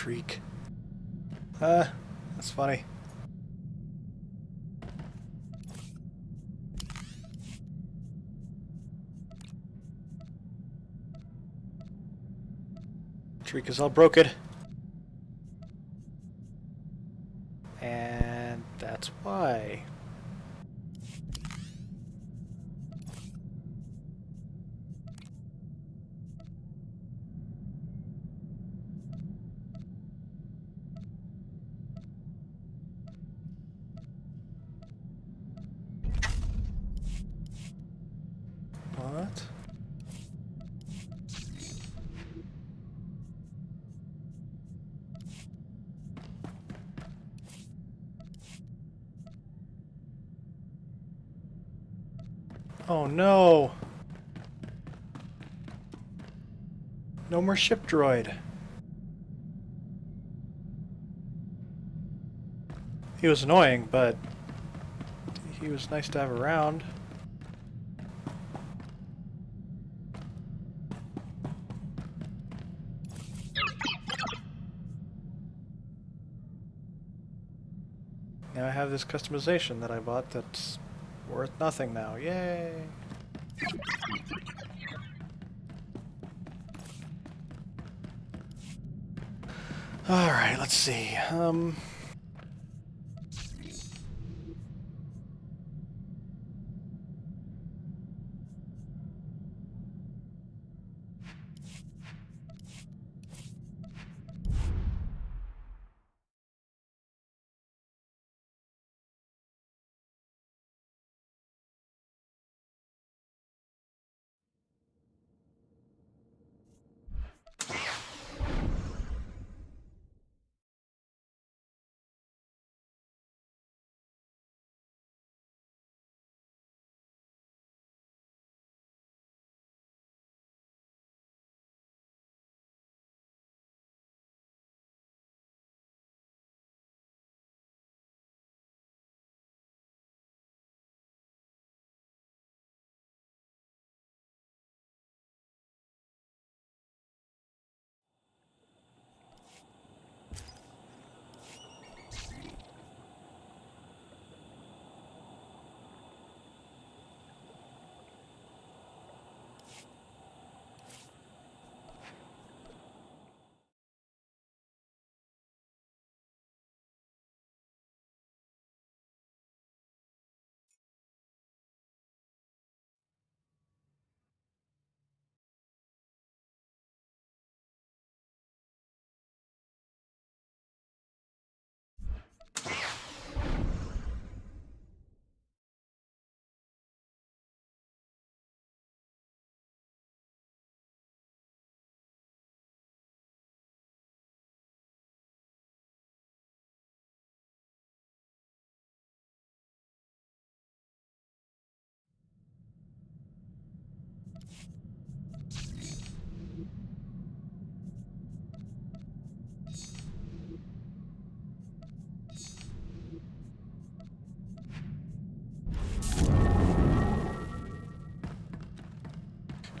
shriek. That's funny. Shriek is all broken. And that's why. What? Oh no! No more ship droid. He was annoying, but he was nice to have around. Now I have this customization that I bought that's worth nothing now. Yay! Alright, let's see.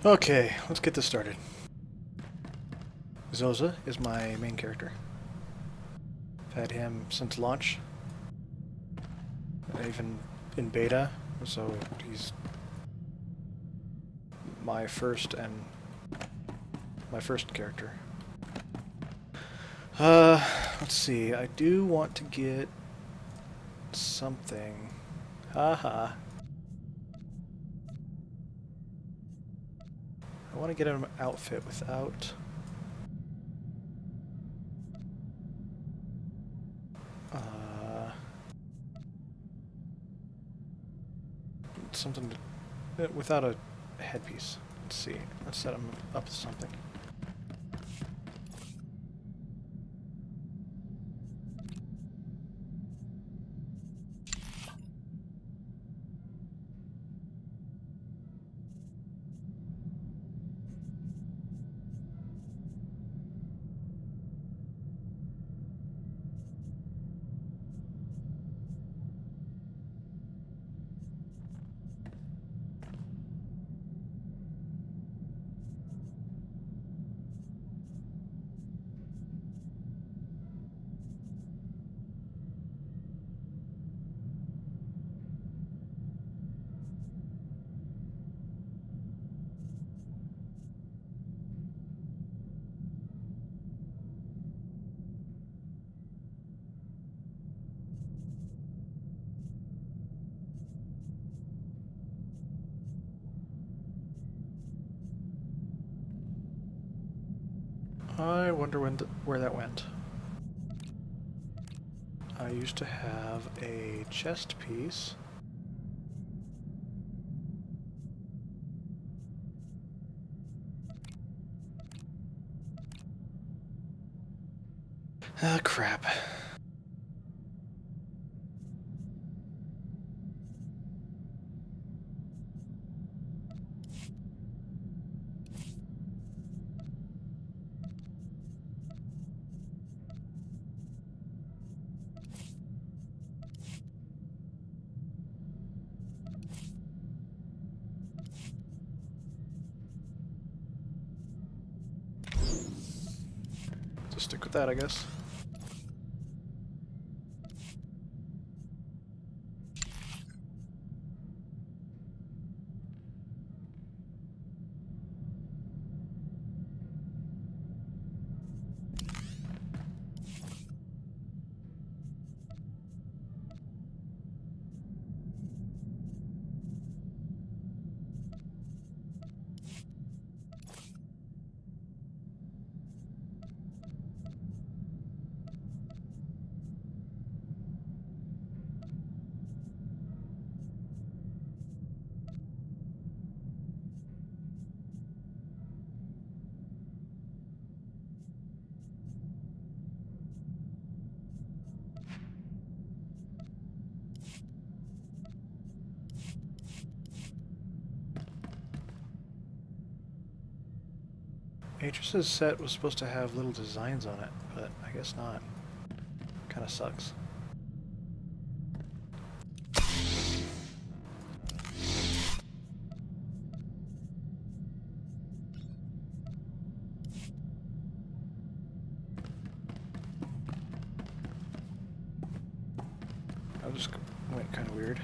Okay, let's get this started. Zoza is my main character. I've had him since launch. Even in beta, so he's my first character. Let's see, I do want to get something. Haha. I want to get an outfit without something without a headpiece. Let's see. Let's set him up with something. I wonder where that went. I used to have a chest piece. Ah, crap. Just stick with that, I guess. Atris's set was supposed to have little designs on it, but I guess not. Kinda sucks. I just went kinda weird.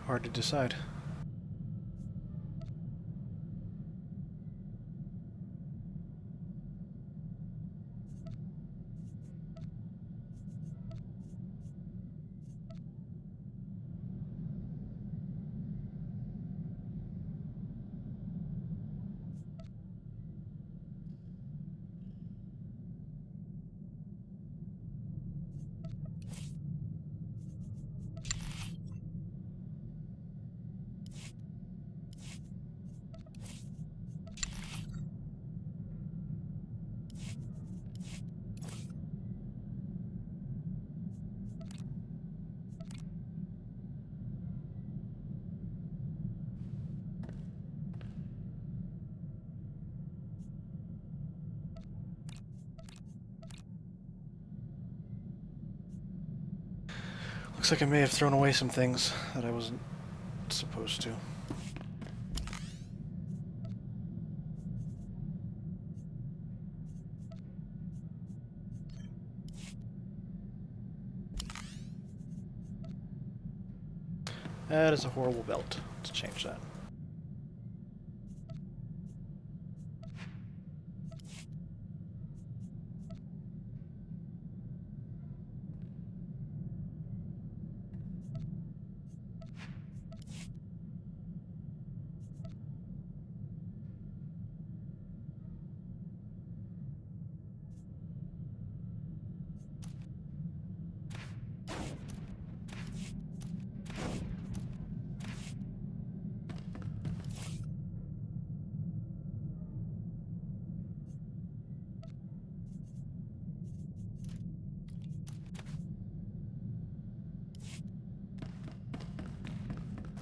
Hard to decide. Looks like I may have thrown away some things that I wasn't supposed to. That is a horrible belt. Let's change that.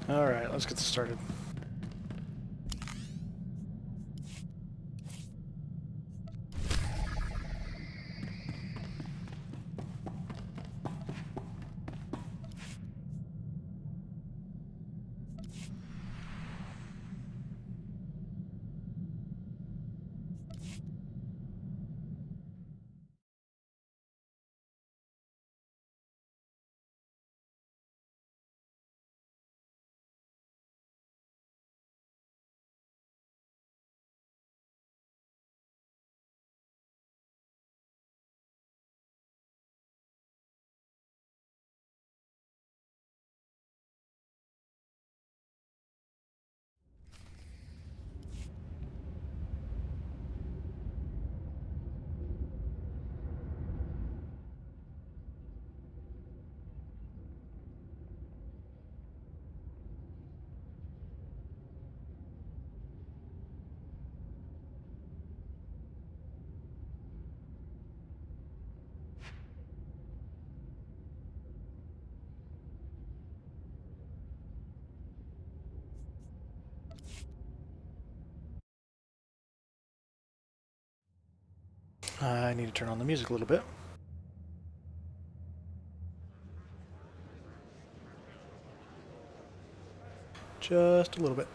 Alright, let's get started. I need to turn on the music a little bit. Just a little bit.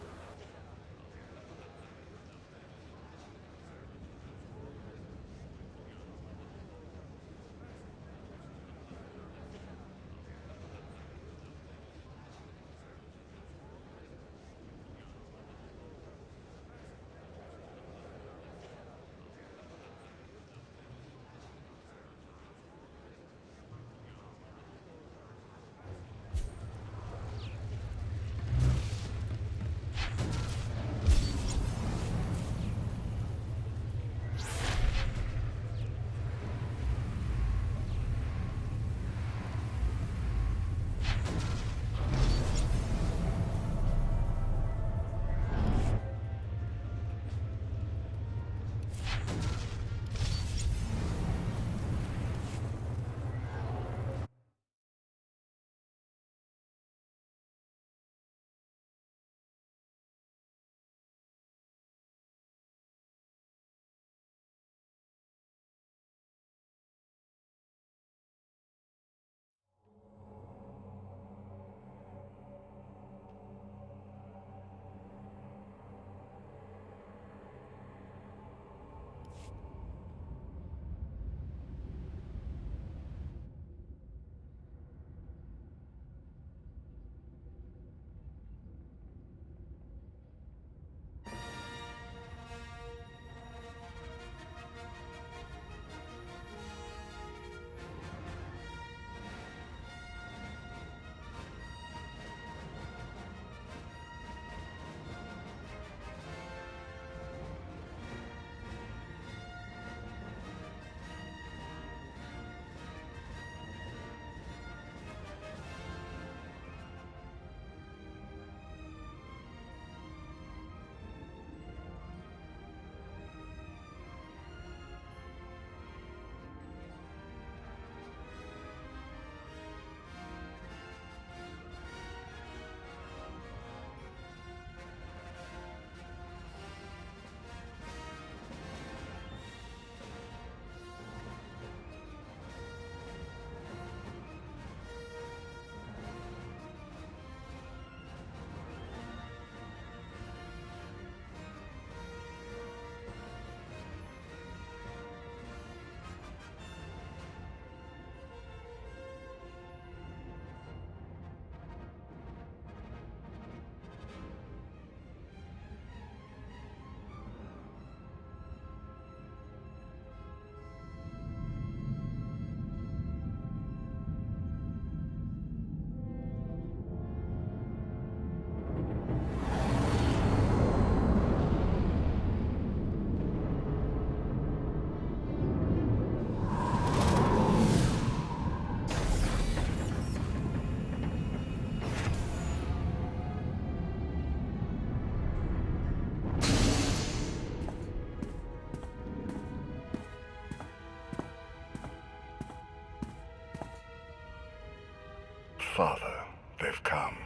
Father, they've come.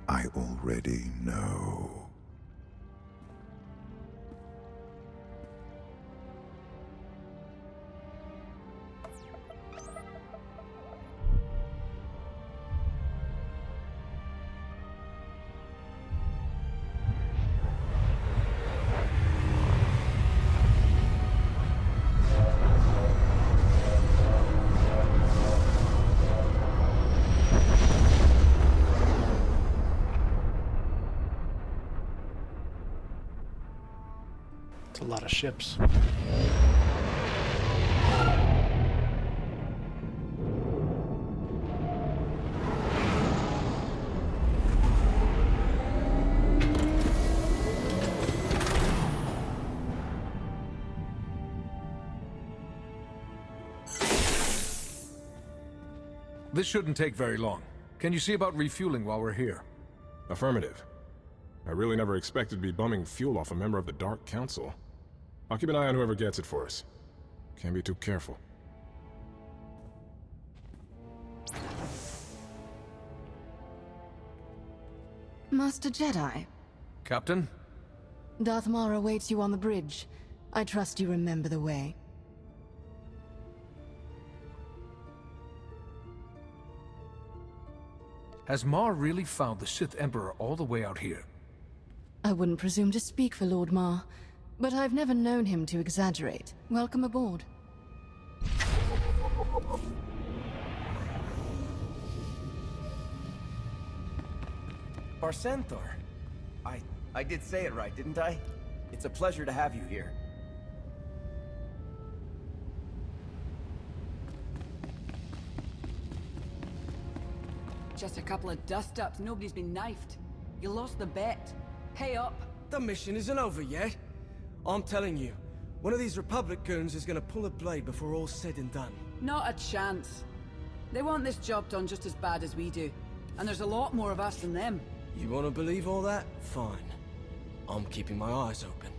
I already know. A lot of ships. This shouldn't take very long. Can you see about refueling while we're here? Affirmative. I really never expected to be bumming fuel off a member of the Dark Council. I'll keep an eye on whoever gets it for us. Can't be too careful. Master Jedi. Captain? Darth Maul awaits you on the bridge. I trust you remember the way. Has Mar really found the Sith Emperor all the way out here? I wouldn't presume to speak for Lord Mar, but I've never known him to exaggerate. Welcome aboard. Barcentor. I did say it right, didn't I? It's a pleasure to have you here. Just a couple of dust-ups. Nobody's been knifed. You lost the bet. Pay up. The mission isn't over yet. I'm telling you, one of these Republic goons is gonna pull a blade before all's said and done. Not a chance. They want this job done just as bad as we do. And there's a lot more of us than them. You wanna believe all that? Fine. I'm keeping my eyes open.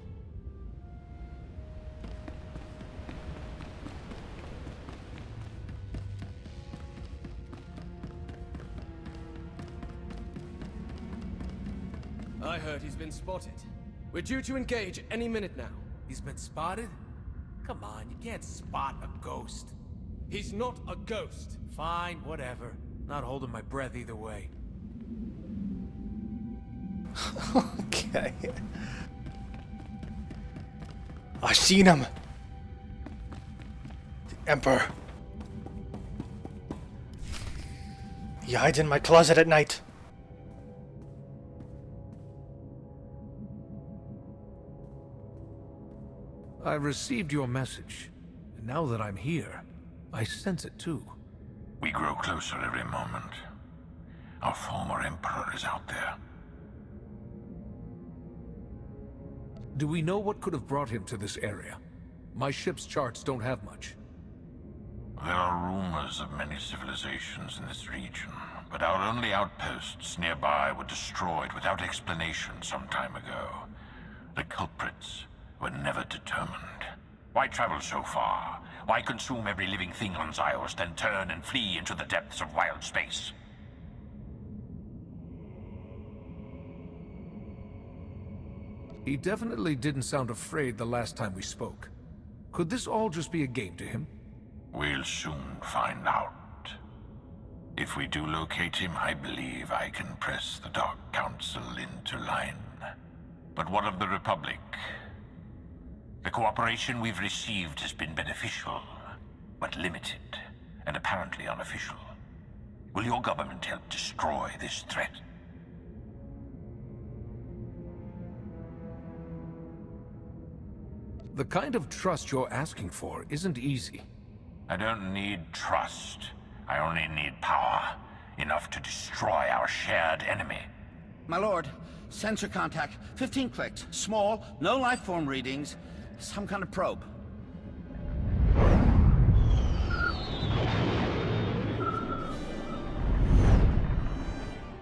I heard he's been spotted. We're due to engage any minute now. He's been spotted? Come on, you can't spot a ghost. He's not a ghost. Fine, whatever. Not holding my breath either way. Okay. I seen him. The Emperor. He hides in my closet at night. I received your message, and now that I'm here, I sense it too. We grow closer every moment. Our former Emperor is out there. Do we know what could have brought him to this area? My ship's charts don't have much. There are rumors of many civilizations in this region, but our only outposts nearby were destroyed without explanation some time ago. The culprits were never determined. Why travel so far? Why consume every living thing on Zyos, then turn and flee into the depths of wild space? He definitely didn't sound afraid the last time we spoke. Could this all just be a game to him? We'll soon find out. If we do locate him, I believe I can press the Dark Council into line. But what of the Republic? The cooperation we've received has been beneficial, but limited, and apparently unofficial. Will your government help destroy this threat? The kind of trust you're asking for isn't easy. I don't need trust. I only need power. Enough to destroy our shared enemy. My lord, sensor contact. 15 clicks. Small, no life form readings. Some kind of probe.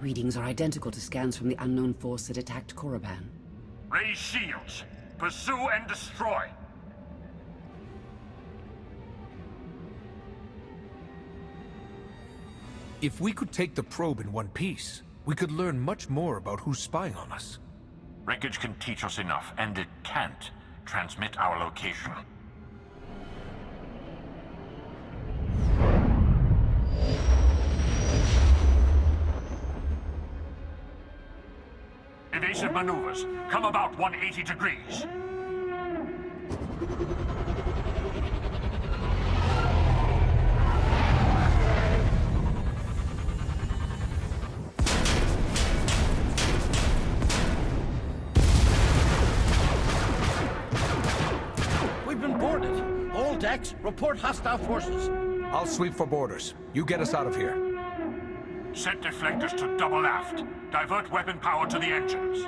Readings are identical to scans from the unknown force that attacked Korriban. Raise shields. Pursue and destroy. If we could take the probe in one piece, we could learn much more about who's spying on us. Wreckage can teach us enough, and it can't transmit our location. Evasive maneuvers. Come about 180 degrees. We've been boarded. All decks, report hostile forces. I'll sweep for borders. You get us out of here. Set deflectors to double aft. Divert weapon power to the engines.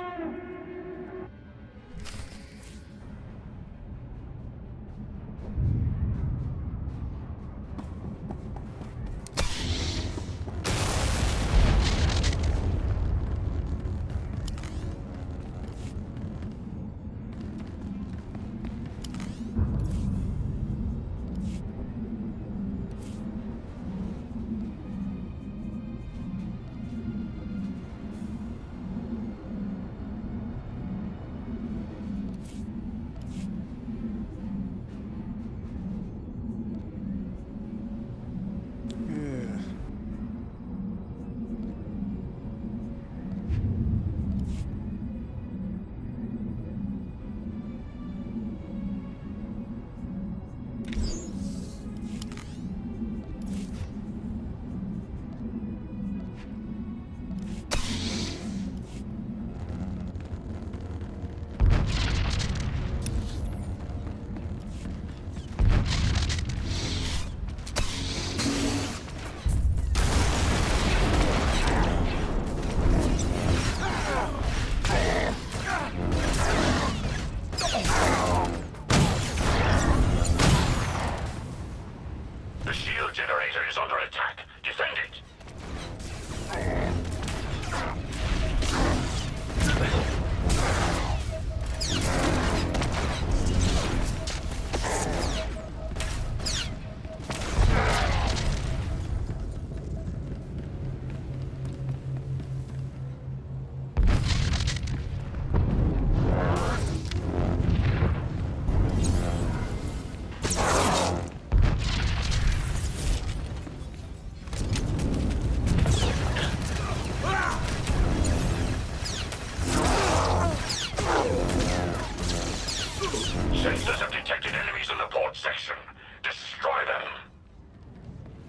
Sensors have detected enemies in the port section. Destroy them!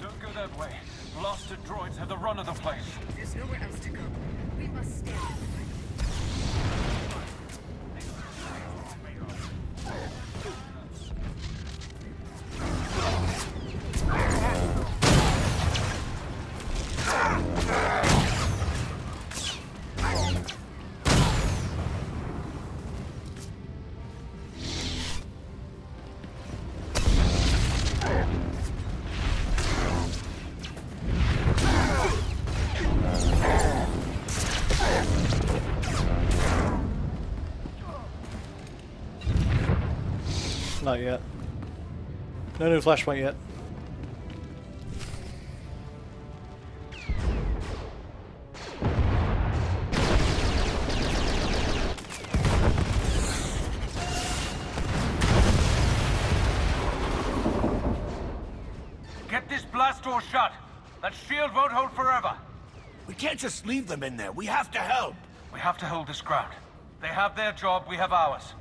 Don't go that way. Blaster droids have the run of the place. There's nowhere else to go. We must stay. Not yet. No new flashpoint yet. Get this blast door shut. That shield won't hold forever. We can't just leave them in there. We have to help. We have to hold this ground. They have their job, we have ours.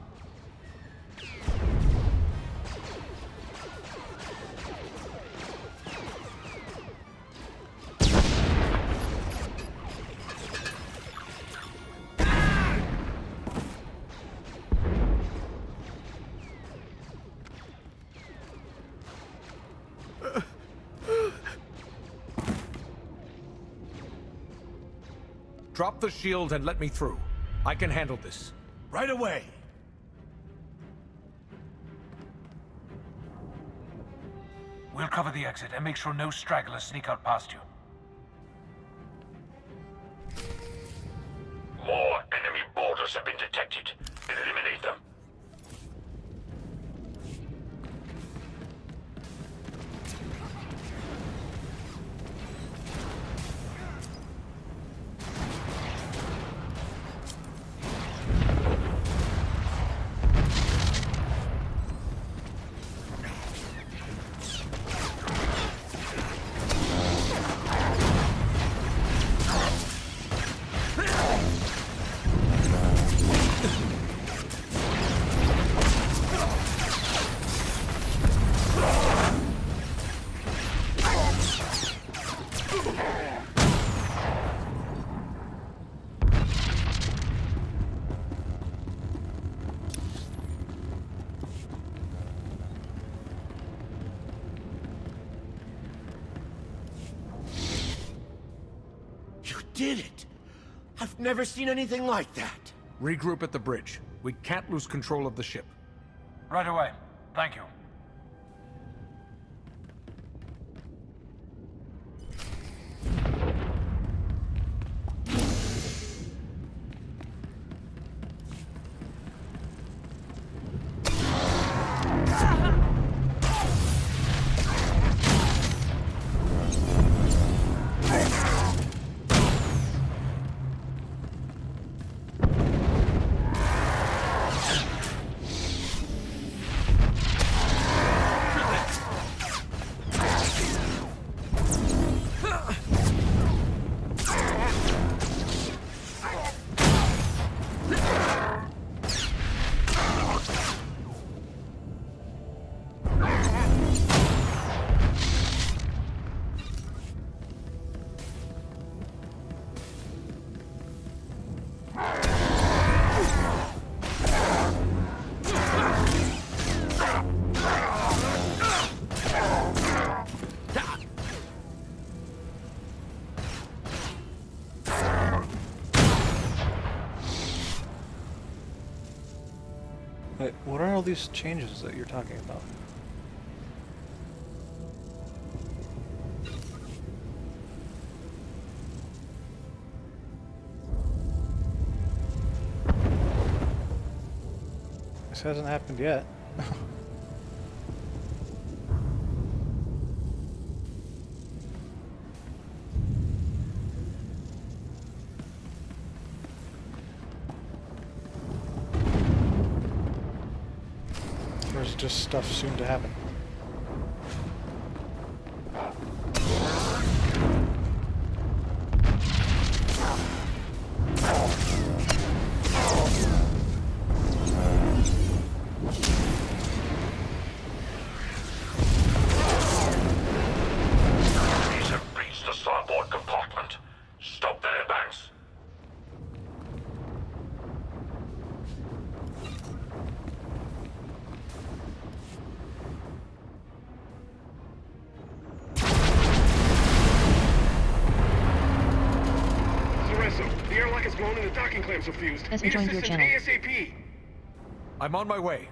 Drop the shield and let me through. I can handle this. Right away. We'll cover the exit and make sure no stragglers sneak out past you. More enemy boarders have been detected. Eliminate them. did it! I've never seen anything like that! Regroup at the bridge. We can't lose control of the ship. Right away. Thank you. Wait, what are all these changes that you're talking about? This hasn't happened yet. There's just stuff soon to happen. These have breached the starboard compartment. Stop the airbags. The airlock is blown and the docking clamps are fused. Hasn't Need joined your assistance channel. ASAP. I'm on my way.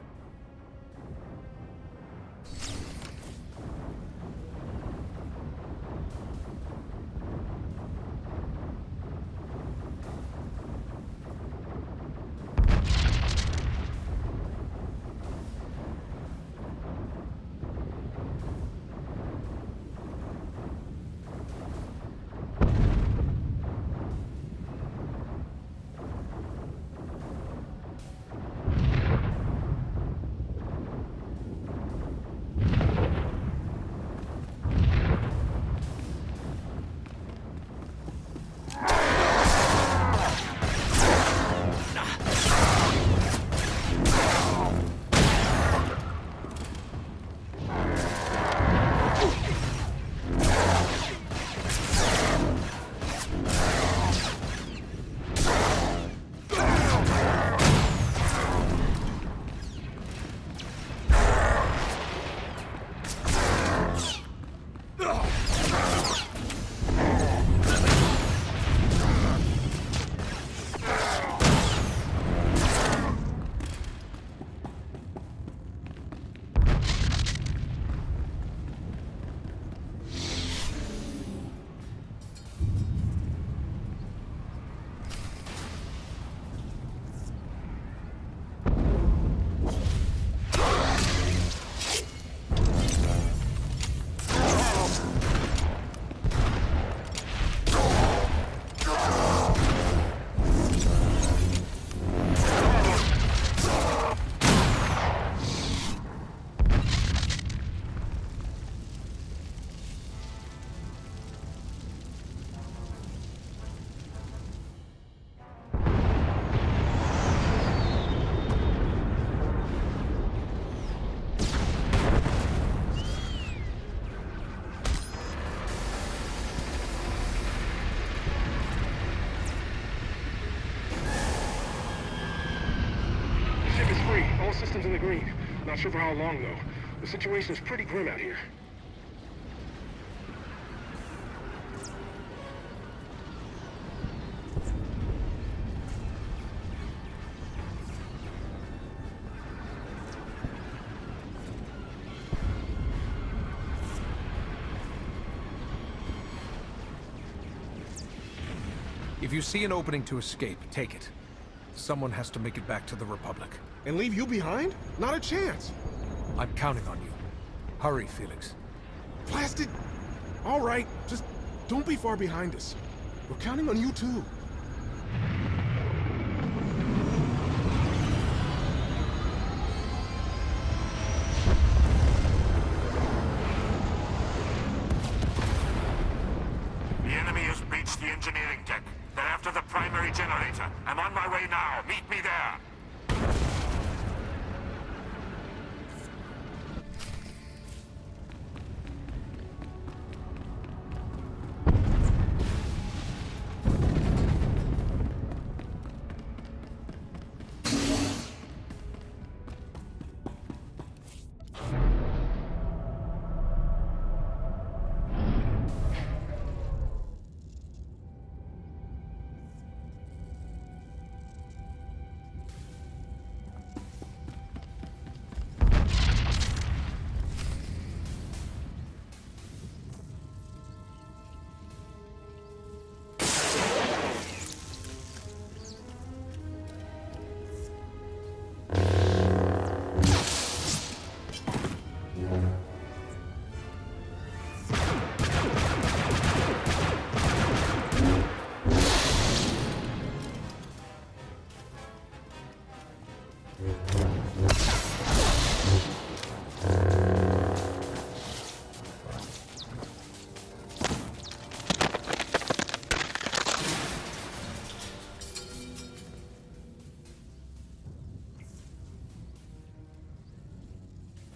All systems in the green. Not sure for how long, though. The situation is pretty grim out here. If you see an opening to escape, take it. Someone has to make it back to the Republic. And leave you behind? Not a chance. I'm counting on you. Hurry, Felix. Blasted! All right, just don't be far behind us. We're counting on you too. The enemy has breached the engineering deck. They're after the primary generator. I'm on my way now. Meet me there.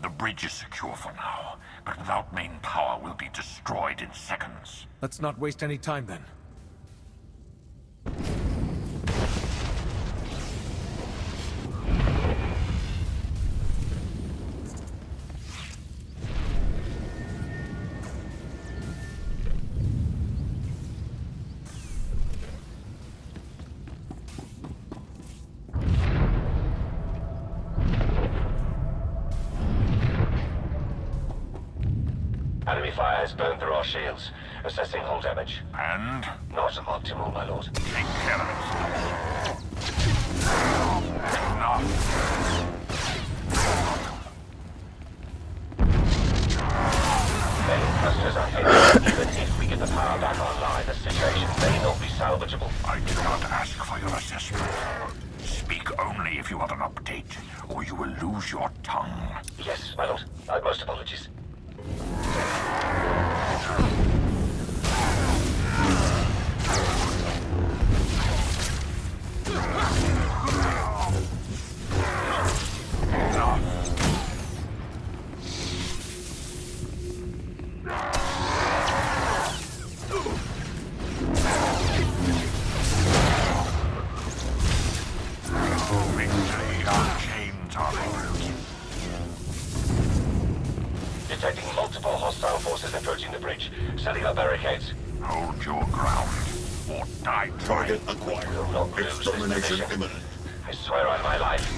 The bridge is secure for now, but without main power, we'll be destroyed in seconds. Let's not waste any time then. Enemy fire has burned through our shields. Assessing hull damage. And? Not optimal, my lord. Take care of it. Enough. Many clusters are hit. Even if we get the power back online, the situation may not be salvageable. I did not ask for your assessment. Speak only if you have an update, or you will lose your tongue. Yes, my lord. Most apologies. Detecting multiple hostile forces approaching the bridge. Setting up barricades. Hold your ground, or die trying. Target acquired. Will not lose this Extermination position. imminent. I swear on my life.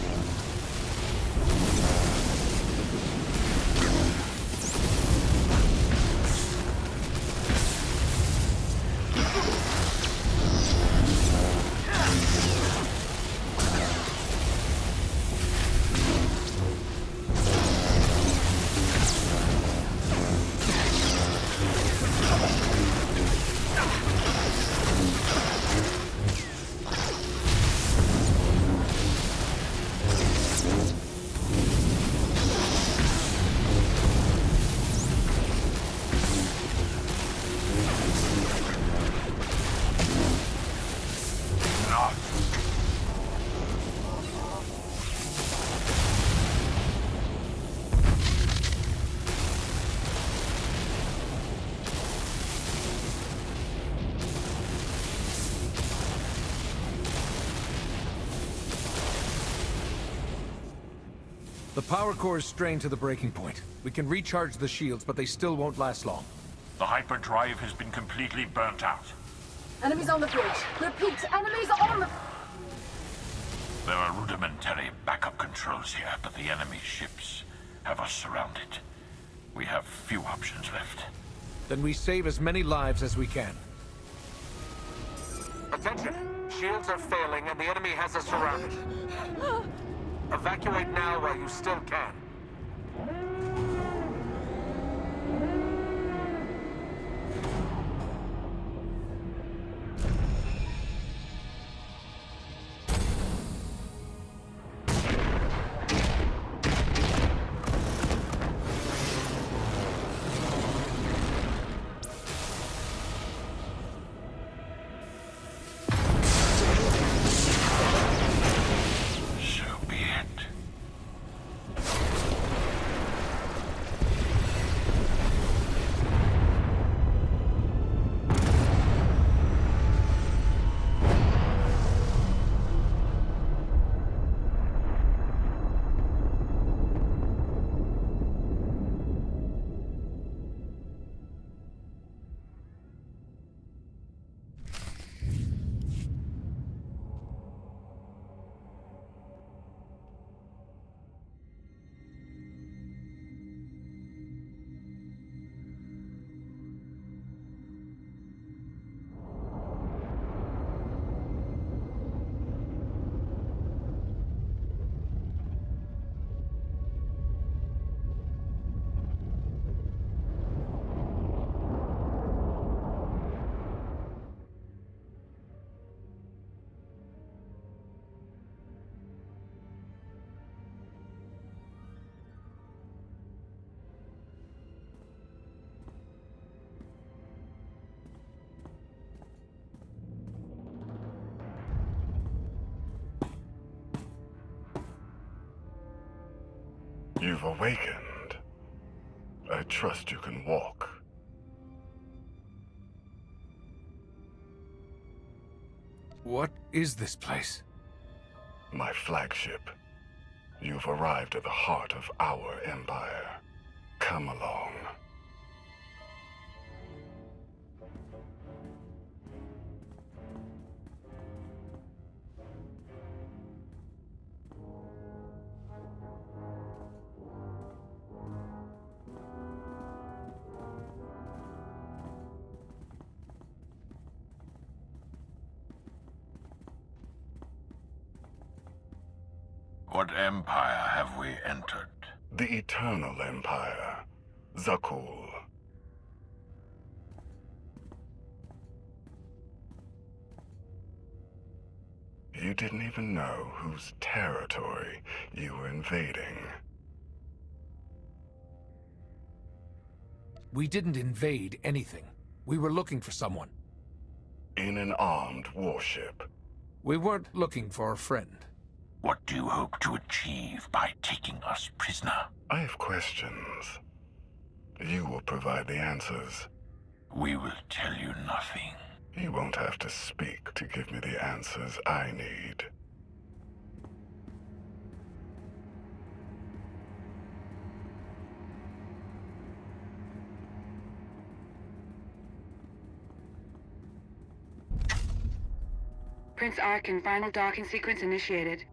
The power core is strained to the breaking point. We can recharge the shields, but they still won't last long. The hyperdrive has been completely burnt out. Enemies on the bridge. Repeat, enemies on the... There are rudimentary backup controls here, but the enemy ships have us surrounded. We have few options left. Then we save as many lives as we can. Attention! Shields are failing and the enemy has us surrounded. Evacuate now while you still can. You've awakened. I trust you can walk. What is this place? My flagship. You've arrived at the heart of our empire. Come along. What empire have we entered? The Eternal Empire. Zakul. You didn't even know whose territory you were invading. We didn't invade anything. We were looking for someone. In an armed warship. We weren't looking for a friend. What do you hope to achieve by taking us prisoner? I have questions. You will provide the answers. We will tell you nothing. You won't have to speak to give me the answers I need. Prince Arkin, final docking sequence initiated.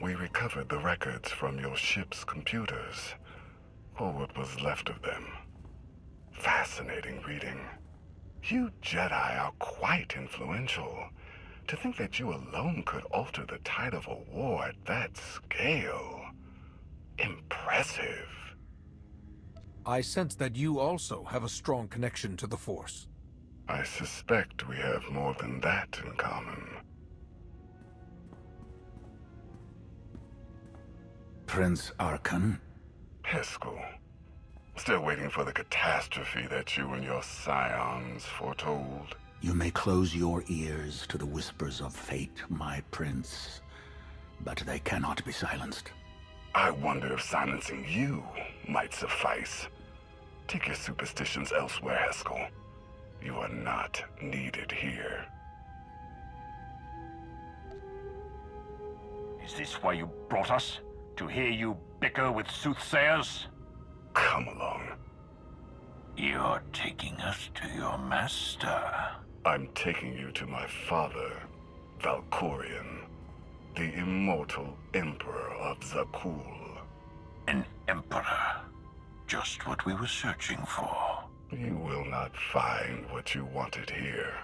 We recovered the records from your ship's computers, or what was left of them. Fascinating reading. You Jedi are quite influential. To think that you alone could alter the tide of a war at that scale. Impressive. I sense that you also have a strong connection to the Force. I suspect we have more than that in common. Prince Arkin? Heskel. Still waiting for the catastrophe that you and your scions foretold. You may close your ears to the whispers of fate, my prince, but they cannot be silenced. I wonder if silencing you might suffice. Take your superstitions elsewhere, Heskel. You are not needed here. Is this why you brought us? To hear you bicker with soothsayers? Come along. You're taking us to your master. I'm taking you to my father, Valkorion, the immortal Emperor of Zakul. An emperor. Just what we were searching for. You will not find what you wanted here.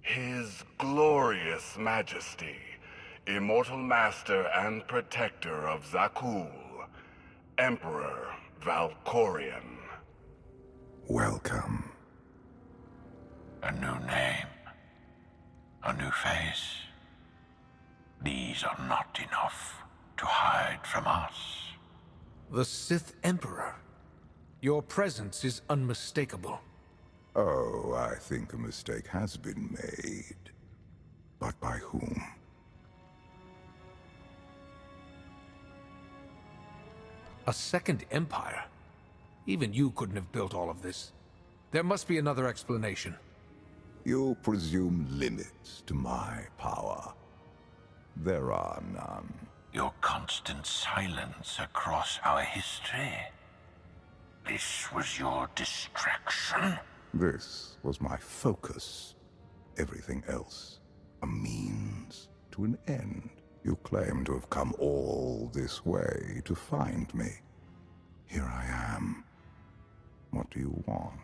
His glorious majesty, immortal master and protector of Zakul, Emperor Valkorion. Welcome. A new name. A new face. These are not enough to hide from us. The Sith Emperor. Your presence is unmistakable. Oh, I think a mistake has been made. But by whom? A second empire? Even you couldn't have built all of this. There must be another explanation. You presume limits to my power. There are none. Your constant silence across our history. This was your distraction? This was my focus. Everything else, a means to an end. You claim to have come all this way to find me. Here I am. What do you want?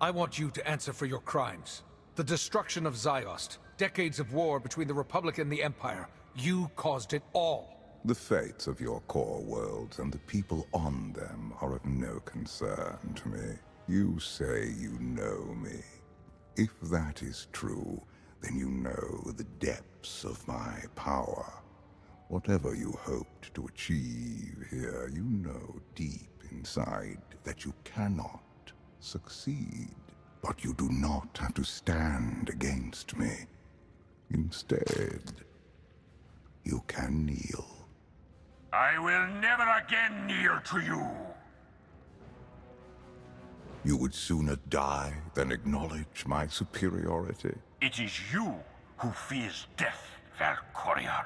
I want you to answer for your crimes. The destruction of Ziost, decades of war between the Republic and the Empire. You caused it all. The fates of your core worlds and the people on them are of no concern to me. You say you know me. If that is true, then you know the depths of my power. Whatever you hoped to achieve here, you know deep inside that you cannot succeed. But you do not have to stand against me. Instead, you can kneel. I will never again kneel to you. You would sooner die than acknowledge my superiority. It is you who fears death, Valkorion.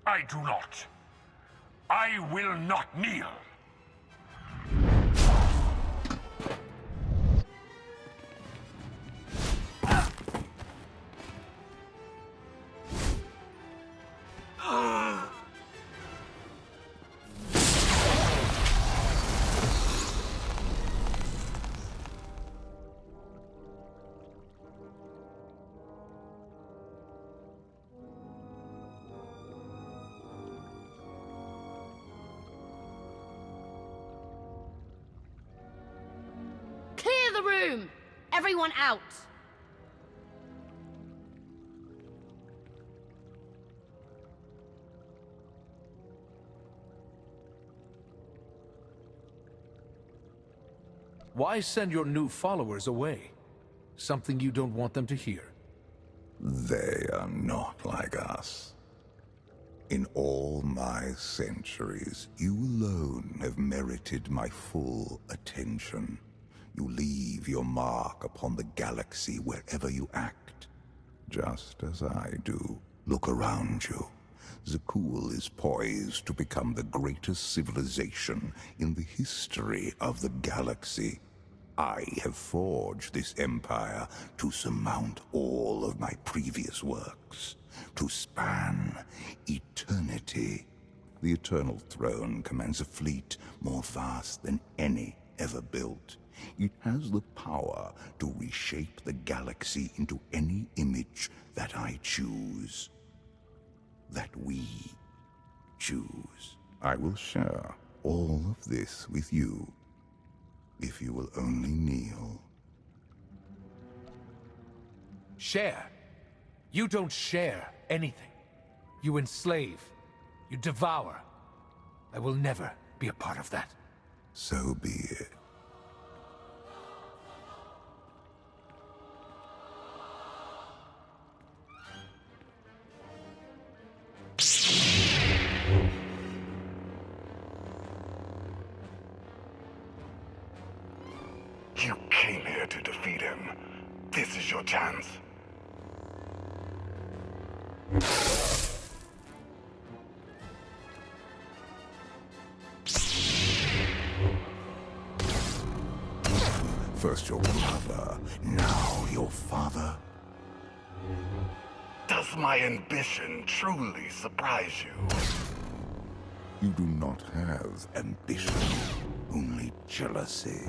I do not. I will not kneel. Clear the room! Everyone out! Why send your new followers away? Something you don't want them to hear. They are not like us. In all my centuries, you alone have merited my full attention. You leave your mark upon the galaxy wherever you act, just as I do. Look around you. Zakul is poised to become the greatest civilization in the history of the galaxy. I have forged this empire to surmount all of my previous works, to span eternity. The Eternal Throne commands a fleet more vast than any ever built. It has the power to reshape the galaxy into any image that I choose. That we choose. I will share all of this with you, if you will only kneel. Share? You don't share anything. You enslave. You devour. I will never be a part of that. So be it. You came here to defeat him. This is your chance. First your brother, now your father. Does my ambition truly surprise you? You do not have ambition, only jealousy.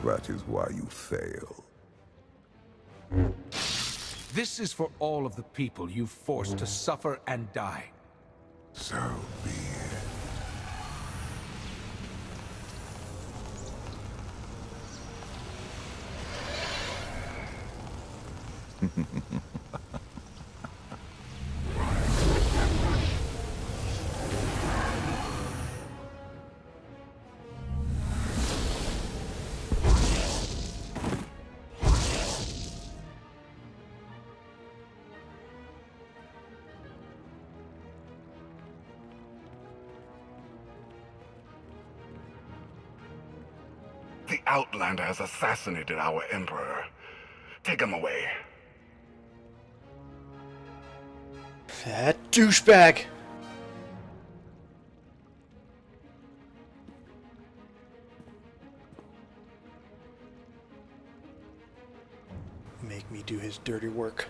That is why you fail. This is for all of the people you forced to suffer and die. So be it. The Outlander has assassinated our Emperor. Take him away. That douchebag! Make me do his dirty work.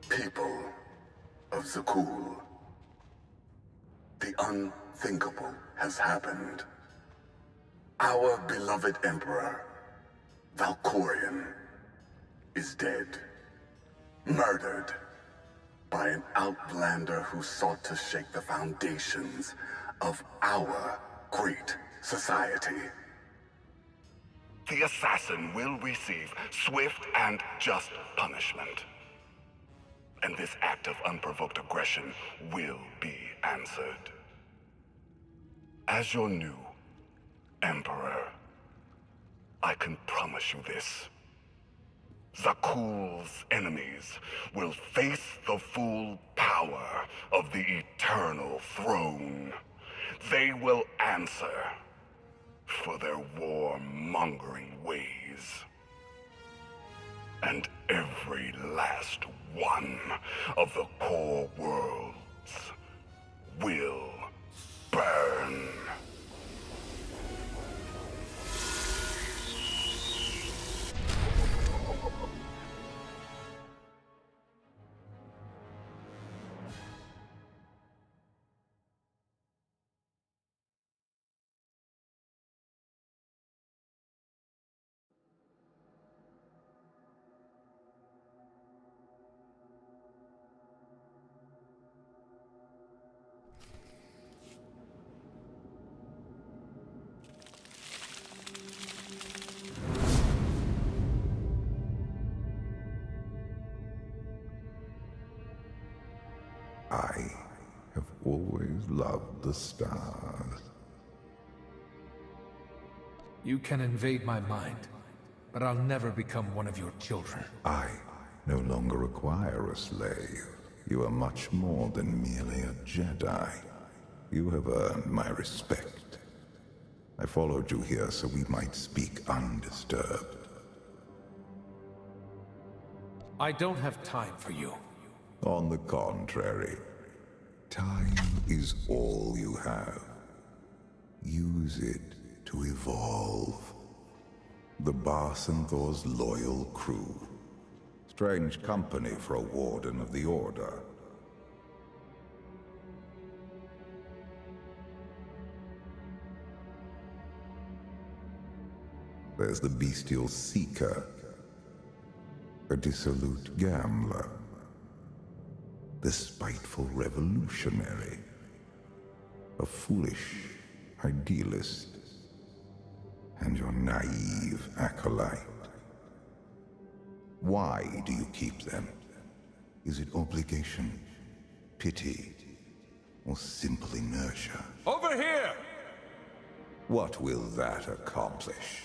People of Zakul, the unthinkable has happened. Our beloved Emperor, Valkorion, is dead. Murdered by an Outlander who sought to shake the foundations of our great society. The assassin will receive swift and just punishment. And this act of unprovoked aggression will be answered. As your new Emperor, I can promise you this. Zakul's enemies will face the full power of the Eternal Throne. They will answer for their war-mongering ways. And every last one of the core worlds will burn. I have always loved the stars. You can invade my mind, but I'll never become one of your children. I no longer require a slave. You are much more than merely a Jedi. You have earned my respect. I followed you here so we might speak undisturbed. I don't have time for you. On the contrary, time is all you have. Use it to evolve. The Barsenthor's loyal crew. Strange company for a Warden of the Order. There's the bestial Seeker. A dissolute gambler. The spiteful revolutionary. A foolish idealist. And your naive acolyte. Why do you keep them? Is it obligation, pity, or simple inertia? Over here! What will that accomplish?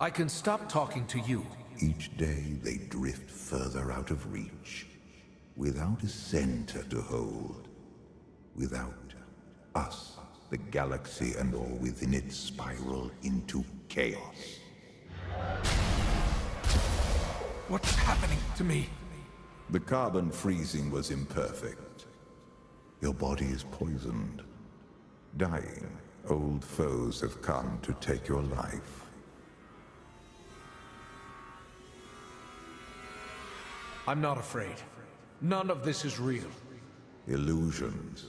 I can stop talking to you. Each day they drift further out of reach, without a center to hold, without us. The galaxy and all within it spiral into chaos. What's happening to me? The carbon freezing was imperfect. Your body is poisoned. Dying, old foes have come to take your life. I'm not afraid. None of this is real. Illusions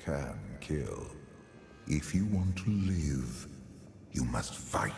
can kill. If you want to live, you must fight.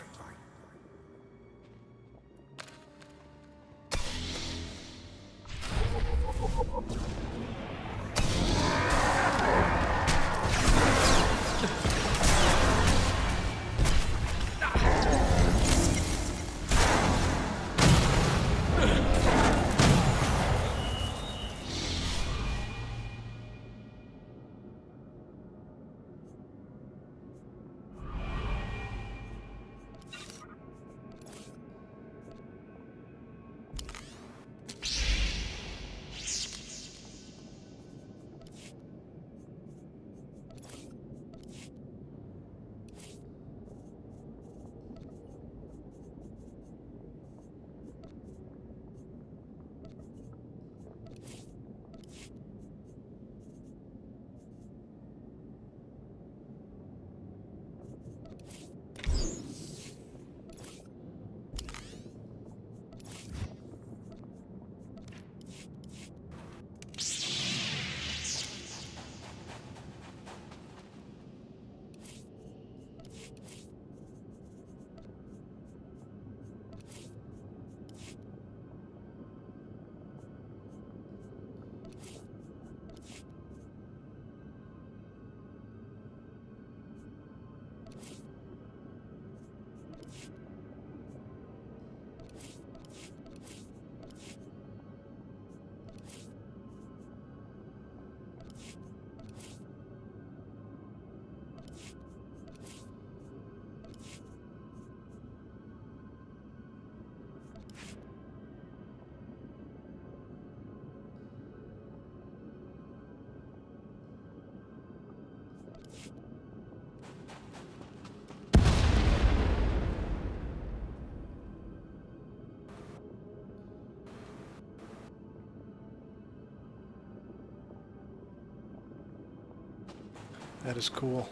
That is cool.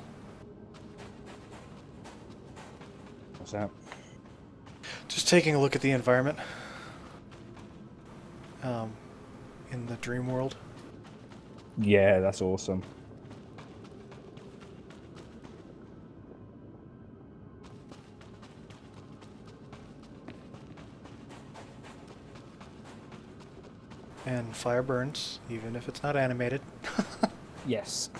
What's that? Just taking a look at the environment in the dream world. Yeah, that's awesome. And fire burns, even if it's not animated. Yes.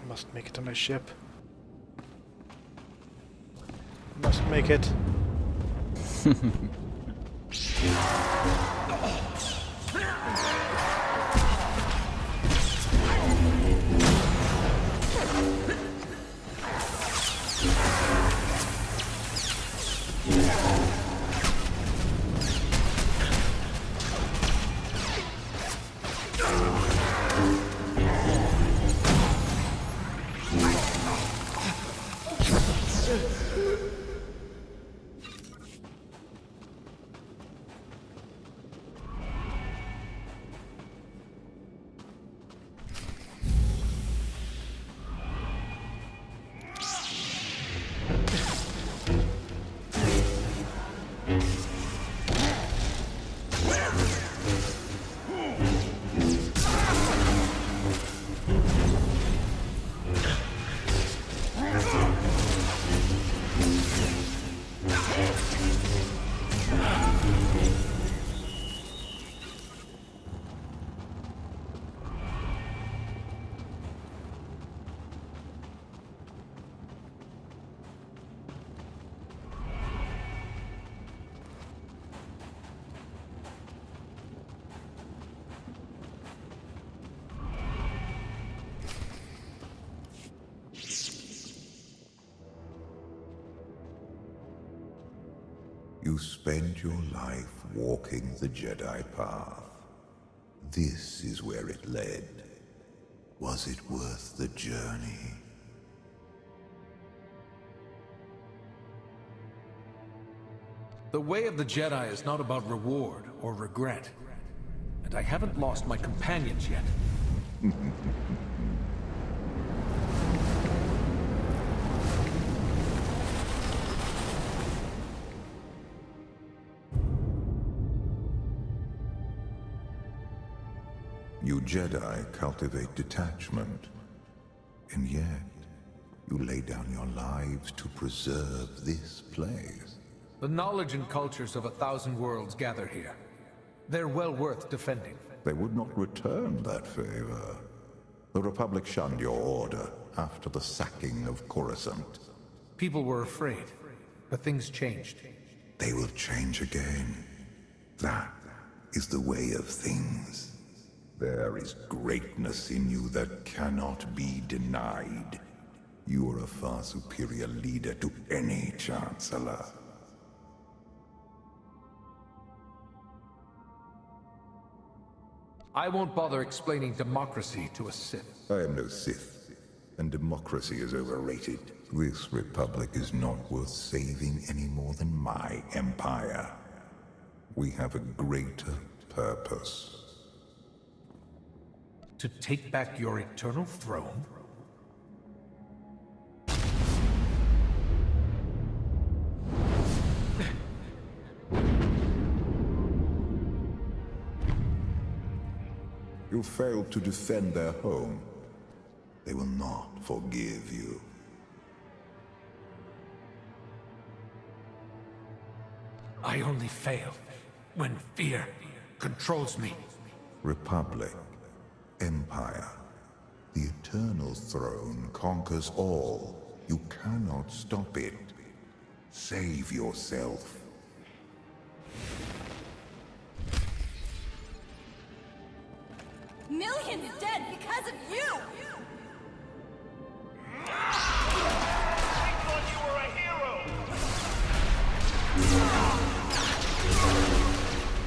Must make it to my ship. Must make it. You spent your life walking the Jedi path. This is where it led. Was it worth the journey? The way of the Jedi is not about reward or regret. And I haven't lost my companions yet. You Jedi cultivate detachment, and yet you lay down your lives to preserve this place. The knowledge and cultures of 1,000 worlds gather here. They're well worth defending. They would not return that favor. The Republic shunned your order after the sacking of Coruscant. People were afraid, but things changed. They will change again. That is the way of things. There is greatness in you that cannot be denied. You are a far superior leader to any Chancellor. I won't bother explaining democracy to a Sith. I am no Sith, and democracy is overrated. This Republic is not worth saving any more than my Empire. We have a greater purpose. To take back your eternal throne? You failed to defend their home. They will not forgive you. I only fail when fear controls me. Republic, Empire. The eternal throne conquers all. You cannot stop it. Save yourself. Millions dead because of you! I thought you were a hero!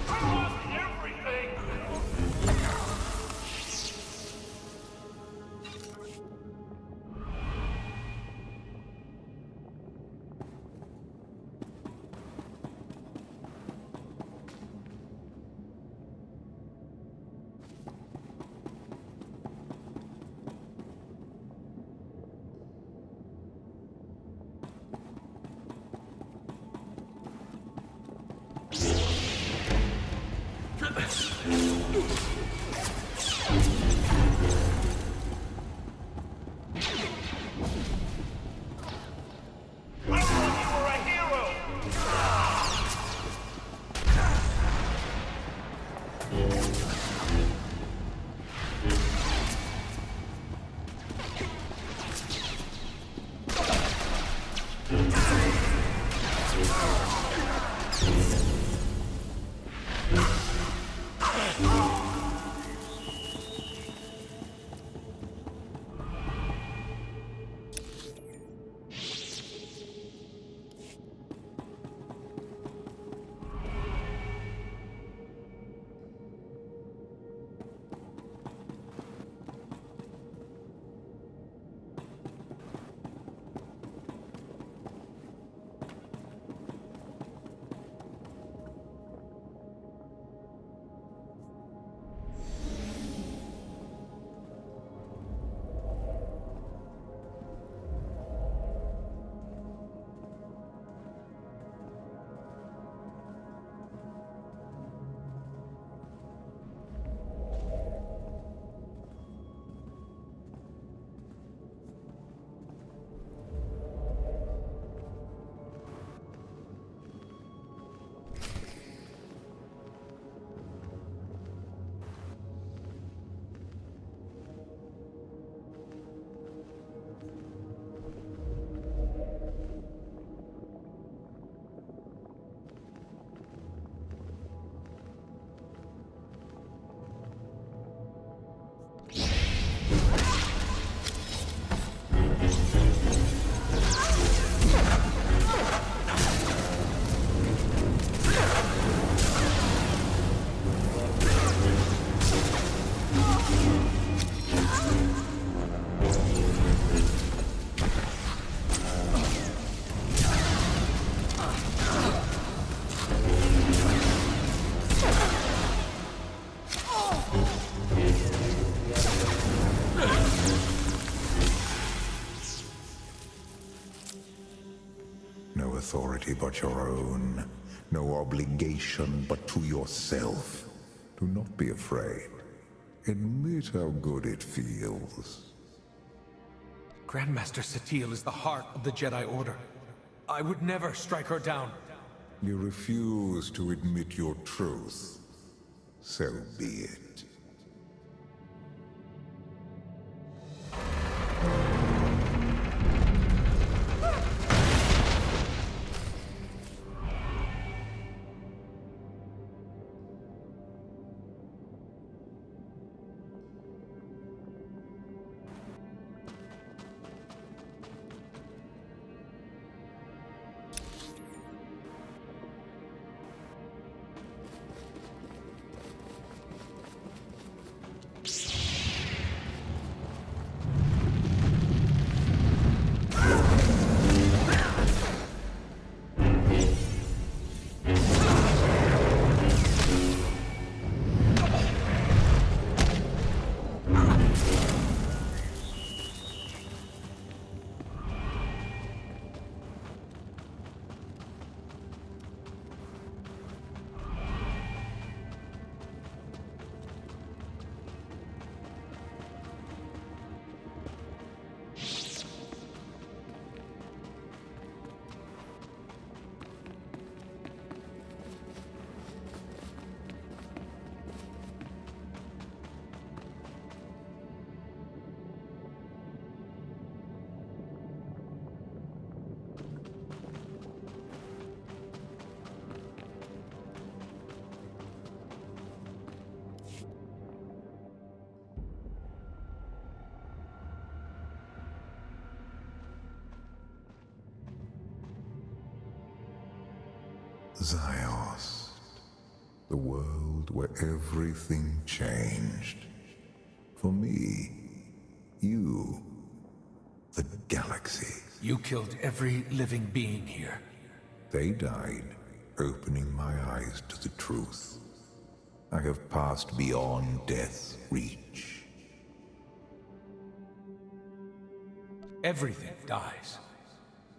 I lost everything! No authority but your own. No obligation but to yourself. Do not be afraid. Admit how good it feels. Grandmaster Satil is the heart of the Jedi Order. I would never strike her down. You refuse to admit your truth. So be it. Ziost, the world where everything changed. For me, you, the galaxy. You killed every living being here. They died, opening my eyes to the truth. I have passed beyond death's reach. Everything dies.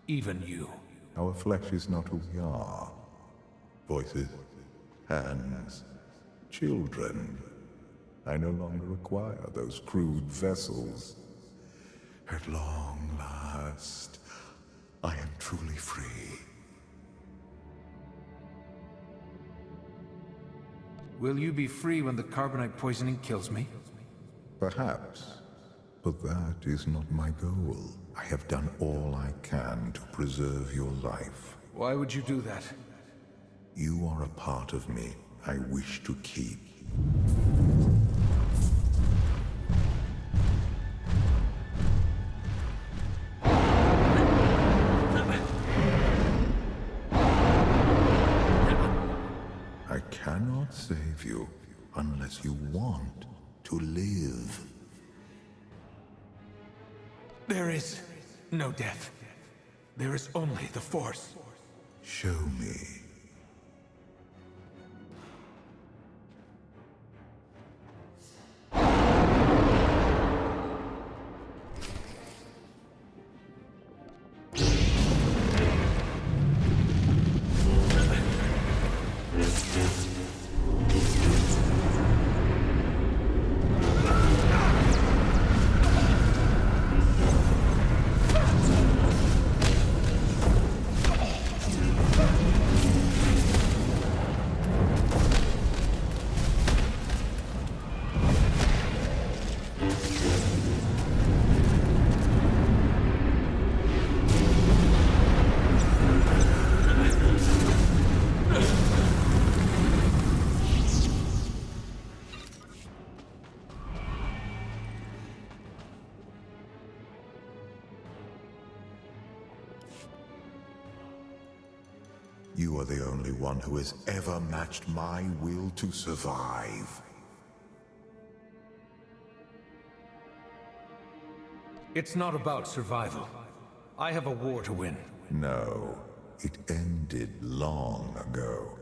Even you. Our flesh is not who we are. Voices, hands, children. I no longer require those crude vessels. At long last, I am truly free. Will you be free when the carbonite poisoning kills me? Perhaps, but that is not my goal. I have done all I can to preserve your life. Why would you do that? You are a part of me I wish to keep. I cannot save you unless you want to live. There is no death. There is only the Force. Show me. You are the only one who has ever matched my will to survive. It's not about survival. I have a war to win. No, it ended long ago.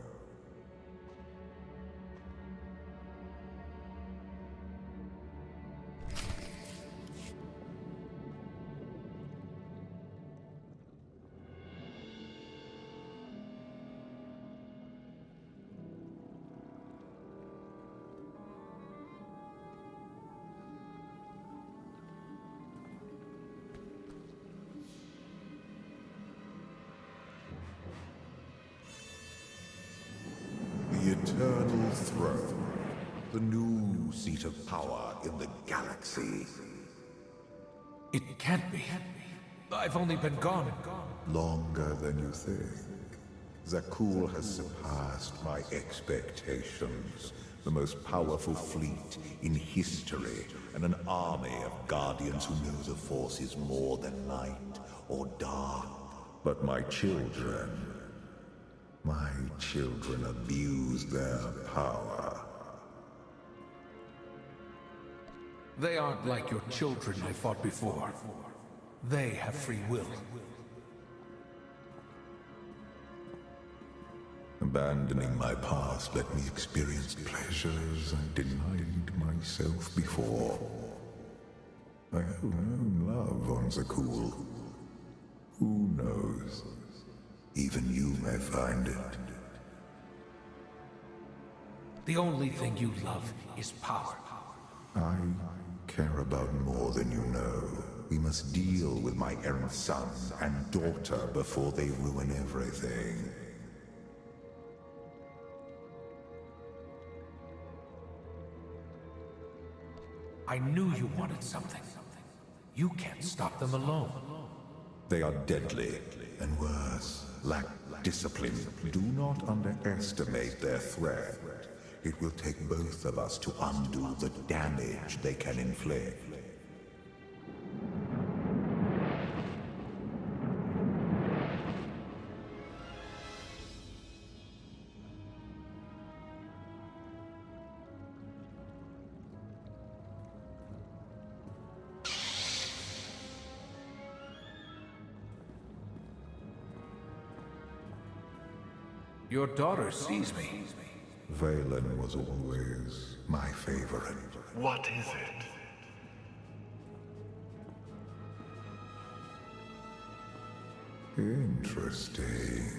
The Eternal Throne. The new seat of power in the galaxy. It can't be. I've only been gone. Longer than you think. Zakul has surpassed my expectations. The most powerful fleet in history, and an army of guardians who know the Force is more than light or dark. But my children abuse their power. They aren't like your children I fought before. They have free will. Abandoning my past let me experience pleasures I denied myself before. I have known love on Zakul. Who knows? Even you may find it. The only thing you love is power. I care about more than you know. We must deal with my errant son and daughter before they ruin everything. I knew you wanted something. You can't stop them alone. They are deadly, and worse, lack discipline. Do not underestimate their threat. It will take both of us to undo the damage they can inflict. Your daughter sees me. Valen was always my favorite. What is it? Interesting.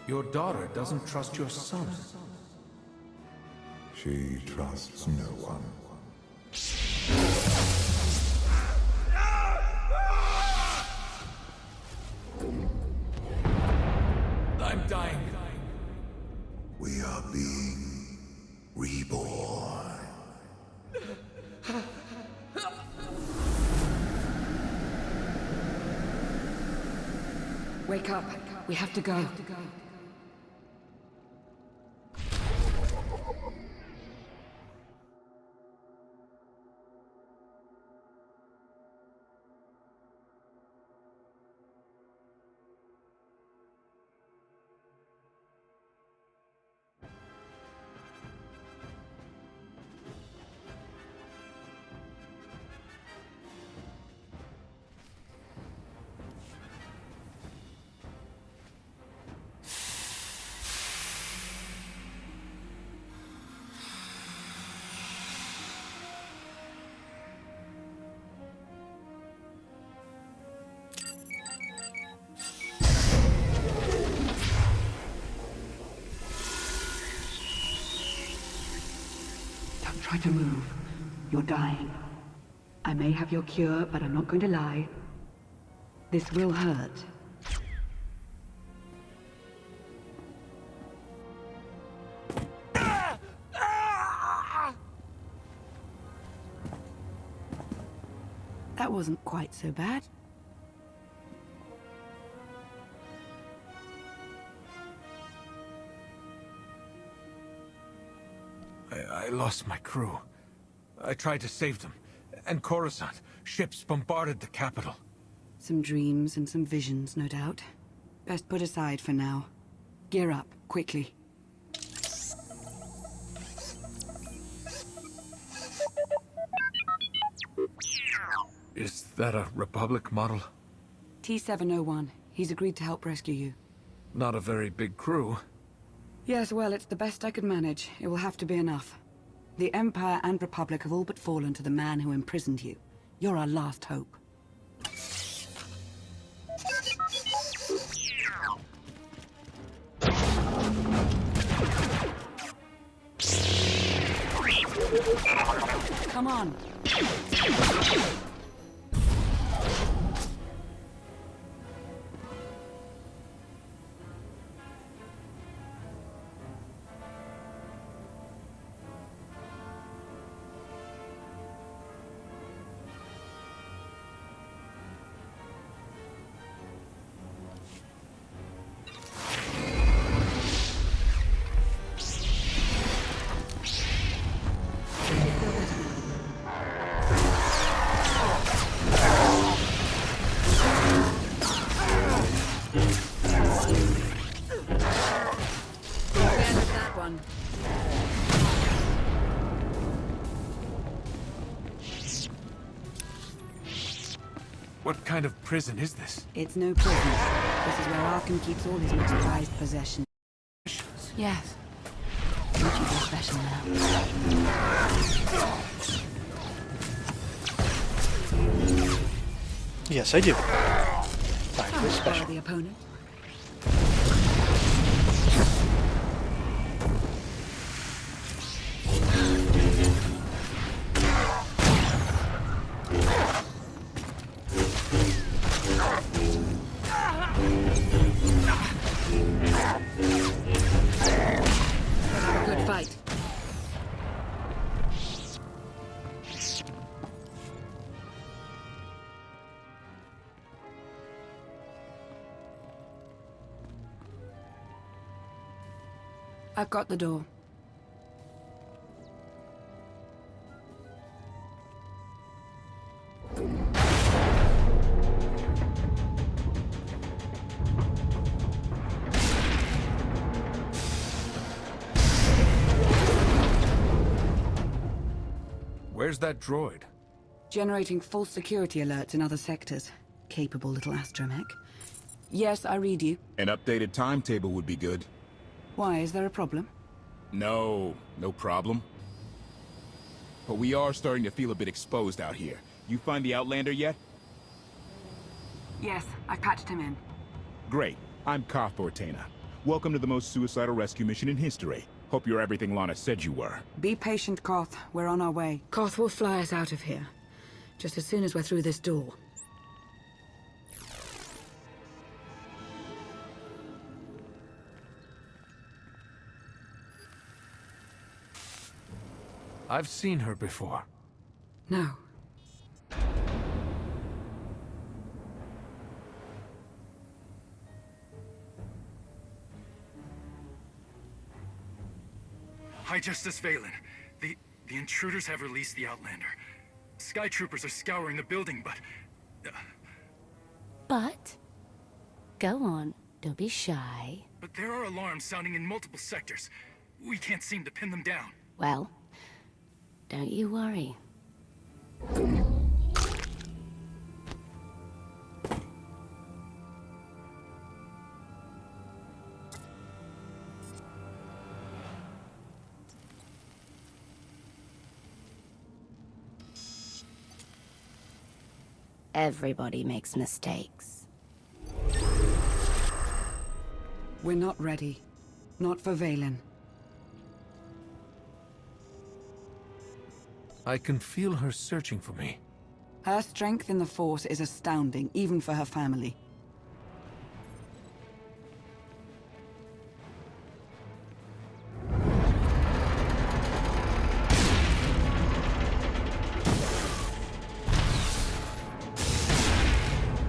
Your daughter doesn't trust your son. She trusts no one. I'm dying. We are being reborn. Wake up. We have to go. Don't try to move. You're dying. I may have your cure, but I'm not going to lie. This will hurt. That wasn't quite so bad. I lost my crew. I tried to save them. And Coruscant. Ships bombarded the capital. Some dreams and some visions, no doubt. Best put aside for now. Gear up, quickly. Is that a Republic model? T-701. He's agreed to help rescue you. Not a very big crew. Yes, well, it's the best I could manage. It will have to be enough. The Empire and Republic have all but fallen to the man who imprisoned you. You're our last hope. Come on. What kind of prison is this? It's no prison. This is where Arkham keeps all his most prized possessions. Yes. Don't you feel special now? Yes, I do. I feel special. The opponent. Good fight. I've got the door. Where's that droid? Generating false security alerts in other sectors. Capable little astromech. Yes, I read you. An updated timetable would be good. Why, is there a problem? No problem. But we are starting to feel a bit exposed out here. You find the Outlander yet? Yes, I patched him in. Great. I'm Koth Ortana. Welcome to the most suicidal rescue mission in history. Hope you're everything Lana said you were. Be patient, Koth. We're on our way. Koth will fly us out of here. Just as soon as we're through this door. I've seen her before. No. High Justice Valen. The intruders have released the Outlander. Sky Troopers are scouring the building, but... But? Go on. Don't be shy. But there are alarms sounding in multiple sectors. We can't seem to pin them down. Well, don't you worry. Everybody makes mistakes. We're not ready. Not for Valen. I can feel her searching for me. Her strength in the Force is astounding, even for her family.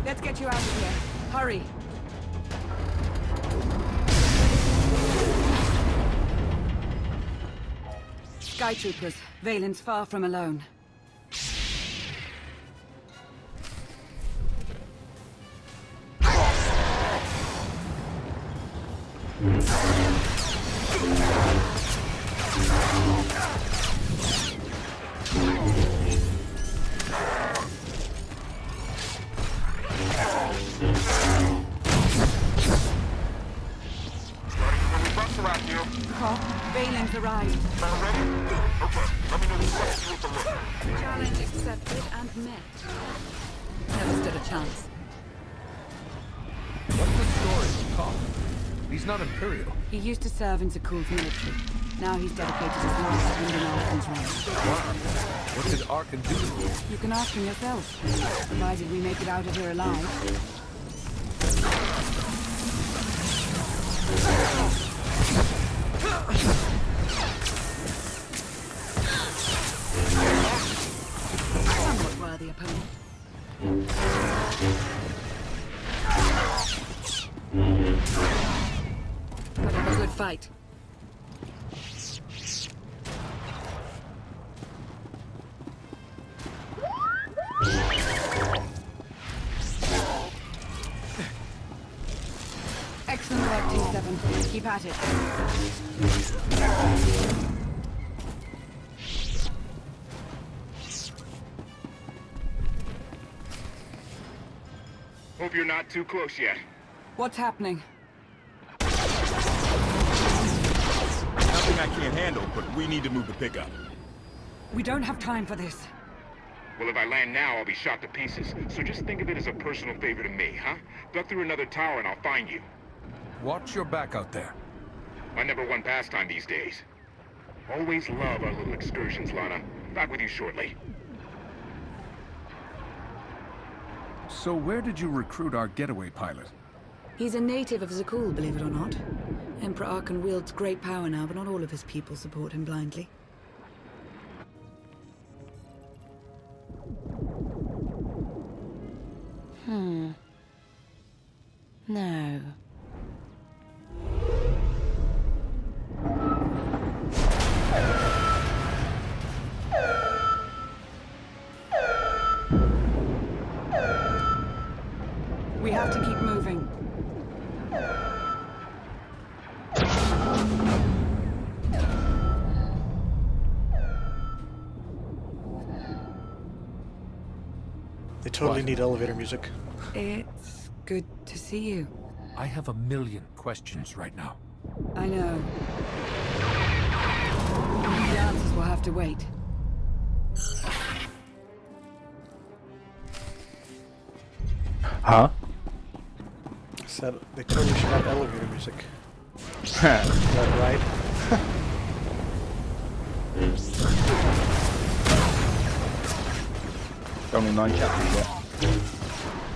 Let's get you out of here. Hurry! Sky Troopers, Valen's far from alone. Valen's arrived. Challenge accepted and met. Never stood a chance. What's the story with Koff? He's not Imperial. He used to serve in Zakuul's military. Now he's dedicated his life to bringing Arkan's rank. What did Arkan do? You can ask him yourself, provided we make it out of here alive. Somewhat worthy opponent. Put up a good fight. Excellent work, T7. Keep at it. Hope you're not too close yet. What's happening? Nothing I can't handle, but we need to move the pickup. We don't have time for this. Well, if I land now, I'll be shot to pieces. So just think of it as a personal favor to me, huh? Duck through another tower and I'll find you. Watch your back out there. My #1 pastime these days. Always love our little excursions, Lana. Back with you shortly. So where did you recruit our getaway pilot? He's a native of Zakuul, believe it or not. Emperor Arkan wields great power now, but not all of his people support him blindly. No. We have to keep moving. They totally need elevator music. It's good to see you. I have a million questions right now. I know. The answers will have to wait. Huh? Said they totally should have elevator music. Is that right? Only 9 chapters yet.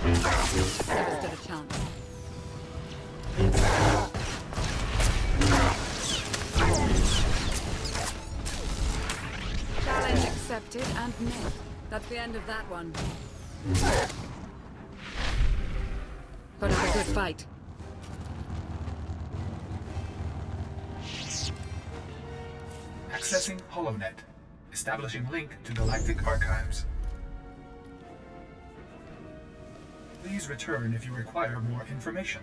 Never stood a chance. Challenge accepted and met. That's the end of that one. Put up a good fight. Accessing HoloNet. Establishing link to Galactic Archives. Please return if you require more information.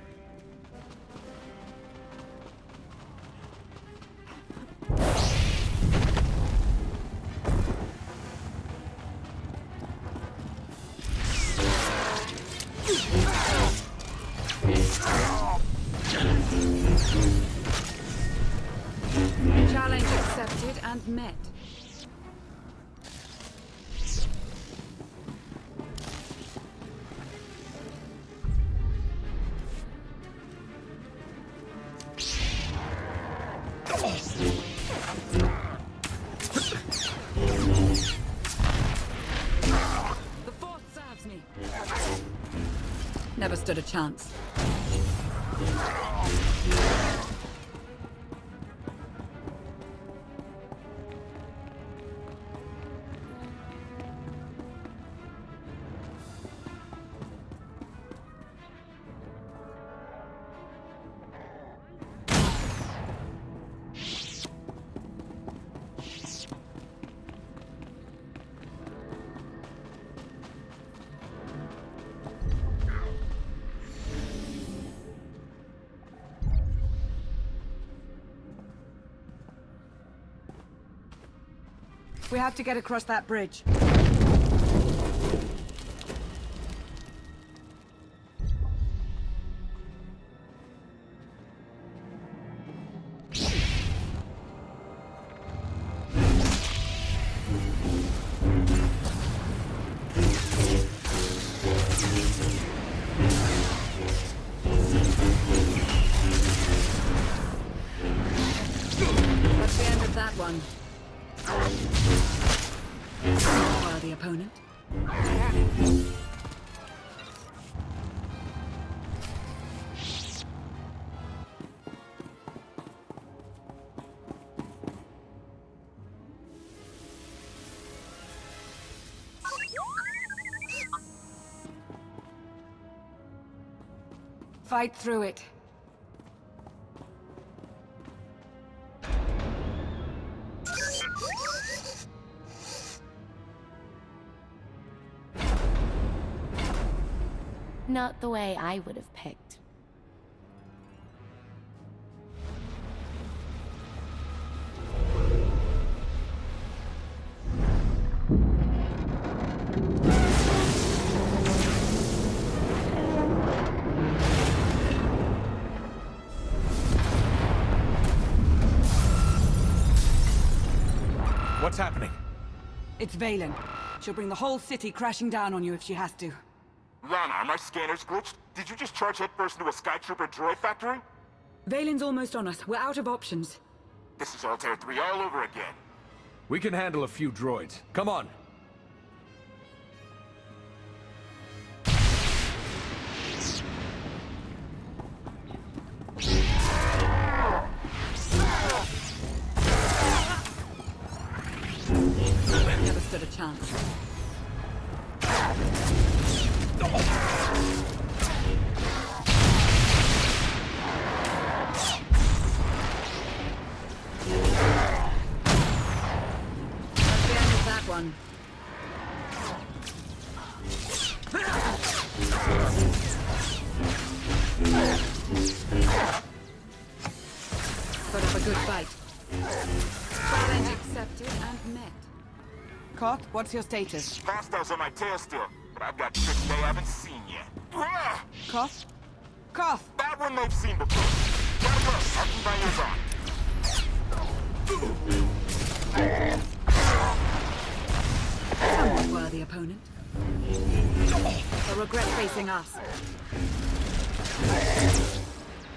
Challenge accepted and met. The force serves me. Never stood a chance. We have to get across that bridge. That's the end of that one. Worthy opponent. Fight through it. Not the way I would have picked. What's happening? It's Valen. She'll bring the whole city crashing down on you if she has to. Lana, are my scanners glitched? Did you just charge headfirst into a Skytrooper droid factory? Valen's almost on us. We're out of options. This is Altair 3 all over again. We can handle a few droids. Come on. Never stood a chance. That's the end of that one. Put up a good fight. Challenge accepted and met. Koth, what's your status? Hostiles on my tail still, but I've got tricks they haven't seen yet. Koth? Koth! That one they've seen before. Gotta go. I'll keep my ears on. Somewhat worthy opponent. They'll regret facing us.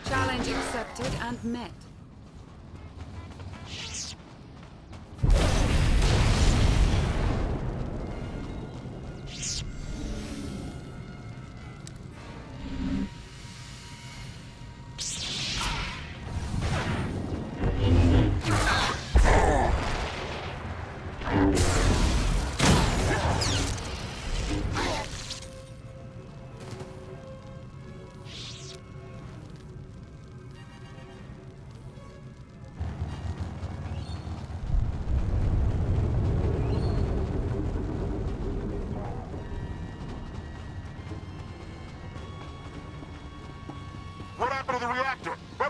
Challenge accepted and met.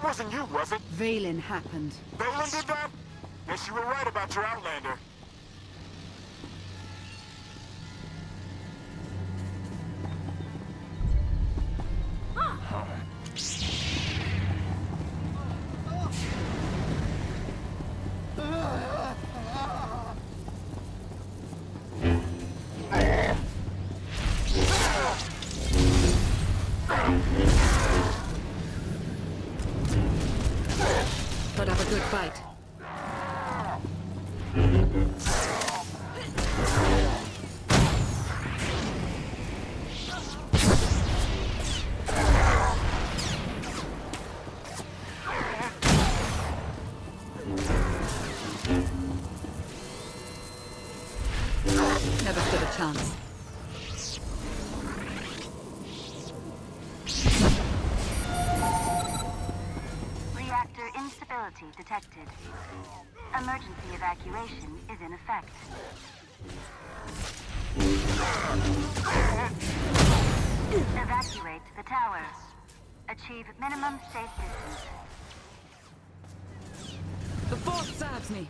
wasn't you, was it? Valen happened. Valen did that? Guess you were right about your Outlander. Put up a good fight. Never stood a chance. Reactor instability detected. Emergency evacuation is in effect. Evacuate the tower. Achieve minimum safe distance. The force serves me.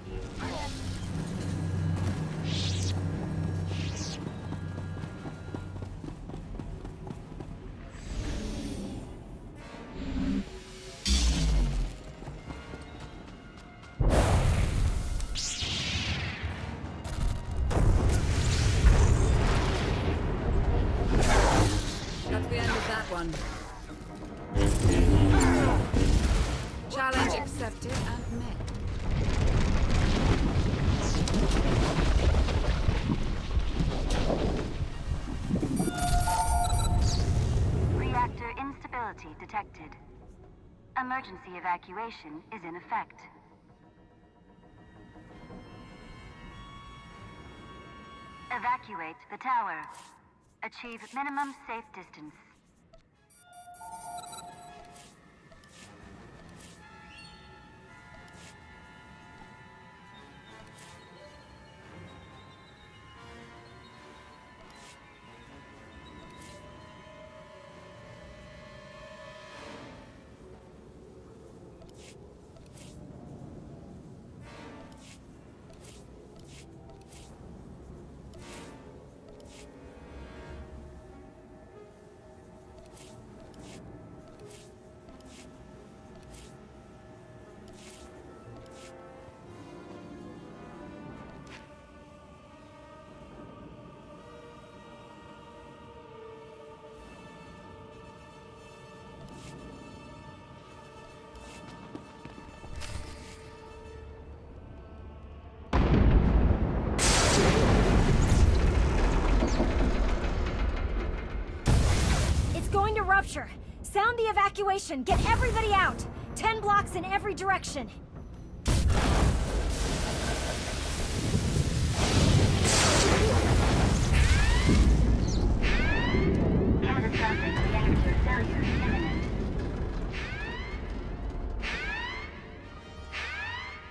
That's the end of that one. Challenge accepted and met. Reactor instability detected. Emergency evacuation is in effect. Evacuate the tower. Achieve minimum safe distance. It's going to rupture. Sound the evacuation. Get everybody out. 10 blocks in every direction. Catastrophic reactor failure imminent.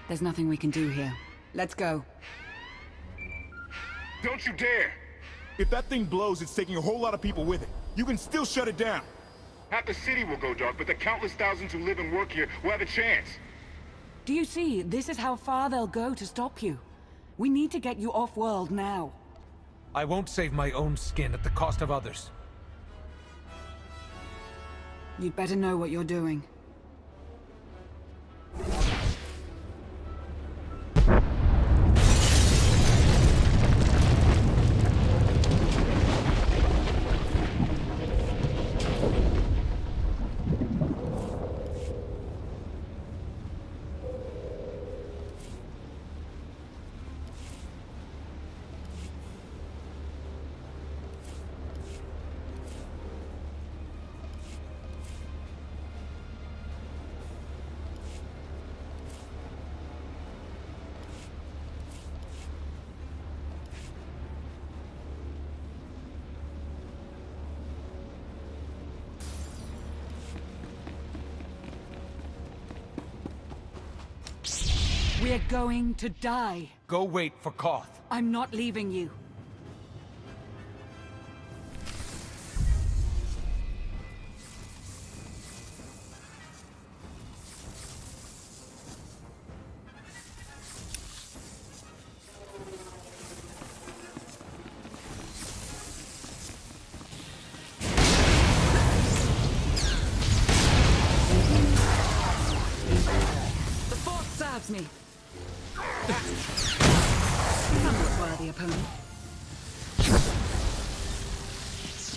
There's nothing we can do here. Let's go. Don't you dare! If that thing blows, it's taking a whole lot of people with it. You can still shut it down. Half the city will go dark, but the countless thousands who live and work here will have a chance. Do you see? This is how far they'll go to stop you. We need to get you off-world now. I won't save my own skin at the cost of others. You'd better know what you're doing. We're going to die. Go wait for Koth. I'm not leaving you.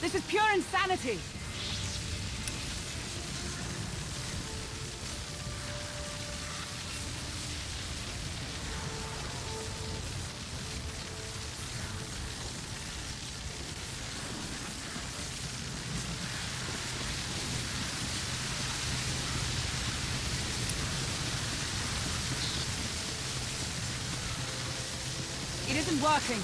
This is pure insanity! It isn't working.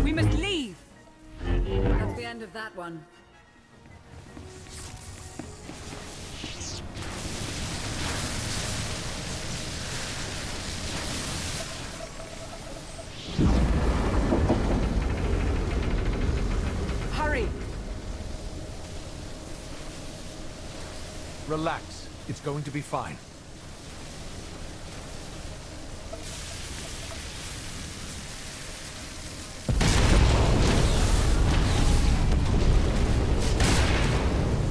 We must leave! That's the end of that one. Hurry! Relax. It's going to be fine.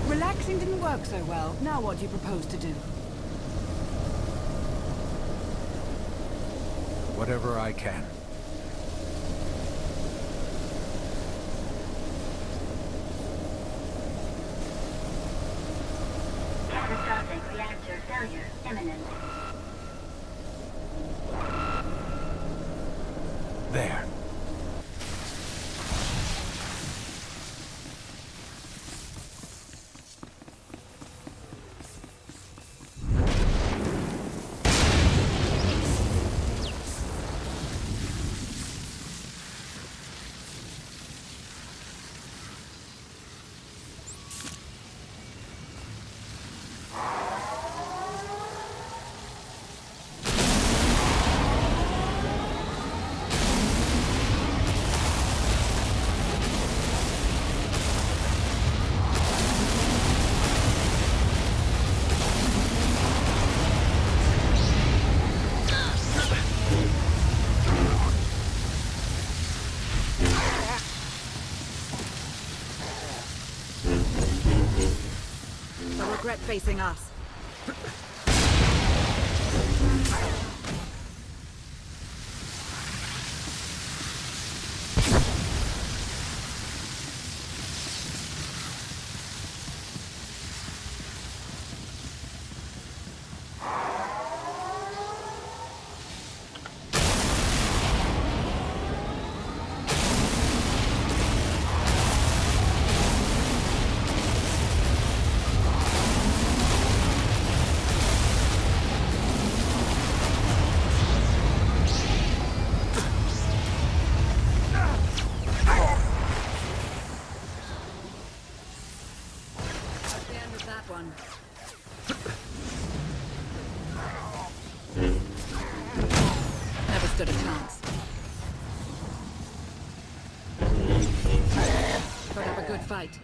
Relaxing didn't work so well. Now what do you propose to do? Whatever I can. Catastrophic reactor failure imminent. There. They'll regret facing us. One. Never stood a chance. Put up a good fight.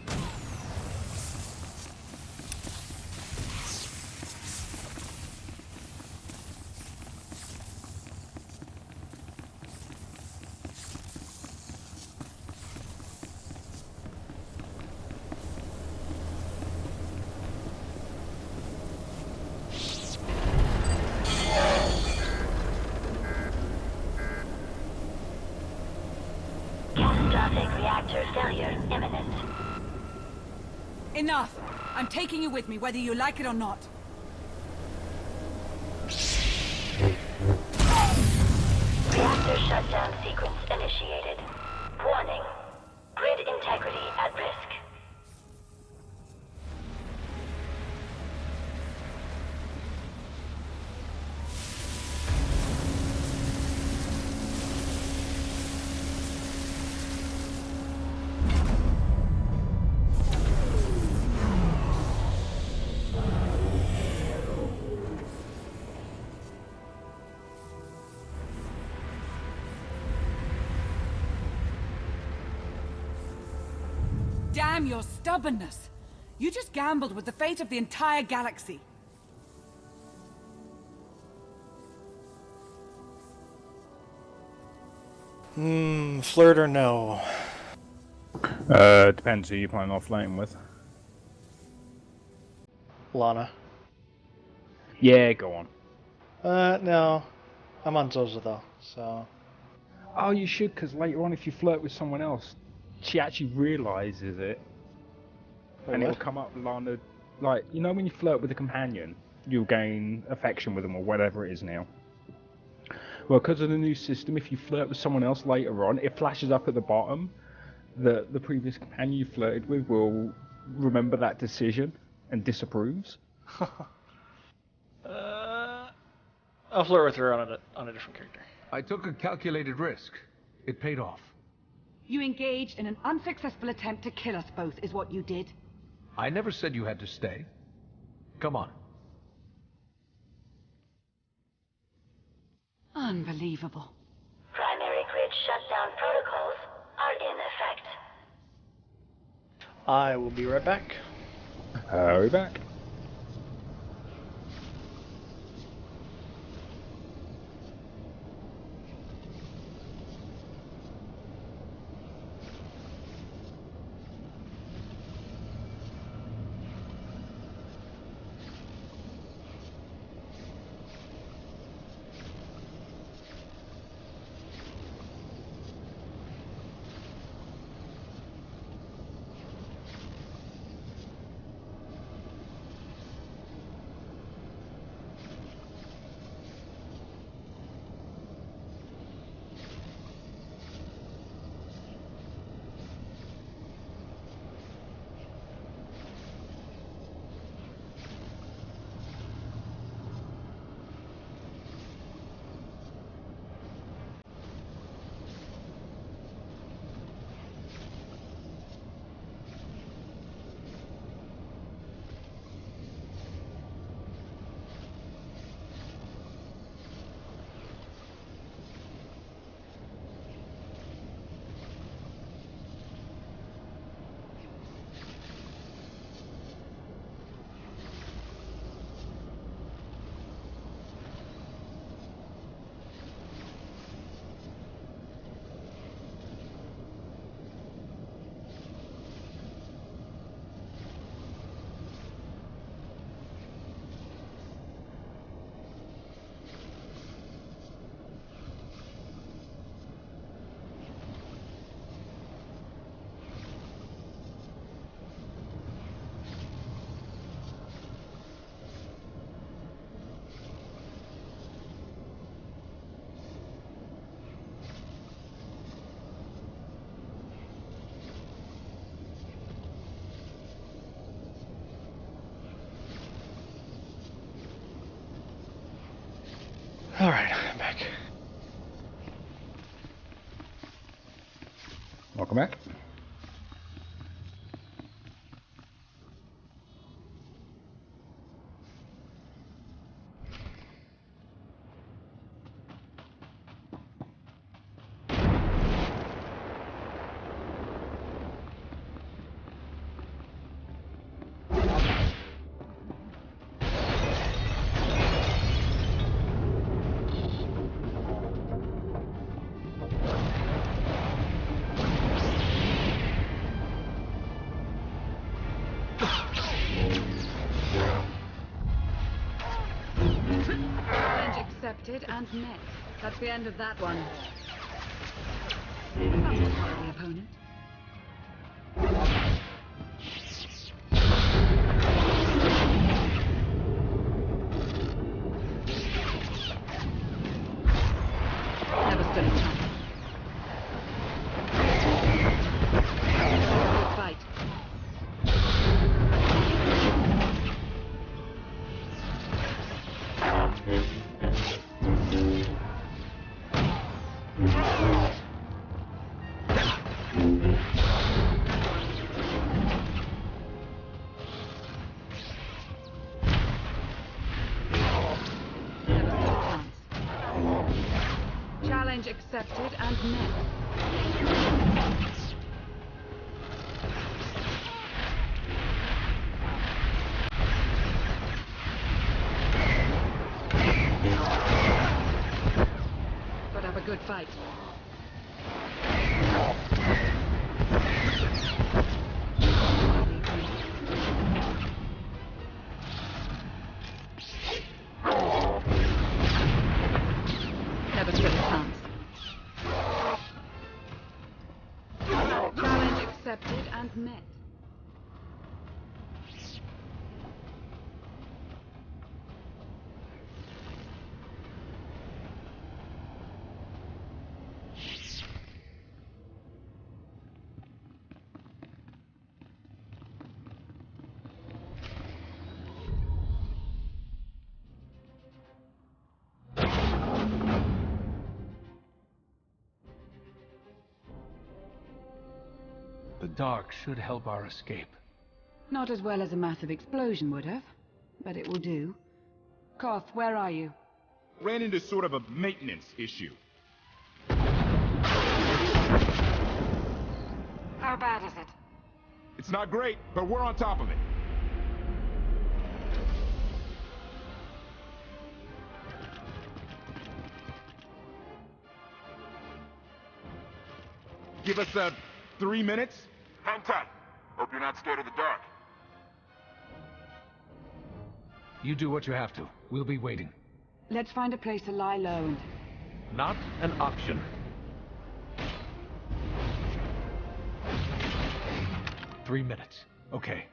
Catastrophic reactor failure imminent. Enough! I'm taking you with me, whether you like it or not. Reactor shutdown sequence initiated. Warning. Grid integrity at risk. Damn your stubbornness! You just gambled with the fate of the entire galaxy. Flirt or no? Depends who you're playing offlane with. Lana. Yeah, go on. No. I'm on Zoza though, so... Oh, you should, because later on if you flirt with someone else, she actually realises it. Wait, and what? it'll come up Lana, like, you know when you flirt with a companion, you'll gain affection with them or whatever it is now. Well, because of the new system, if you flirt with someone else later on, it flashes up at the bottom that the previous companion you flirted with will remember that decision and disapproves. I'll flirt with her on a different character. I took a calculated risk. It paid off. You engaged in an unsuccessful attempt to kill us both, is what you did. I never said you had to stay. Come on. Unbelievable. Primary grid shutdown protocols are in effect. I will be right back. Hurry back. Alright, I'm back. Welcome back. Accepted and met. That's the end of that one. That was part of the opponent. Never stood a chance. Good fight. Challenge accepted and met. fight. Never stood a chance. Challenge accepted and met. The dark should help our escape. Not as well as a massive explosion would have, but it will do. Koth, where are you? Ran into sort of a maintenance issue. How bad is it? It's not great, but we're on top of it. Give us 3 minutes? Hang tight. Hope you're not scared of the dark. You do what you have to. We'll be waiting. Let's find a place to lie low and... Not an option. Three minutes. Okay.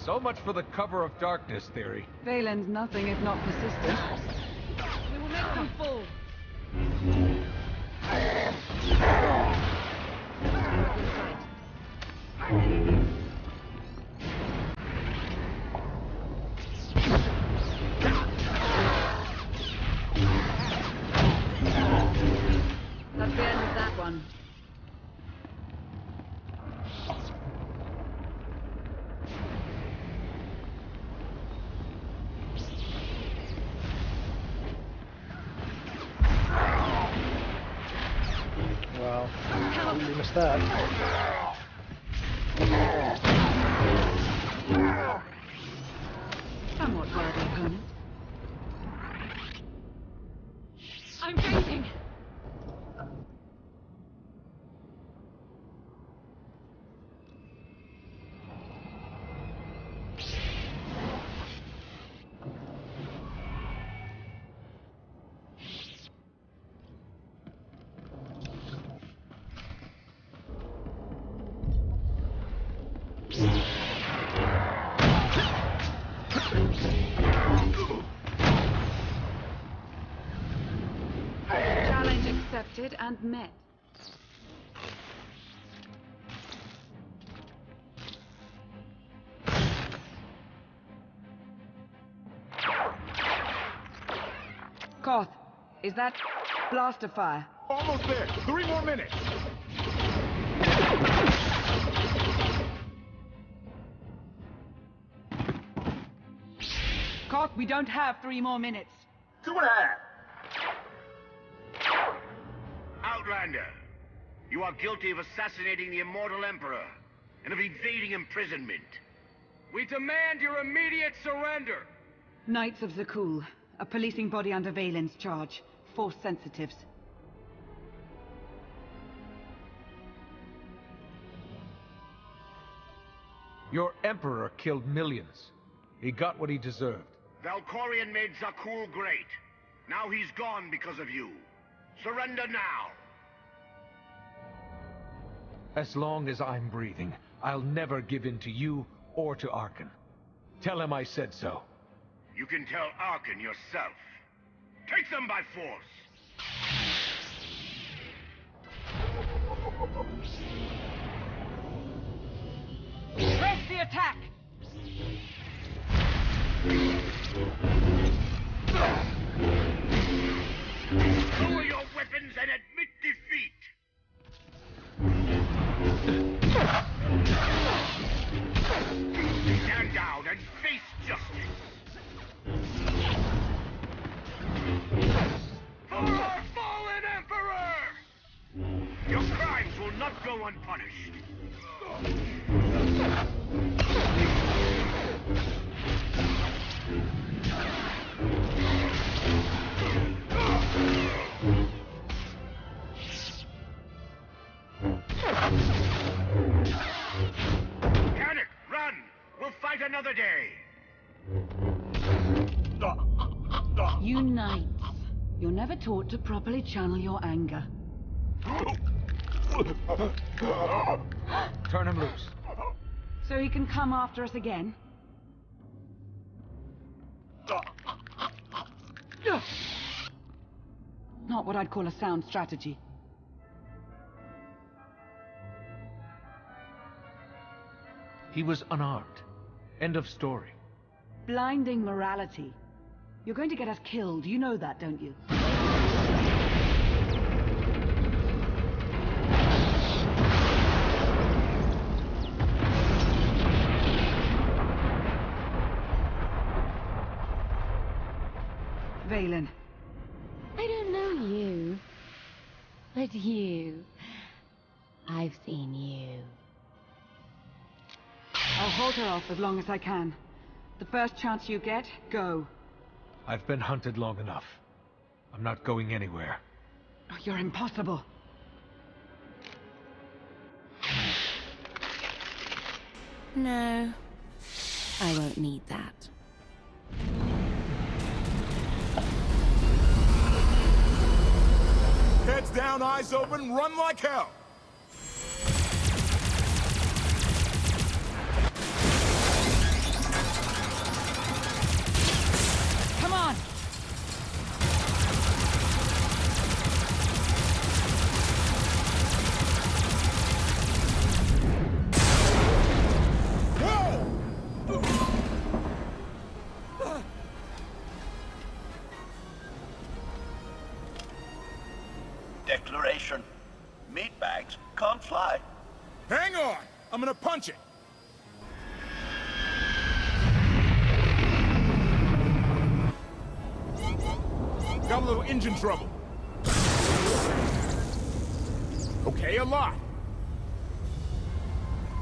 So much for the cover of darkness theory. Valen's nothing if not persistent. We will make them fall. That's the end of that one. Wow. You missed that. Somewhat worthy opponent. I'm fainting. Challenge accepted and met. Koth, is that blaster fire? Almost there. 3 more minutes. Koth, we don't have 3 more minutes. 2.5. Outlander, you are guilty of assassinating the immortal Emperor and of evading imprisonment. We demand your immediate surrender! Knights of Zakul, a policing body under Valen's charge. Force sensitives. Your Emperor killed millions. He got what he deserved. Valkorion made Zakul great. Now he's gone because of you. Surrender now! As long as I'm breathing, I'll never give in to you or to Arkan. Tell him I said so. You can tell Arkan yourself. Take them by force! Press the attack! Lower your weapons and admit defeat! Stand down and face unpunished. Panic! Run! We'll fight another day! You knights, you're never taught to properly channel your anger. Turn him loose. So he can come after us again? Not what I'd call a sound strategy. He was unarmed. End of story. Blinding morality. You're going to get us killed, you know that, don't you? Valen. I don't know you. But you. I've seen you. I'll hold her off as long as I can. The first chance you get, go. I've been hunted long enough. I'm not going anywhere. Oh, you're impossible. No. I won't need that. Heads down, eyes open, run like hell! Come on! Declaration. Meatbags can't fly. Hang on! I'm gonna punch it! Got a little engine trouble. Okay, a lot.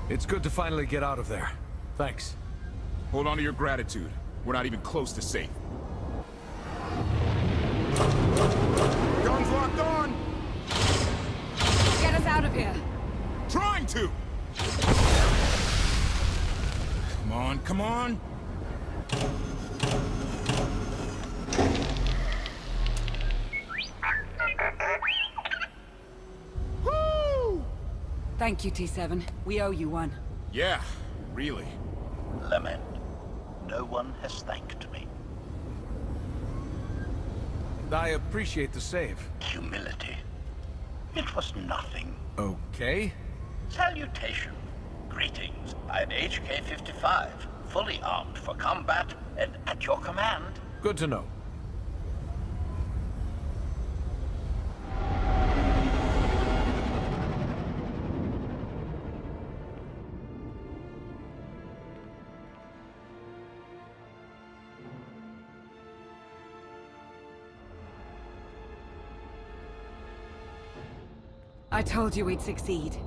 It's good to finally get out of there. Thanks. Hold on to your gratitude. We're not even close to safe. Guns locked on! Get us out of here! Trying to! Come on, come on! Woo! Thank you, T7. We owe you one. Yeah, really. Lament. No one has thanked me. I appreciate the save. Humility. It was nothing. Okay. Salutation. Greetings. I'm HK-55, fully armed for combat and at your command. Good to know. I told you we'd succeed.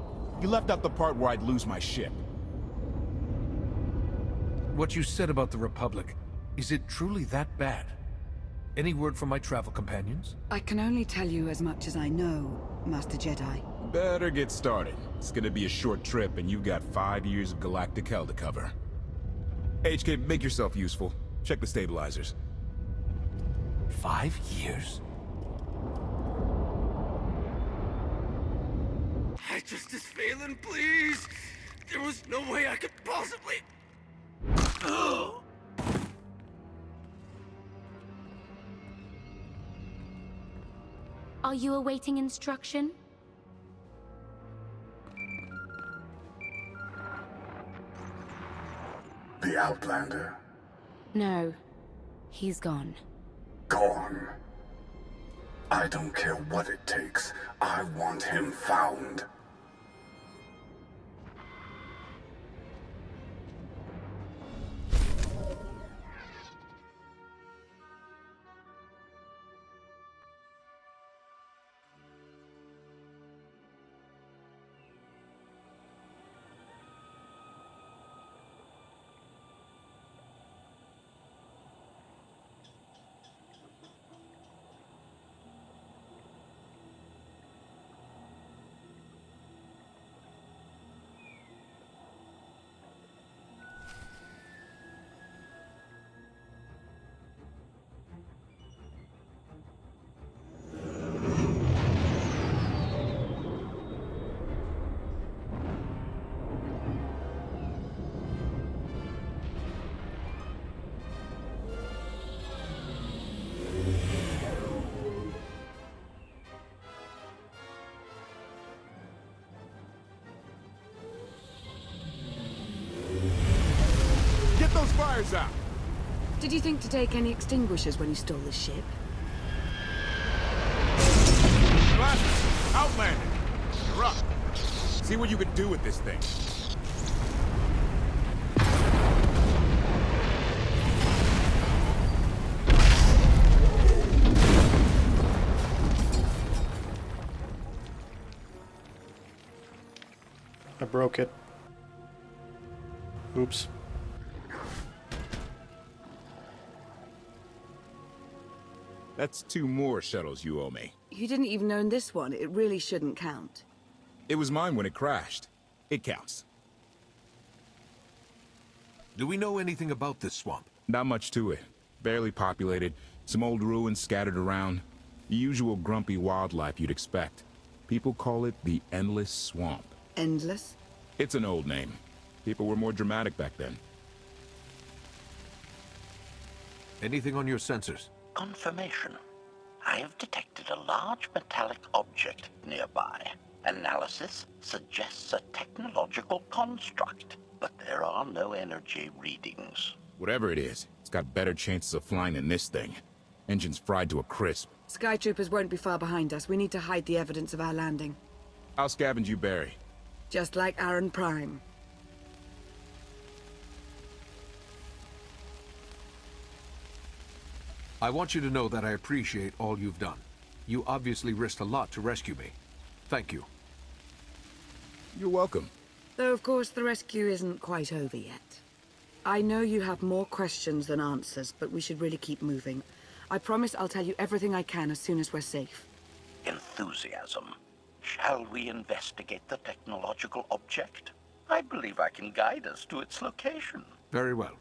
You left out the part where I'd lose my ship. What you said about the Republic, is it truly that bad? Any word from my travel companions? I can only tell you as much as I know, Master Jedi. Better get started. It's gonna be a short trip, and you've got 5 years of galactic hell to cover. HK, make yourself useful. Check the stabilizers. 5 years? High Justice Phelan, please! There was no way I could possibly... Are you awaiting instruction? The Outlander. No. He's gone. Gone. I don't care what it takes. I want him found. fire's out! Did you think to take any extinguishers when you stole the ship? Blast! Outlander! You're up! See what you can do with this thing. I broke it. Oops. That's 2 more shuttles you owe me. You didn't even own this one. It really shouldn't count. It was mine when it crashed. It counts. Do we know anything about this swamp? Not much to it. Barely populated. Some old ruins scattered around. The usual grumpy wildlife you'd expect. People call it the Endless Swamp. Endless? It's an old name. People were more dramatic back then. Anything on your sensors? Confirmation. I have detected a large metallic object nearby. Analysis suggests a technological construct, but there are no energy readings. Whatever it is, it's got better chances of flying than this thing. Engine's fried to a crisp. Sky Troopers won't be far behind us. We need to hide the evidence of our landing. I'll scavenge you, Barry. Just like Aaron Prime. I want you to know that I appreciate all you've done. You obviously risked a lot to rescue me. Thank you. You're welcome. Though, of course, the rescue isn't quite over yet. I know you have more questions than answers, but we should really keep moving. I promise I'll tell you everything I can as soon as we're safe. Enthusiasm. Shall we investigate the technological object? I believe I can guide us to its location. Very well.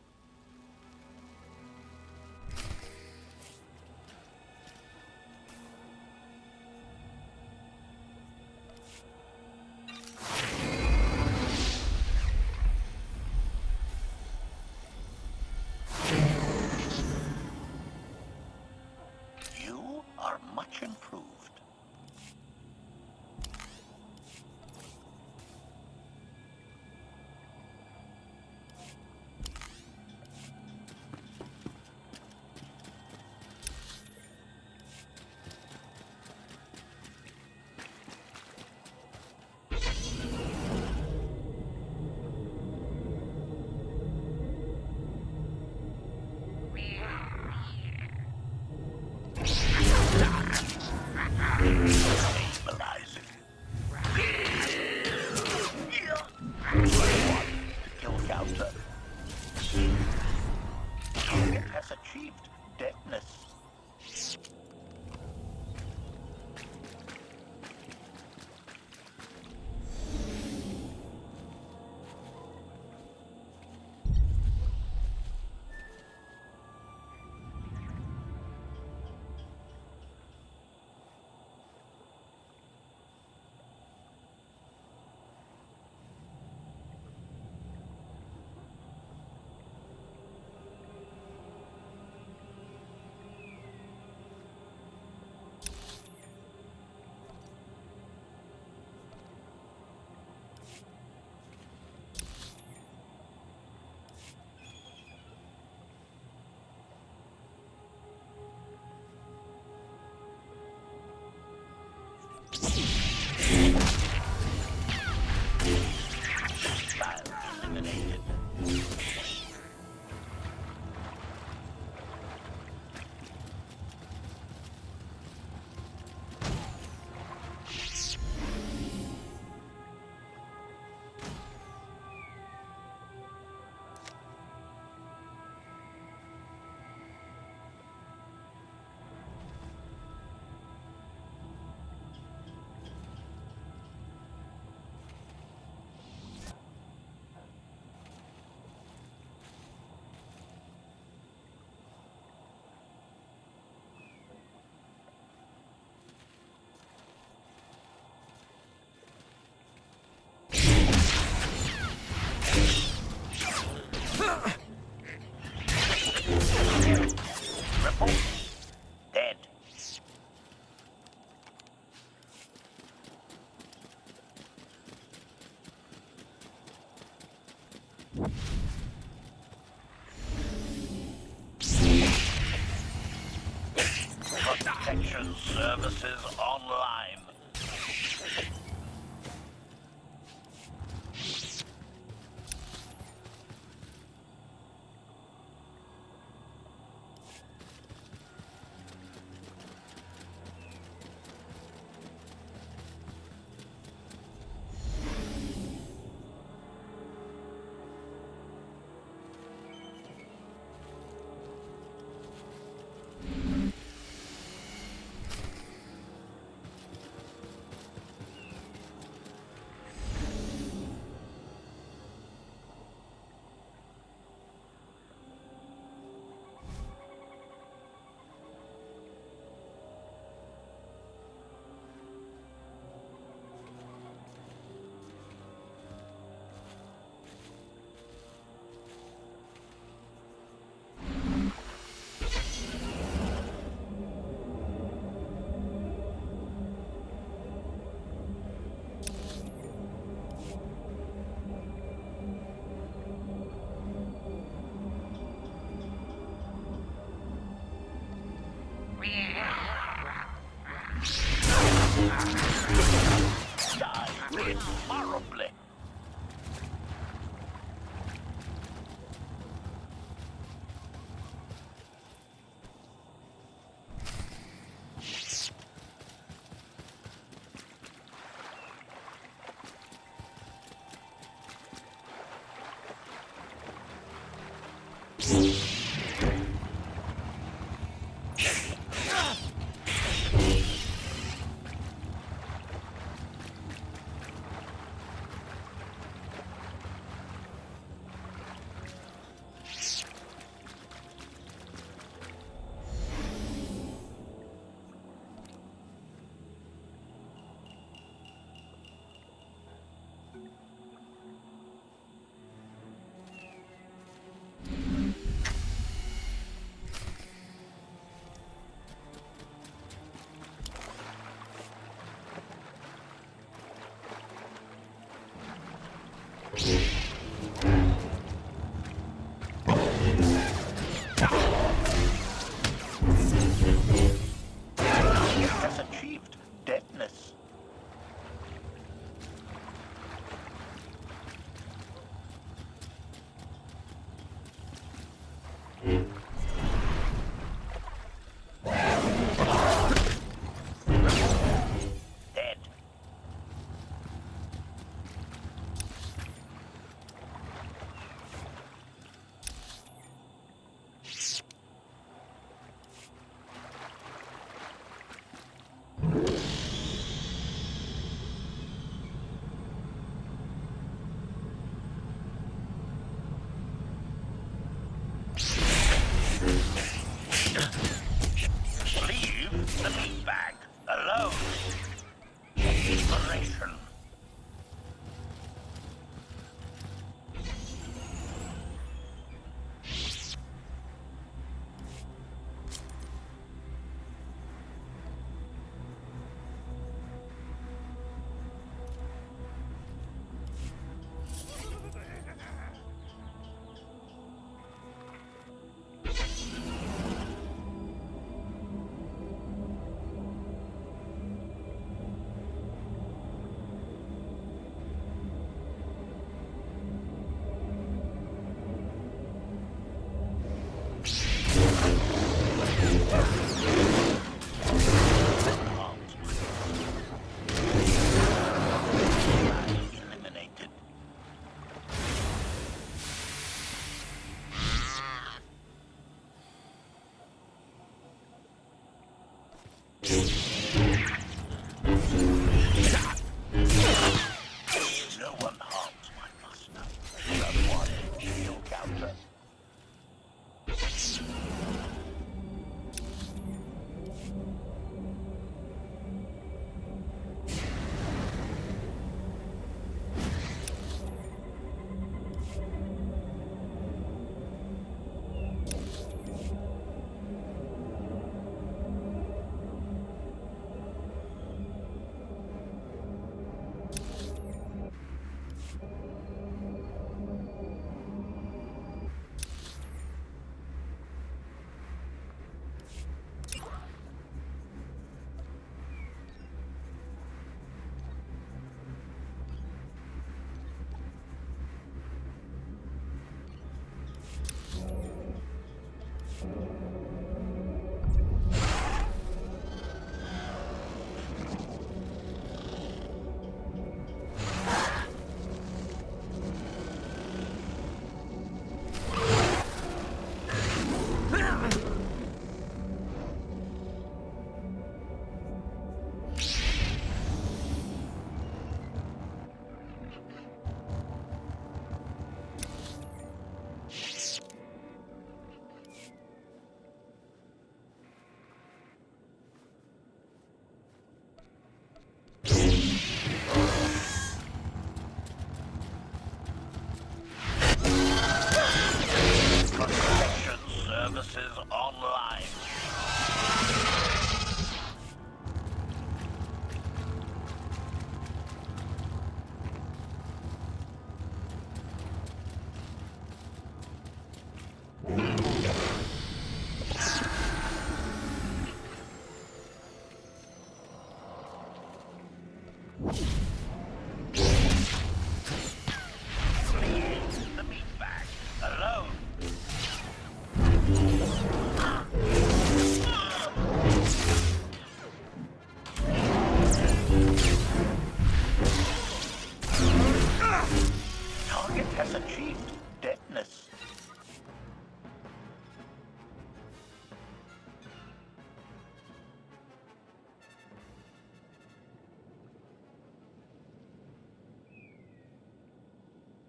You are much improved. detection services online. Die horribly. Has achieved deadness. Dead. has achieved deadness.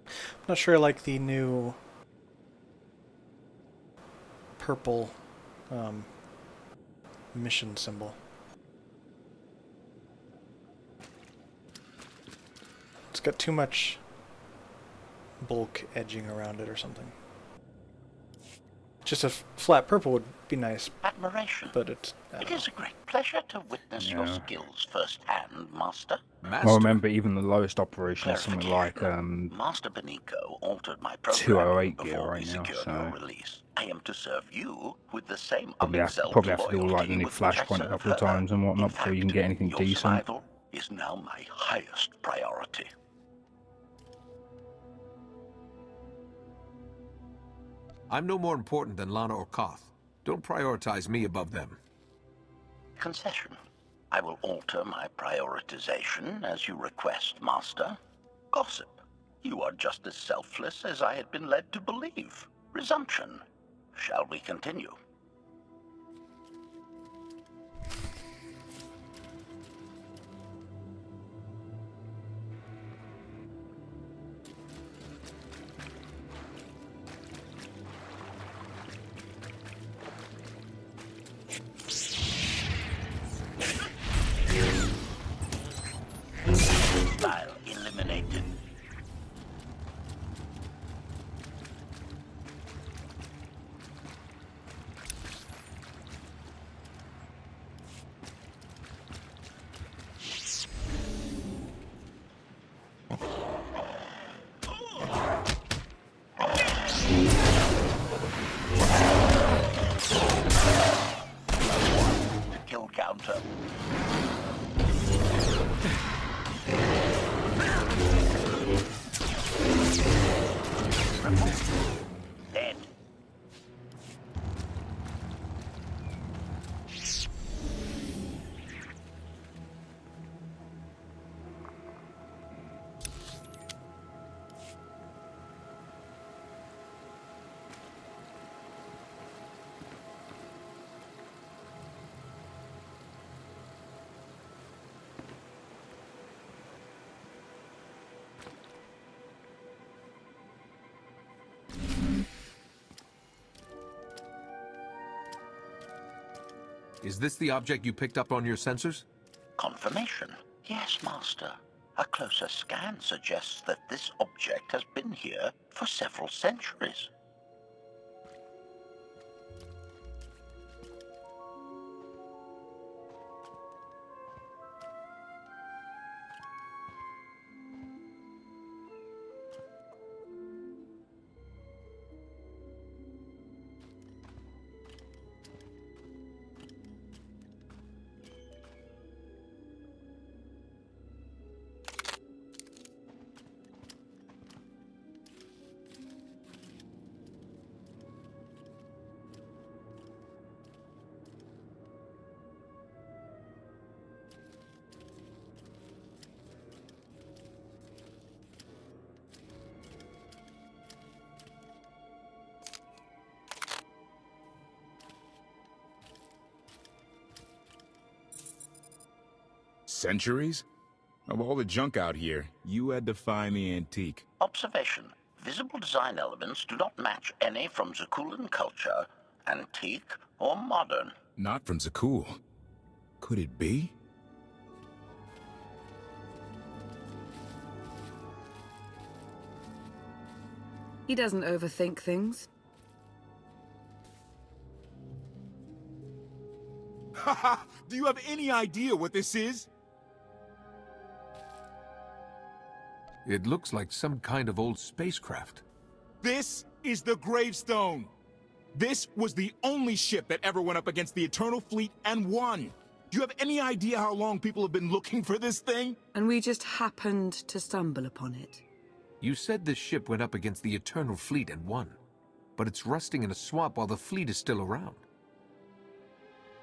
I'm not sure I like the new purple mission symbol. It's got too much bulk edging around it or something. Just a flat purple would be nice. Admiration. But it's... It is a great pleasure to witness your skills firsthand, Master. I remember even the lowest operation is something like Master Benico altered my program 208 gear before right we now, secured so your release. I am to serve you with the same probably have to do all like the new flashpoint a couple of times and whatnot before you can get anything decent. Survival is now my highest priority. I'm no more important than Lana or Koth. Don't prioritize me above them. Concession. I will alter my prioritization as you request, Master. Gossip. You are just as selfless as I had been led to believe. Resumption. Shall we continue? Style eliminated. Kill counter. Dead. Is this the object you picked up on your sensors? Confirmation. Yes, Master. A closer scan suggests that this object has been here for several centuries. Centuries? Of all the junk out here, you had to find the antique. Observation. Visible design elements do not match any from Zakulan culture, antique or modern. Not from Zakul. Could it be? He doesn't overthink things. Haha! Do you have any idea what this is? It looks like some kind of old spacecraft. This is the gravestone. This was the only ship that ever went up against the Eternal Fleet and won. Do you have any idea how long people have been looking for this thing? And we just happened to stumble upon it. You said this ship went up against the Eternal Fleet and won. But it's rusting in a swamp while the fleet is still around.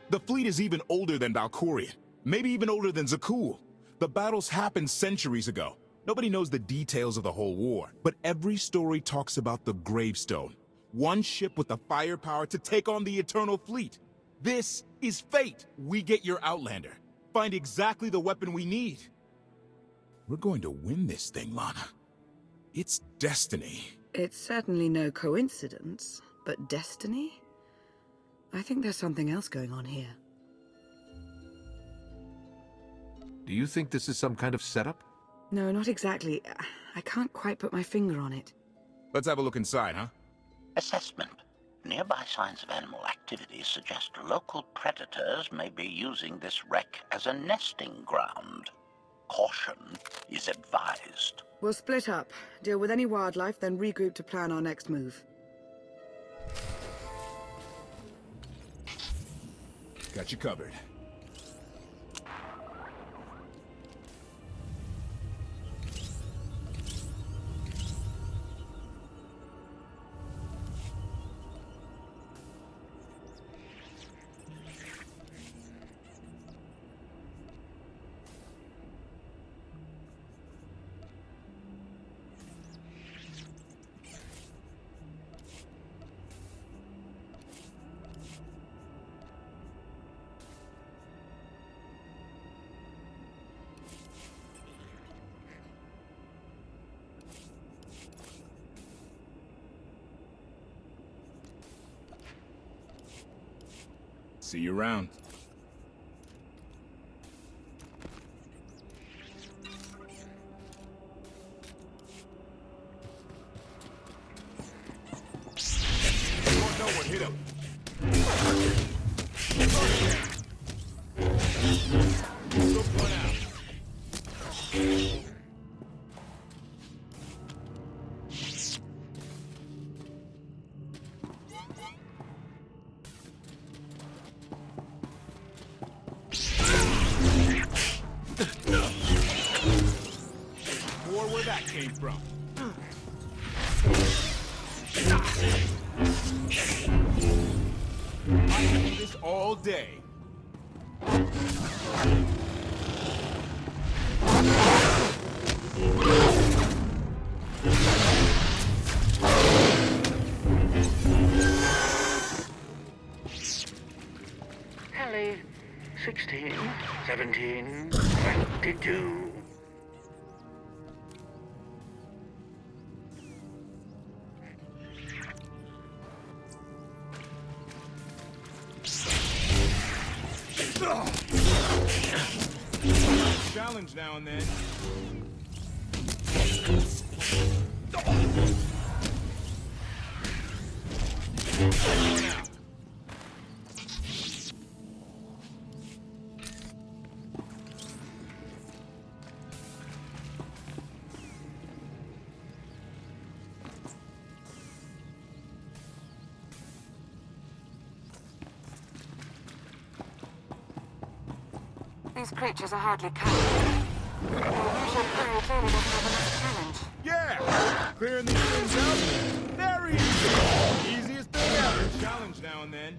The fleet is even older than Valkyria. Maybe even older than Zakul. The battles happened centuries ago. Nobody knows the details of the whole war, but every story talks about the Gravestone. One ship with the firepower to take on the Eternal Fleet. This is fate. We get your Outlander. Find exactly the weapon we need. We're going to win this thing, Lana. It's destiny. It's certainly no coincidence, but destiny? I think there's something else going on here. Do you think this is some kind of setup? No, not exactly. I can't quite put my finger on it. Let's have a look inside, huh? Assessment. Nearby signs of animal activity suggest local predators may be using this wreck as a nesting ground. Caution is advised. We'll split up, deal with any wildlife, then regroup to plan our next move. Got you covered. See you around. Don't know what hit him. Look one out. Where that came from. I can do this all day. Kelly, 16, 17, 22. Challenge now and then. These creatures are hardly kind. Your usual prey clearly doesn't have enough challenge. Yeah! Clearing these things out? Very easy. Easiest thing ever. Challenge now and then.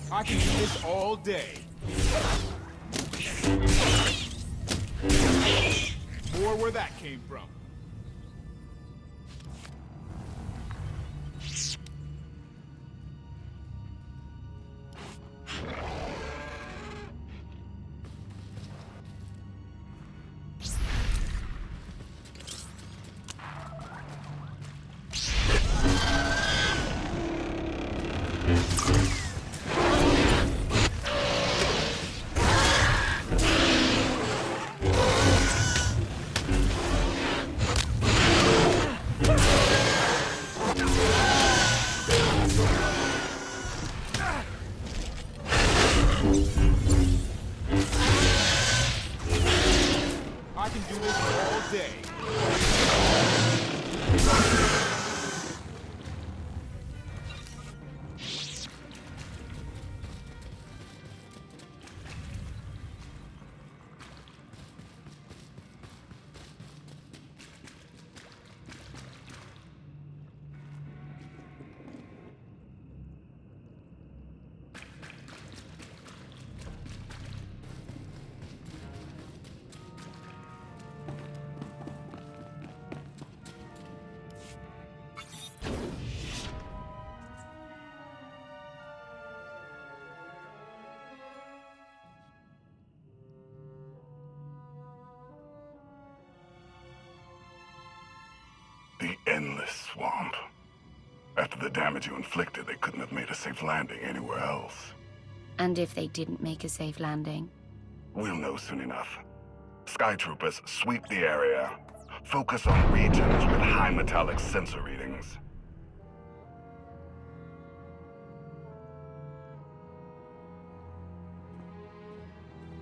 I can do this all day. Or where that came from. After the damage you inflicted, they couldn't have made a safe landing anywhere else. And if they didn't make a safe landing? We'll know soon enough. Sky Troopers, sweep the area. Focus on regions with high metallic sensor readings.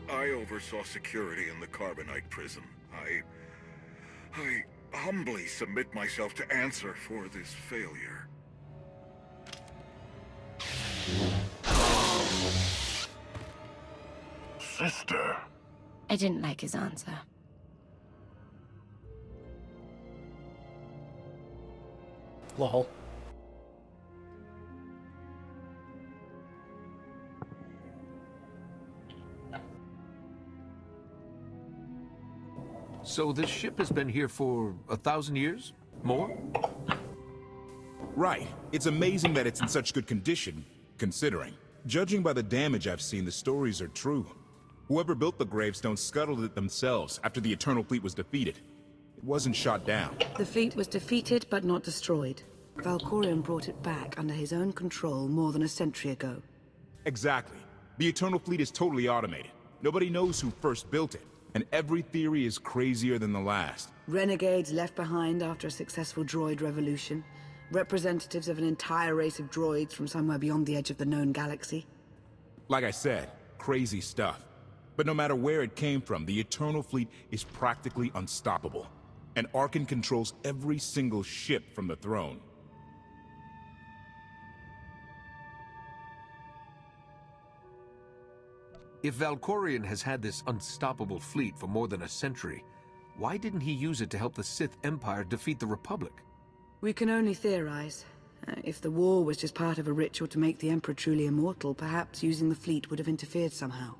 I oversaw security in the Carbonite prison. I humbly submit myself to answer for this failure. Sister. I didn't like his answer. Lol. So this ship has been here for 1,000 years? More? Right. It's amazing that it's in such good condition, considering. Judging by the damage I've seen, the stories are true. Whoever built the gravestone scuttled it themselves after the Eternal Fleet was defeated. It wasn't shot down. The fleet was defeated but not destroyed. Valkorion brought it back under his own control more than a century ago. Exactly. The Eternal Fleet is totally automated. Nobody knows who first built it, and every theory is crazier than the last. Renegades left behind after a successful droid revolution. Representatives of an entire race of droids from somewhere beyond the edge of the known galaxy. Like I said, crazy stuff. But no matter where it came from, the Eternal Fleet is practically unstoppable. And Arkan controls every single ship from the throne. If Valkorion has had this unstoppable fleet for more than a century, why didn't he use it to help the Sith Empire defeat the Republic? We can only theorize. If the war was just part of a ritual to make the Emperor truly immortal, perhaps using the fleet would have interfered somehow.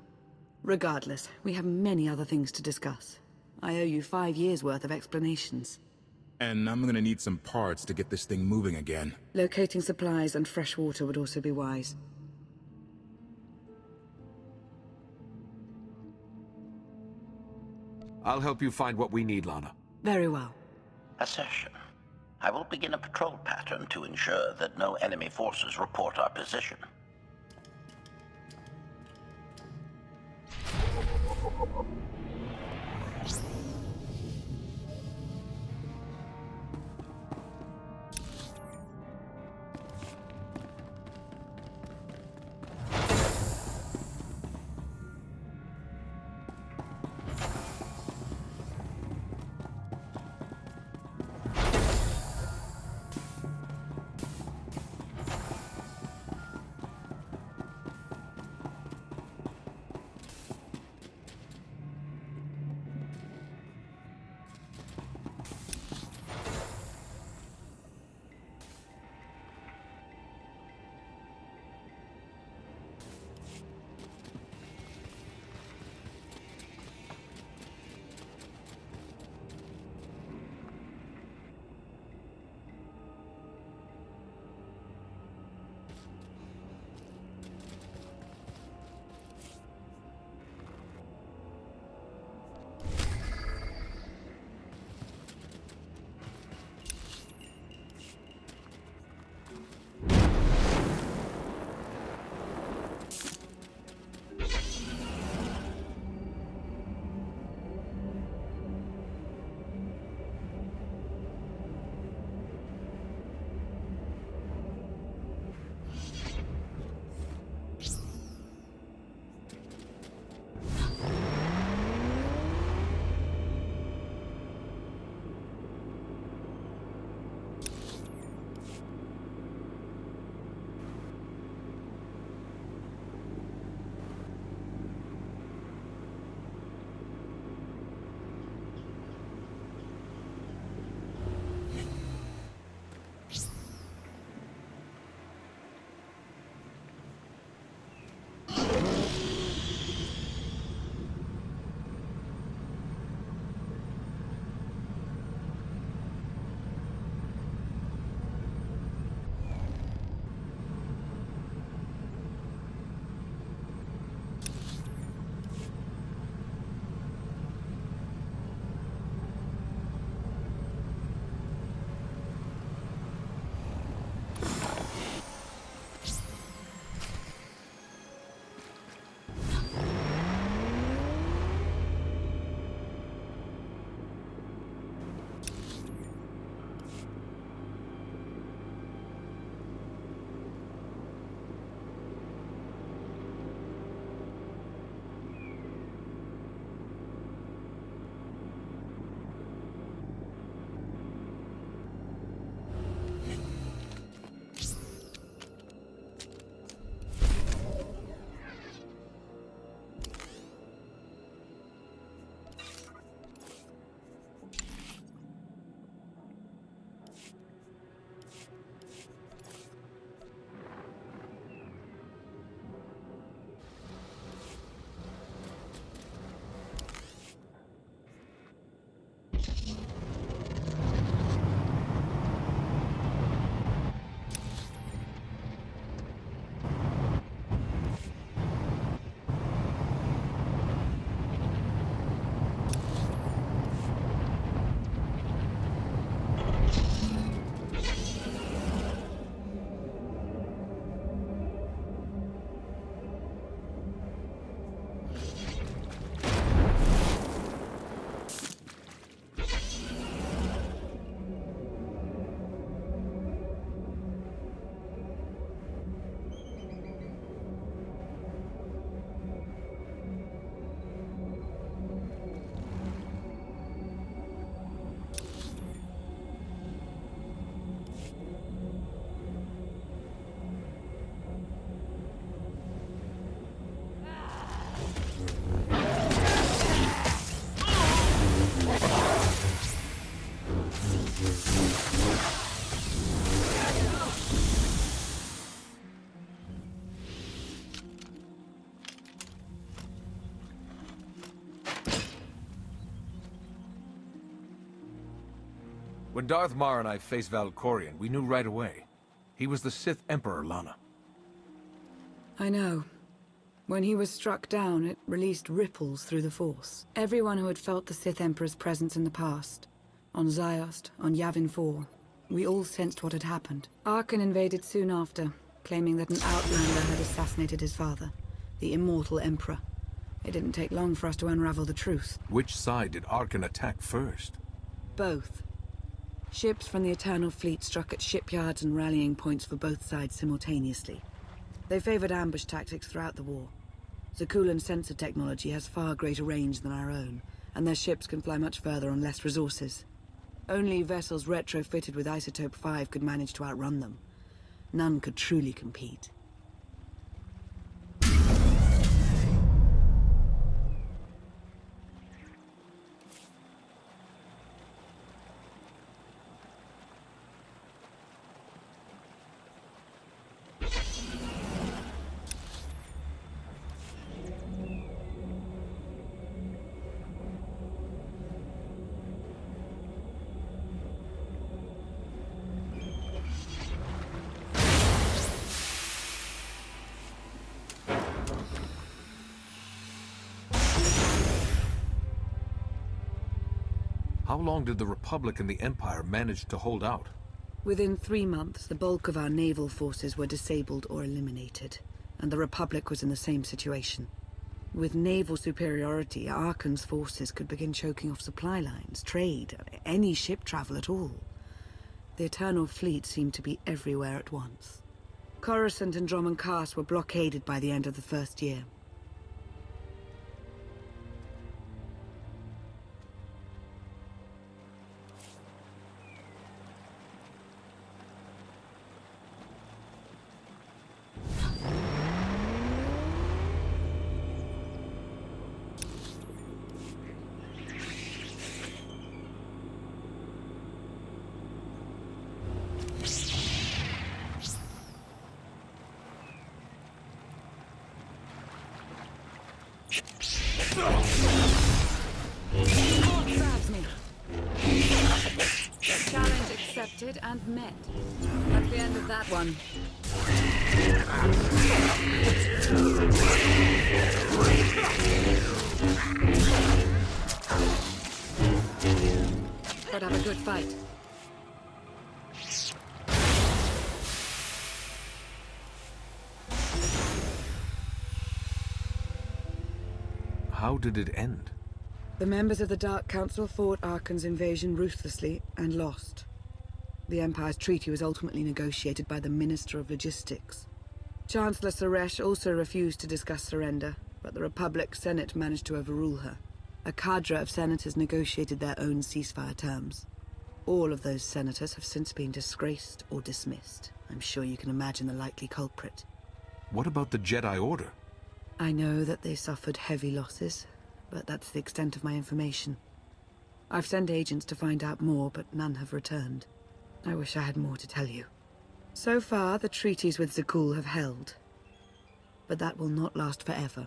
Regardless, we have many other things to discuss. I owe you 5 years' worth of explanations. And I'm gonna need some parts to get this thing moving again. Locating supplies and fresh water would also be wise. I'll help you find what we need, Lana. Very well. Assertion. I will begin a patrol pattern to ensure that no enemy forces report our position. When Darth Mar and I faced Valkorion, we knew right away. He was the Sith Emperor, Lana. I know. When he was struck down, it released ripples through the Force. Everyone who had felt the Sith Emperor's presence in the past, on Ziost, on Yavin 4, we all sensed what had happened. Arkan invaded soon after, claiming that an Outlander had assassinated his father, the immortal Emperor. It didn't take long for us to unravel the truth. Which side did Arkan attack first? Both. Ships from the Eternal Fleet struck at shipyards and rallying points for both sides simultaneously. They favored ambush tactics throughout the war. Zakulan's sensor technology has far greater range than our own, and their ships can fly much further on less resources. Only vessels retrofitted with Isotope 5 could manage to outrun them. None could truly compete. How long did the Republic and the Empire manage to hold out? Within 3 months, the bulk of our naval forces were disabled or eliminated, and the Republic was in the same situation. With naval superiority, Arkan's forces could begin choking off supply lines, trade, any ship travel at all. The Eternal Fleet seemed to be everywhere at once. Coruscant and Dromund Kaas were blockaded by the end of the first year. Challenge accepted and met. That's the end of that one. But have a good fight. How did it end? The members of the Dark Council fought Arkan's invasion ruthlessly and lost. The Empire's treaty was ultimately negotiated by the Minister of Logistics. Chancellor Suresh also refused to discuss surrender, but the Republic Senate managed to overrule her. A cadre of senators negotiated their own ceasefire terms. All of those senators have since been disgraced or dismissed. I'm sure you can imagine the likely culprit. What about the Jedi Order? I know that they suffered heavy losses, but that's the extent of my information. I've sent agents to find out more, but none have returned. I wish I had more to tell you. So far, the treaties with Zakul have held, but that will not last forever.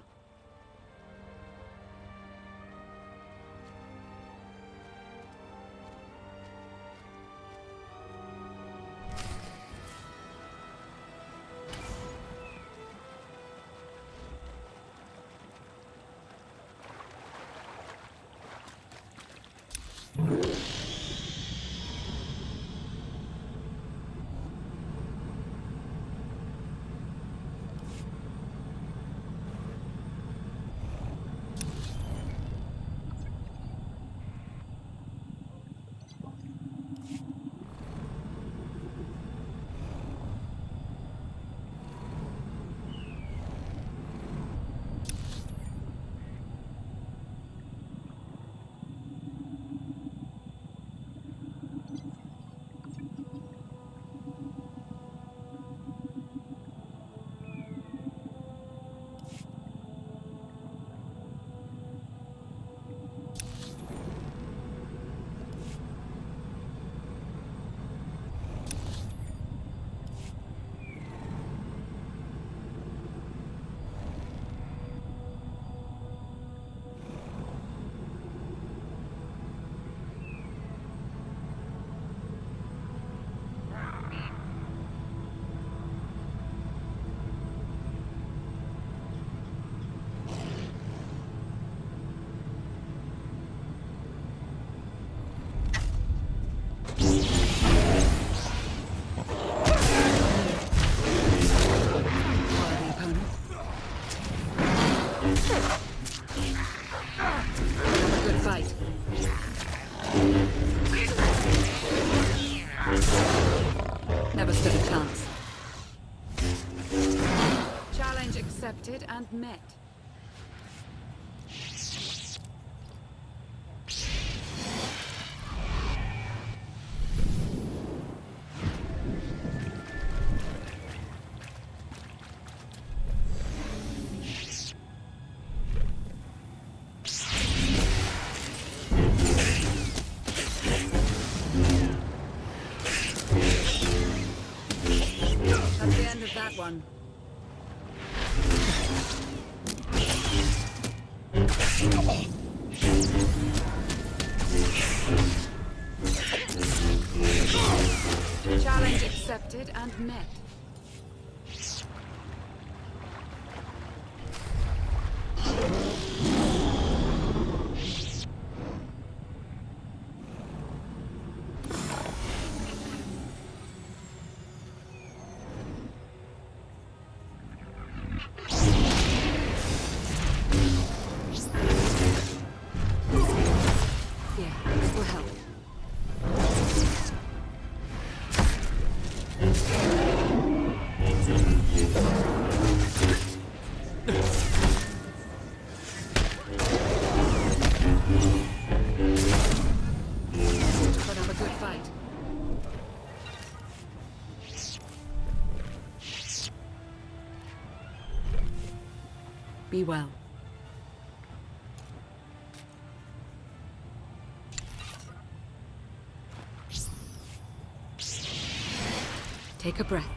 Never stood a chance. Challenge accepted and met. That's the end of that one. Challenge accepted and met. Yeah, this will help. Put up a good fight. Be well. Take a breath.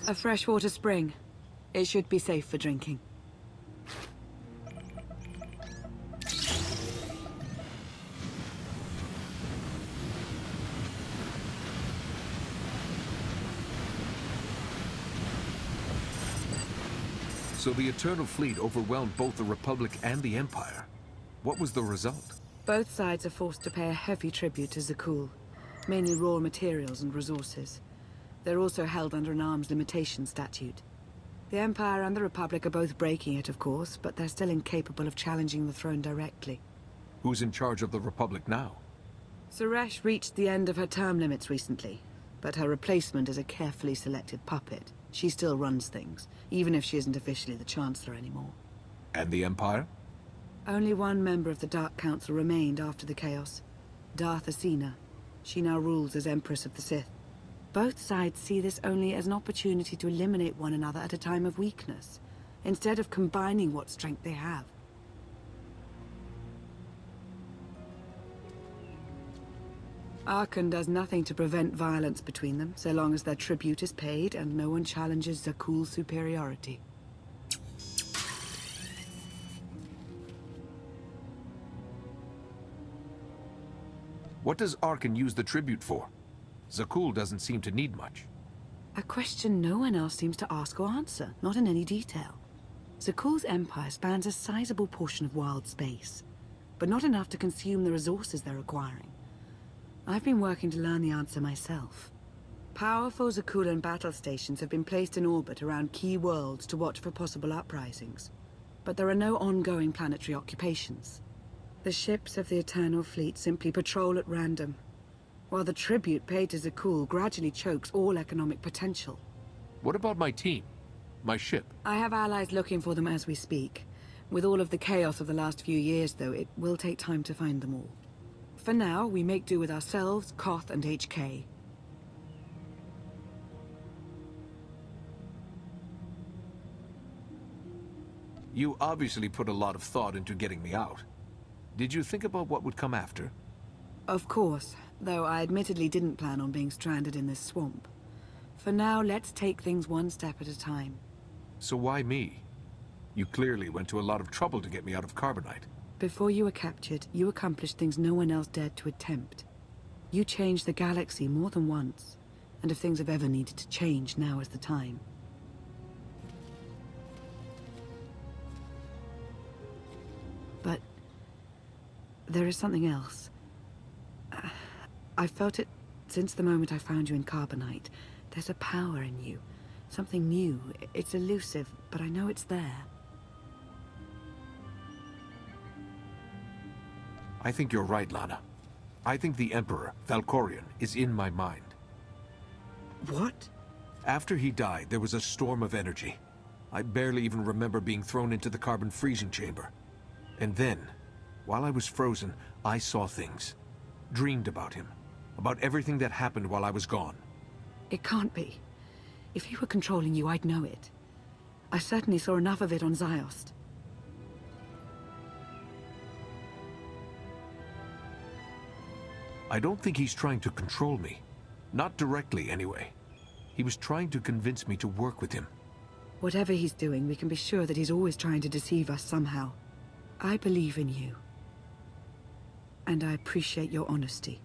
A freshwater spring. It should be safe for drinking. So the Eternal Fleet overwhelmed both the Republic and the Empire. What was the result? Both sides are forced to pay a heavy tribute to Zakul, mainly raw materials and resources. They're also held under an arms limitation statute. The Empire and the Republic are both breaking it, of course, but they're still incapable of challenging the throne directly. Who's in charge of the Republic now? Suresh reached the end of her term limits recently, but her replacement is a carefully selected puppet. She still runs things, even if she isn't officially the Chancellor anymore. And the Empire? Only one member of the Dark Council remained after the chaos. Darth Asina. She now rules as Empress of the Sith. Both sides see this only as an opportunity to eliminate one another at a time of weakness, instead of combining what strength they have. Arkan does nothing to prevent violence between them, so long as their tribute is paid and no one challenges Zakul's superiority. What does Arkan use the tribute for? Zakul doesn't seem to need much. A question no one else seems to ask or answer, not in any detail. Zakul's empire spans a sizable portion of wild space, but not enough to consume the resources they're acquiring. I've been working to learn the answer myself. Powerful Zakulan battle stations have been placed in orbit around key worlds to watch for possible uprisings, but there are no ongoing planetary occupations. The ships of the Eternal Fleet simply patrol at random, while the tribute paid to Zakul gradually chokes all economic potential. What about my team? My ship? I have allies looking for them as we speak. With all of the chaos of the last few years, though, it will take time to find them all. For now, we make do with ourselves, Koth, and HK. You obviously put a lot of thought into getting me out. Did you think about what would come after? Of course, though I admittedly didn't plan on being stranded in this swamp. For now, let's take things one step at a time. So why me? You clearly went to a lot of trouble to get me out of Carbonite. Before you were captured, you accomplished things no one else dared to attempt. You changed the galaxy more than once, and if things have ever needed to change, now is the time. But there is something else. I've felt it since the moment I found you in Carbonite. There's a power in you. Something new. It's elusive, but I know it's there. I think you're right, Lana. I think the Emperor, Valkorion, is in my mind. What? After he died, there was a storm of energy. I barely even remember being thrown into the carbon freezing chamber. And then, while I was frozen, I saw things. Dreamed about him. About everything that happened while I was gone. It can't be. If he were controlling you, I'd know it. I certainly saw enough of it on Ziost. I don't think he's trying to control me. Not directly, anyway. He was trying to convince me to work with him. Whatever he's doing, we can be sure that he's always trying to deceive us somehow. I believe in you. And I appreciate your honesty.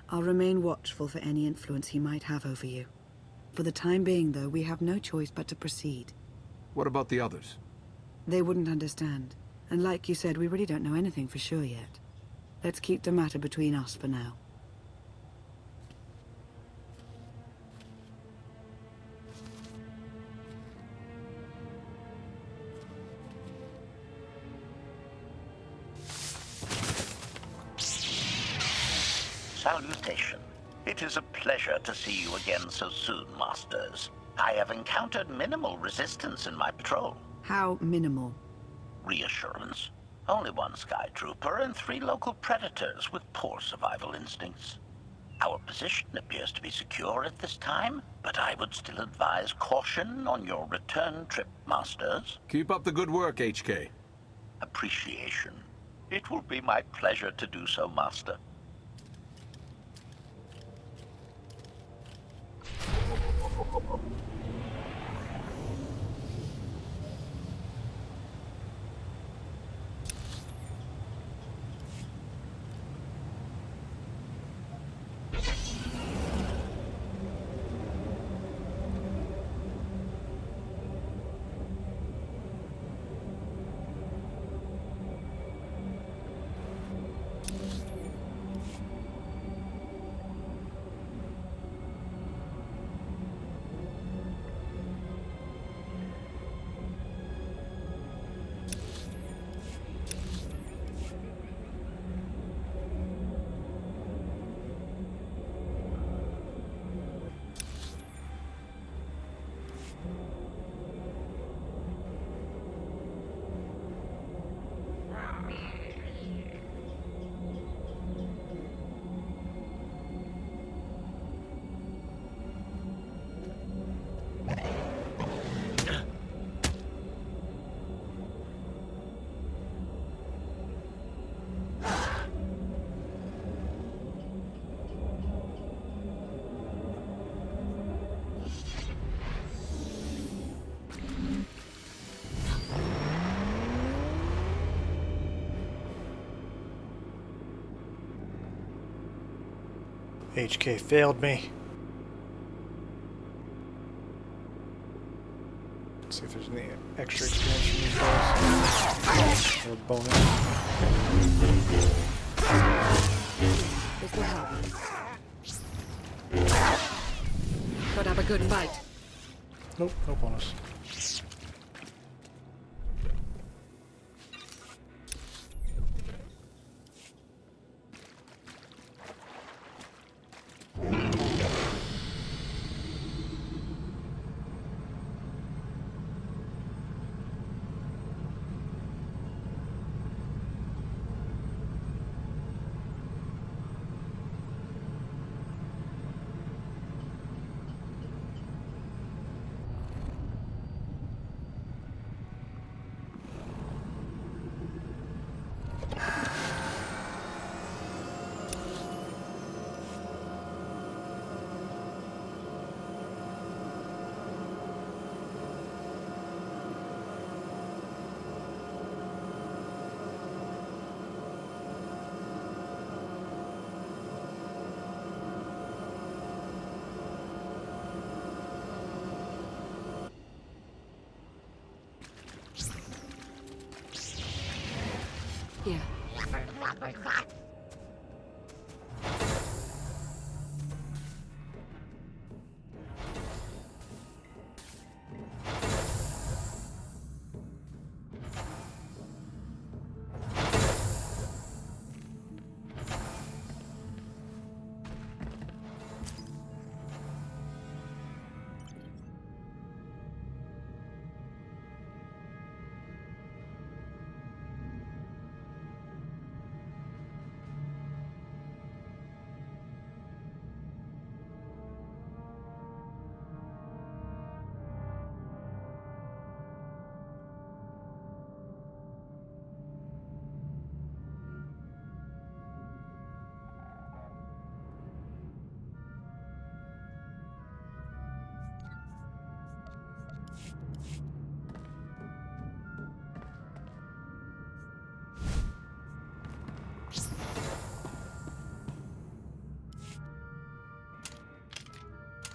I'll remain watchful for any influence he might have over you. For the time being, though, we have no choice but to proceed. What about the others? They wouldn't understand. And like you said, we really don't know anything for sure yet. Let's keep the matter between us for now. Salutation. It is a pleasure to see you again so soon, Masters. I have encountered minimal resistance in my patrol. How minimal? Reassurance. Only one Sky Trooper and 3 local predators with poor survival instincts. Our position appears to be secure at this time, but I would still advise caution on your return trip, Masters. Keep up the good work, HK. Appreciation. It will be my pleasure to do so, Master. HK failed me. Let's see if there's any extra experience from these guys. Or bonus. This will help. Put up a good fight. Nope, no bonus.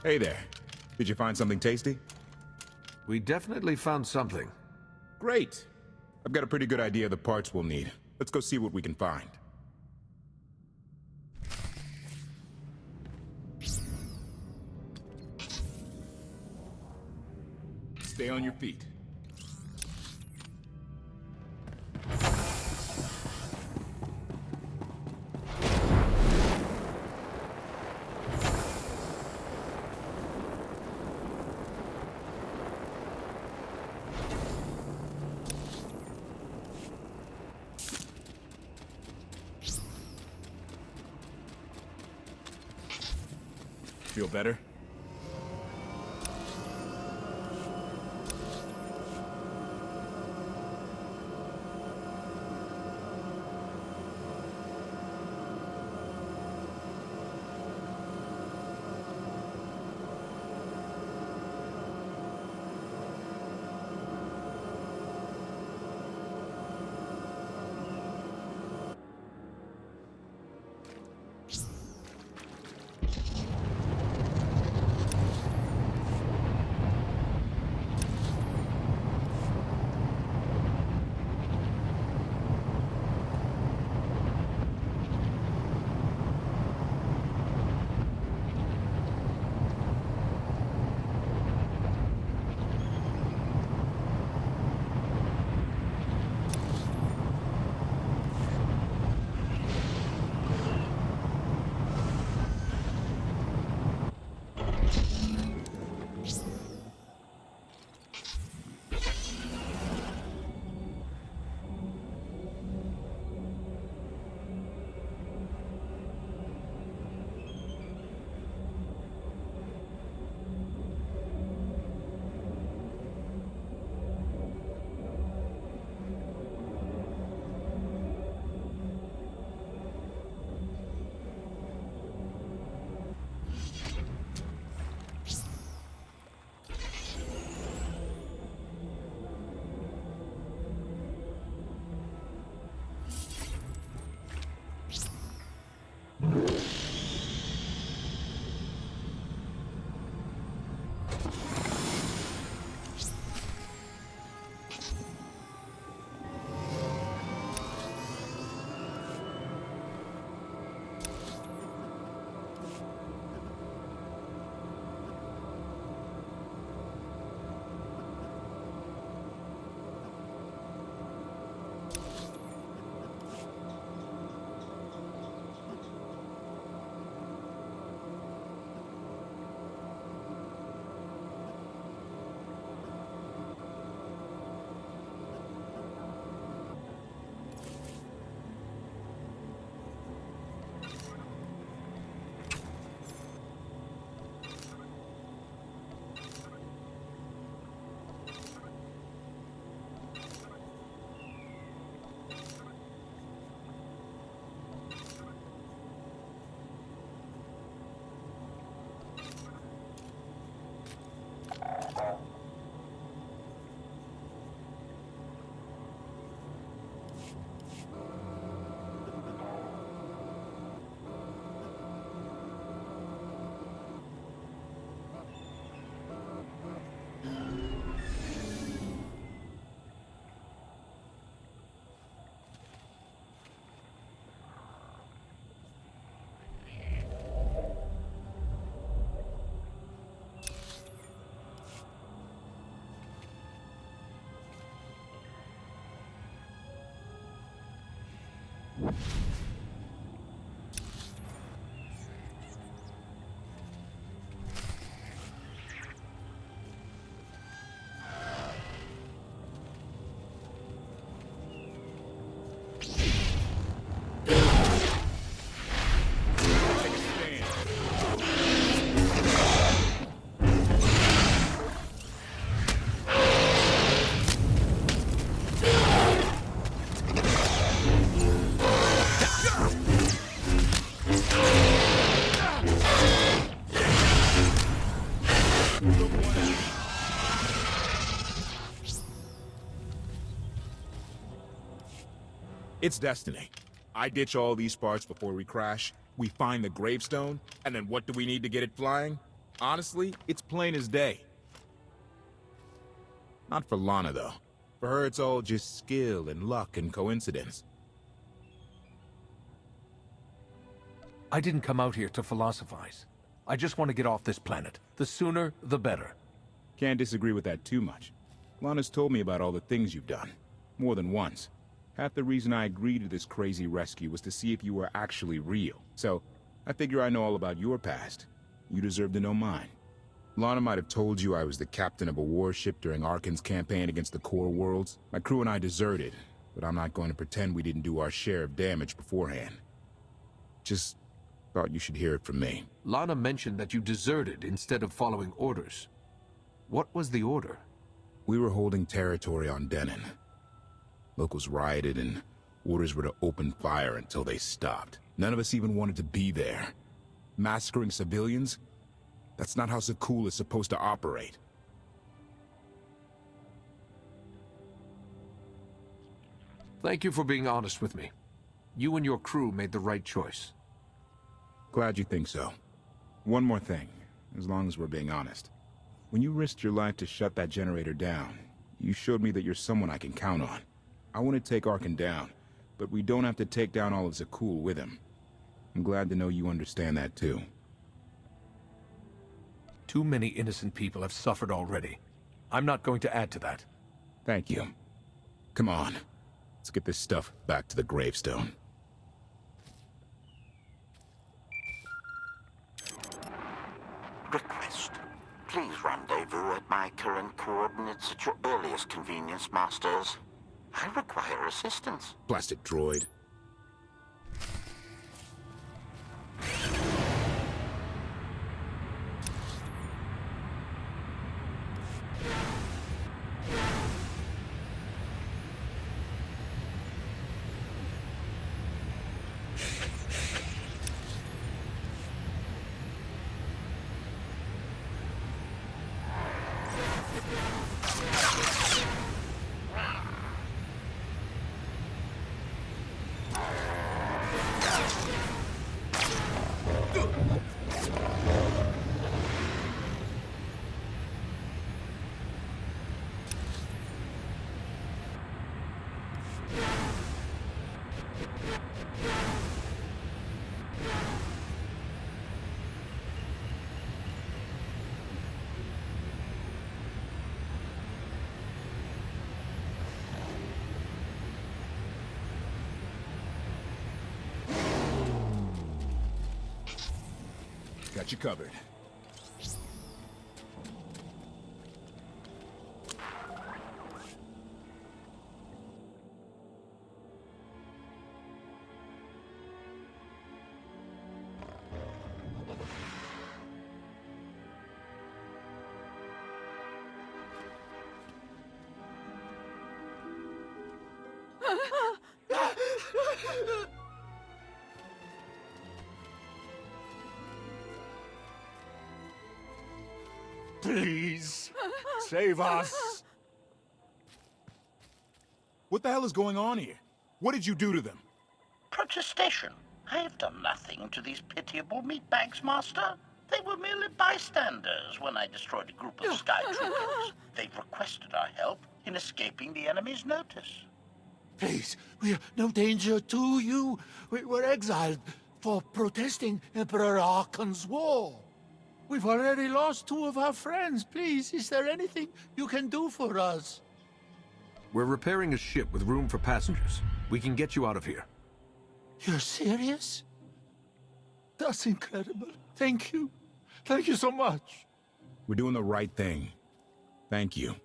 Hey there. Did you find something tasty? We definitely found something. Great. I've got a pretty good idea of the parts we'll need. Let's go see what we can find. Stay on your feet. Feel better? It's destiny. I ditch all these parts before we crash, we find the gravestone, and then what do we need to get it flying? Honestly, it's plain as day. Not for Lana, though. For her, it's all just skill and luck and coincidence. I didn't come out here to philosophize. I just want to get off this planet. The sooner, the better. Can't disagree with that too much. Lana's told me about all the things you've done. More than once. Half the reason I agreed to this crazy rescue was to see if you were actually real. So, I figure I know all about your past. You deserve to know mine. Lana might have told you I was the captain of a warship during Arkan's campaign against the core worlds. My crew and I deserted, but I'm not going to pretend we didn't do our share of damage beforehand. Just thought you should hear it from me. Lana mentioned that you deserted instead of following orders. What was the order? We were holding territory on Denon. Locals rioted and orders were to open fire until they stopped. None of us even wanted to be there. Massacring civilians? That's not how Zakul is supposed to operate. Thank you for being honest with me. You and your crew made the right choice. Glad you think so. One more thing, as long as we're being honest. When you risked your life to shut that generator down, you showed me that you're someone I can count on. I want to take Arkan down, but we don't have to take down all of Zakul with him. I'm glad to know you understand that too. Too many innocent people have suffered already. I'm not going to add to that. Thank you. Come on. Let's get this stuff back to the gravestone. Request. Please rendezvous at my current coordinates at your earliest convenience, Masters. I require assistance. Plastic droid. Got you covered. Please, save us. What the hell is going on here? What did you do to them? Protestation. I have done nothing to these pitiable meatbags, Master. They were merely bystanders when I destroyed a group of Sky Troopers. They've requested our help in escaping the enemy's notice. Please, we are no danger to you. We were exiled for protesting Emperor Arkan's war. We've already lost 2 of our friends. Please, is there anything you can do for us? We're repairing a ship with room for passengers. We can get you out of here. You're serious? That's incredible. Thank you. Thank you so much. We're doing the right thing. Thank you.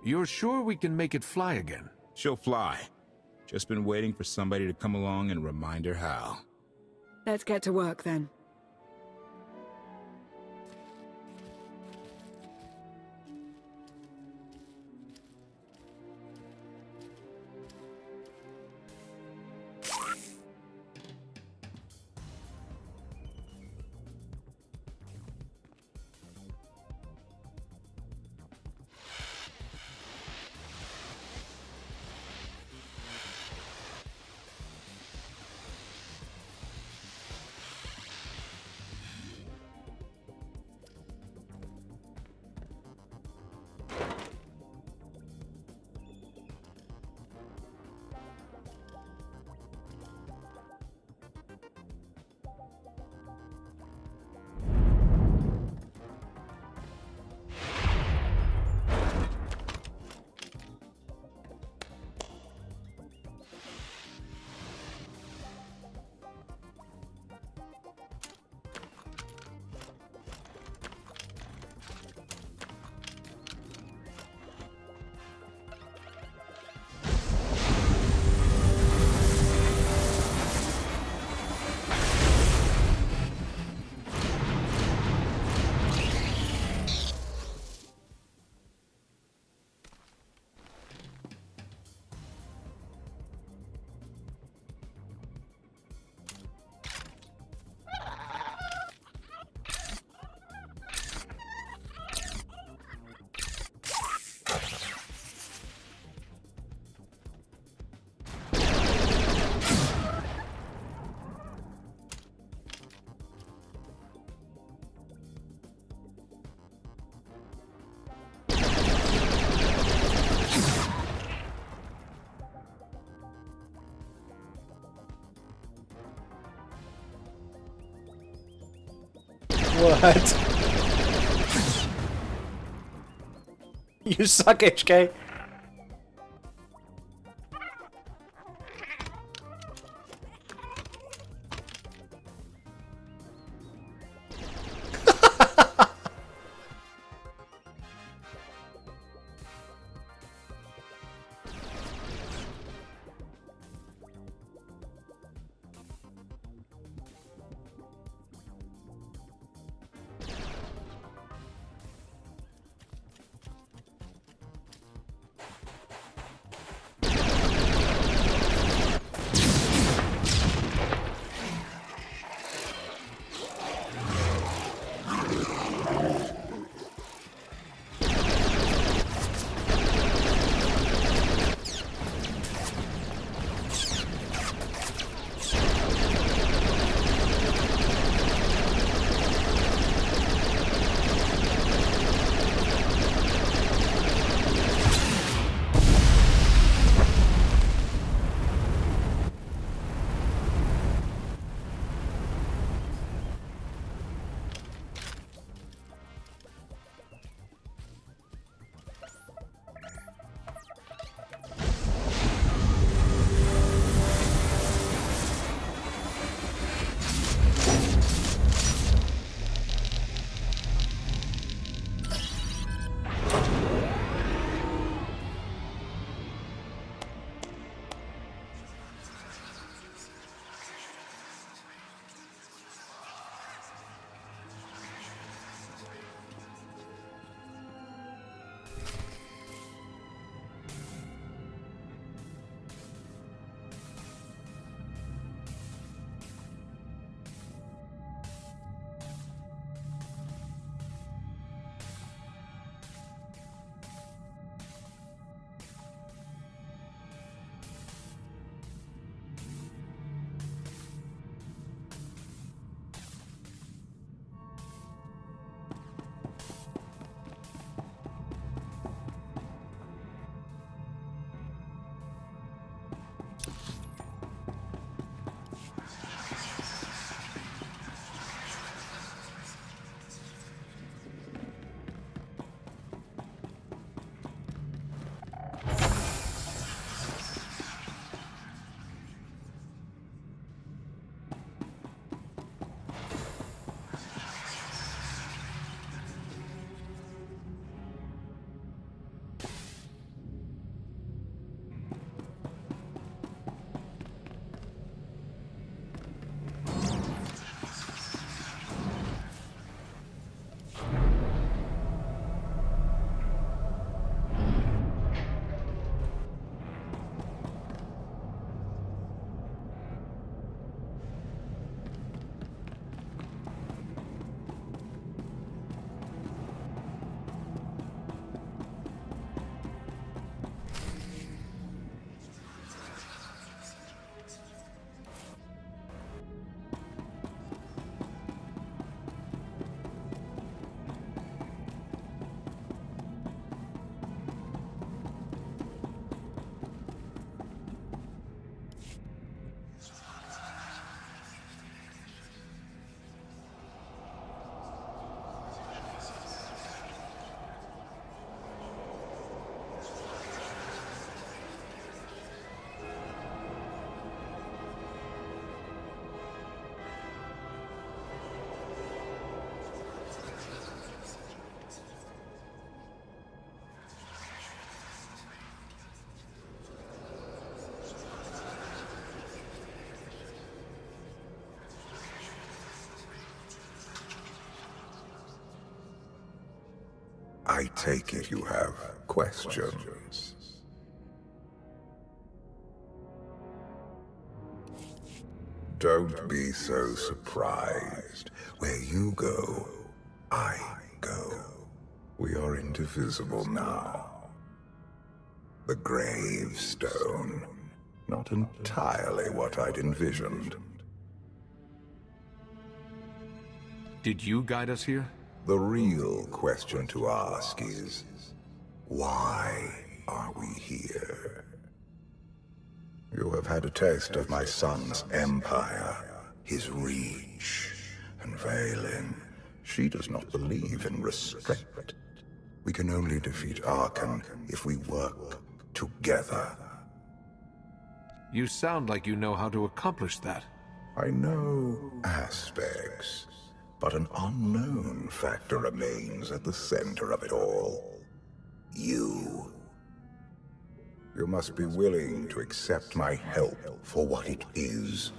You're sure we can make it fly again? She'll fly. Just been waiting for somebody to come along and remind her how. Let's get to work then. What? You suck, HK. I take it you have questions. Don't be so surprised. Where you go, I go. We are indivisible now. The gravestone. Not entirely what I'd envisioned. Did you guide us here? The real question to ask is, why are we here? You have had a taste of my son's empire, his reach, and Vaylin. She does not believe in restraint. We can only defeat Arkan if we work together. You sound like you know how to accomplish that. I know aspects, but an unknown factor remains at the center of it all. You. You must be willing to accept my help for what it is.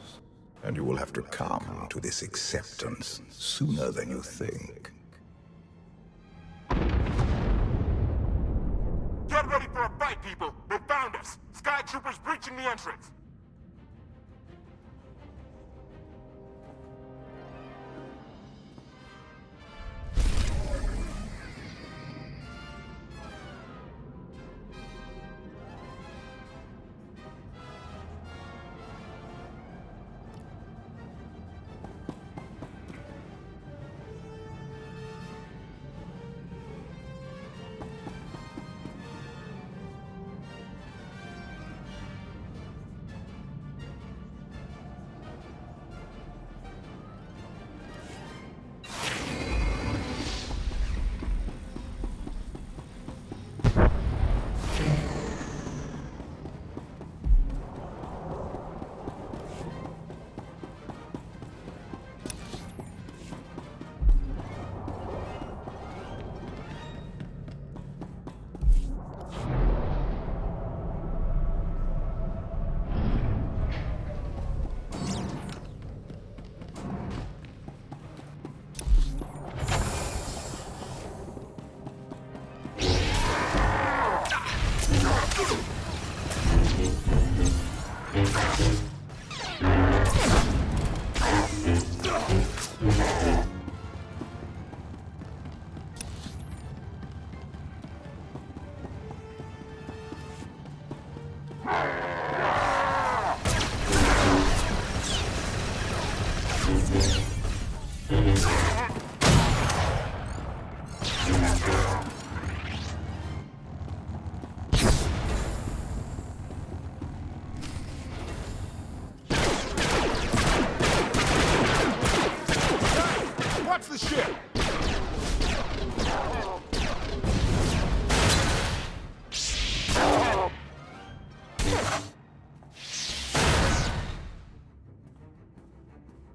And you will have to come to this acceptance sooner than you think. Get ready for a fight, people! They found us! Sky Troopers breaching the entrance!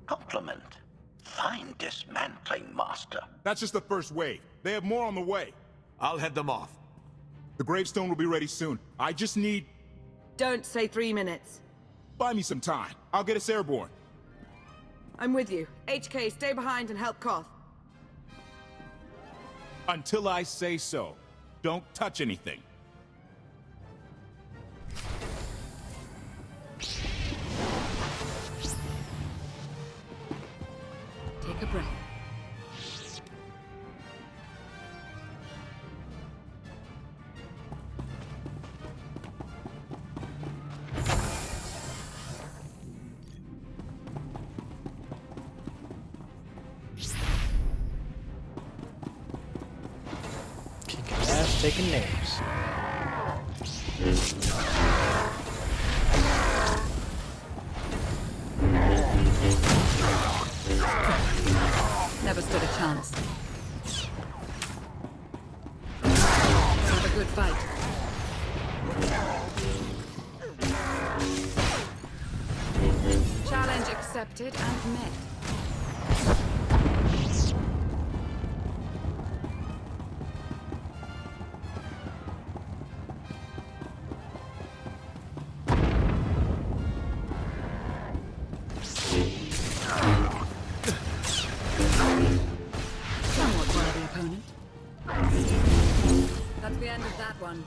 Compliment. Fine dismantling, Master. That's just the first wave. They have more on the way. I'll head them off. The gravestone will be ready soon. I just need... Don't say 3 minutes. Buy me some time. I'll get us airborne. I'm with you. HK, stay behind and help Koth. Until I say so. Don't touch anything. Take a breath. Kicking ass, taking names. Never stood a chance. Have a good fight. Challenge accepted and met. Somewhat worthy opponent. end of that one.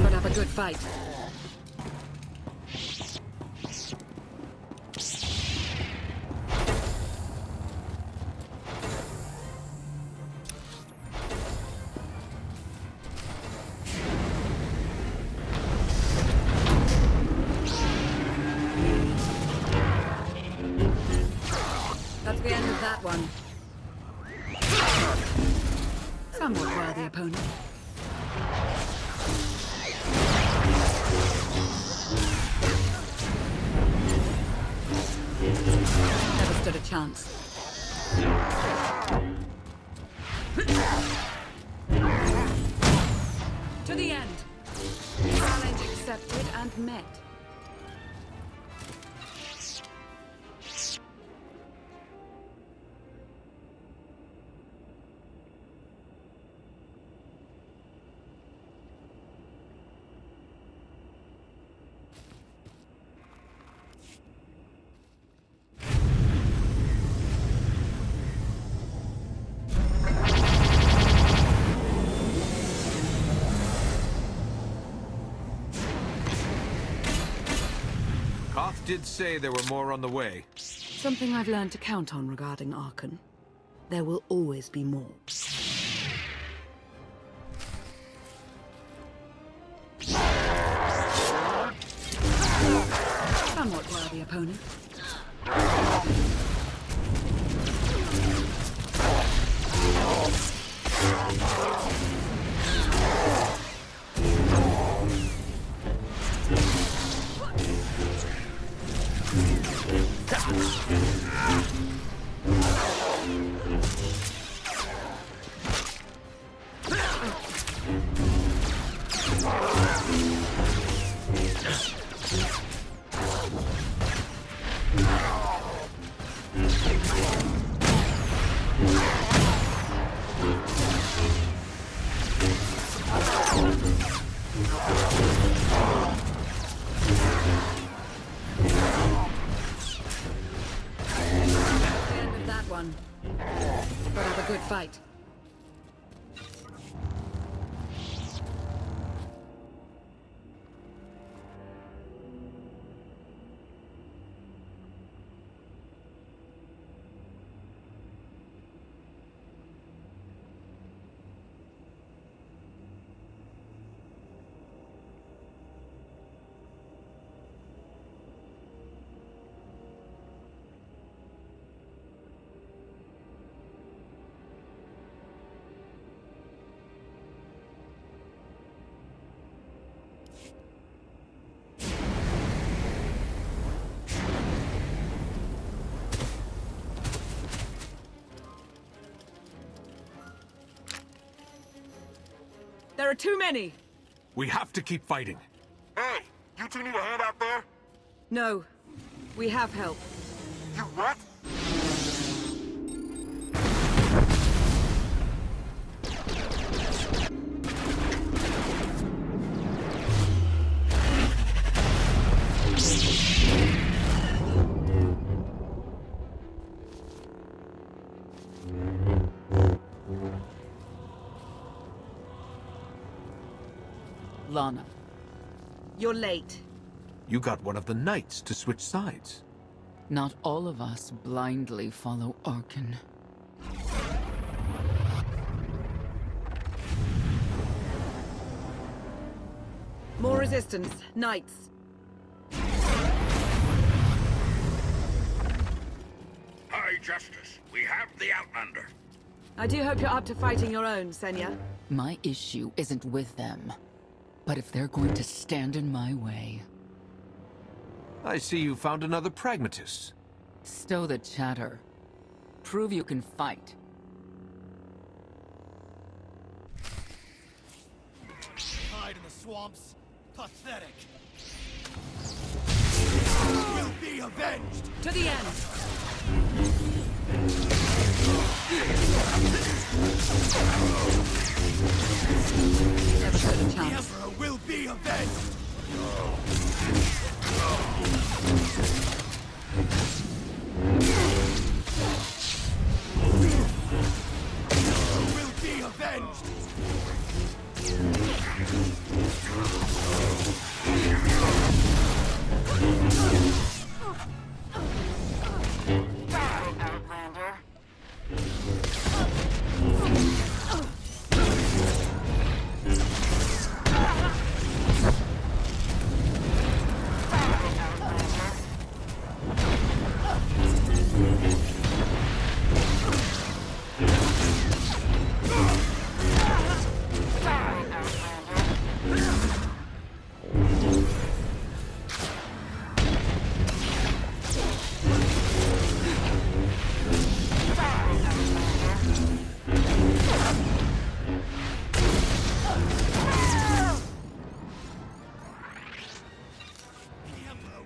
Put up a good fight. That's the end of that one. Somewhat worthy opponent. Never stood a chance. To the end. Challenge accepted and met. Koth did say there were more on the way. Something I've learned to count on regarding Archon. There will always be more. Somewhat worthy opponent. Put up a good fight. There are too many! We have to keep fighting. Hey, you two need a hand out there? No. We have help. You what? Lana. You're late. You got one of the knights to switch sides. Not all of us blindly follow Archon. More resistance. Knights. High Justice, we have the Outlander. I do hope you're up to fighting your own, Senya. My issue isn't with them. But if they're going to stand in my way... I see you found another pragmatist. Stow the chatter. Prove you can fight. Hide in the swamps. Pathetic. Will be avenged. To the end. Never stood a The chance. Emperor will be avenged. Will be avenged! Outlander.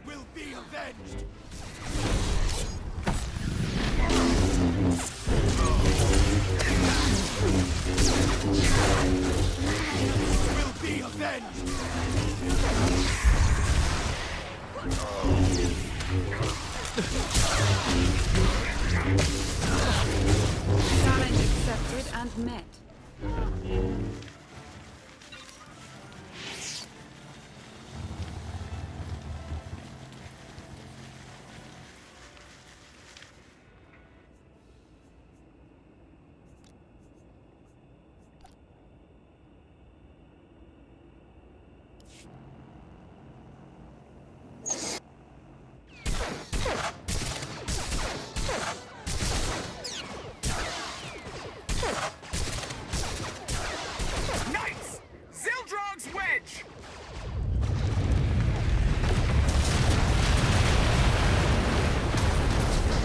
Will be avenged! Will be avenged! Challenge accepted and met. Nice! Zildrog's wedge!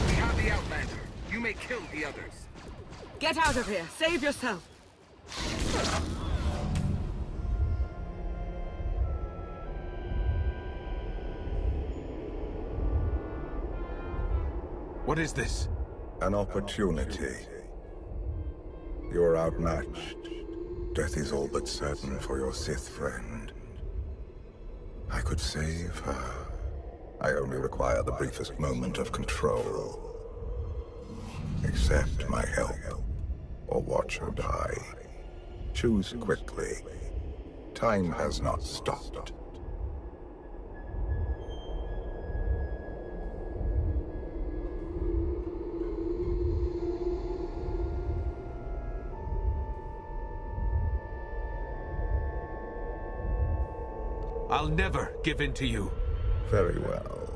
We have the Outlander. You may kill the others. Get out of here! Save yourself! What is this? An opportunity. You're outmatched. Death is all but certain for your Sith friend. I could save her. I only require the briefest moment of control. Accept my help, or watch her die. Choose quickly. Time has not stopped. I'll never give in to you. Very well.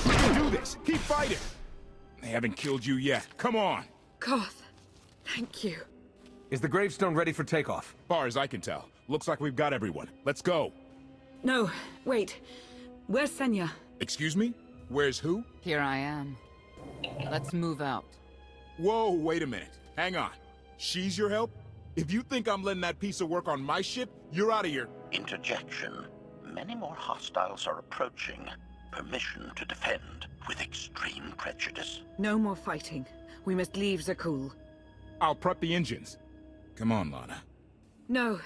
We can do this! Keep fighting! They haven't killed you yet. Come on! Koth, thank you. Is the gravestone ready for takeoff? Far as I can tell. Looks like we've got everyone. Let's go. No, wait. Where's Senya? Excuse me? Where's who? Here I am. Let's move out. Whoa, wait a minute. Hang on. She's your help? If you think I'm letting that piece of work on my ship, you're out of here. Interjection. Many more hostiles are approaching. Permission to defend with extreme prejudice. No more fighting. We must leave Zakul. I'll prep the engines. Come on, Lana. No.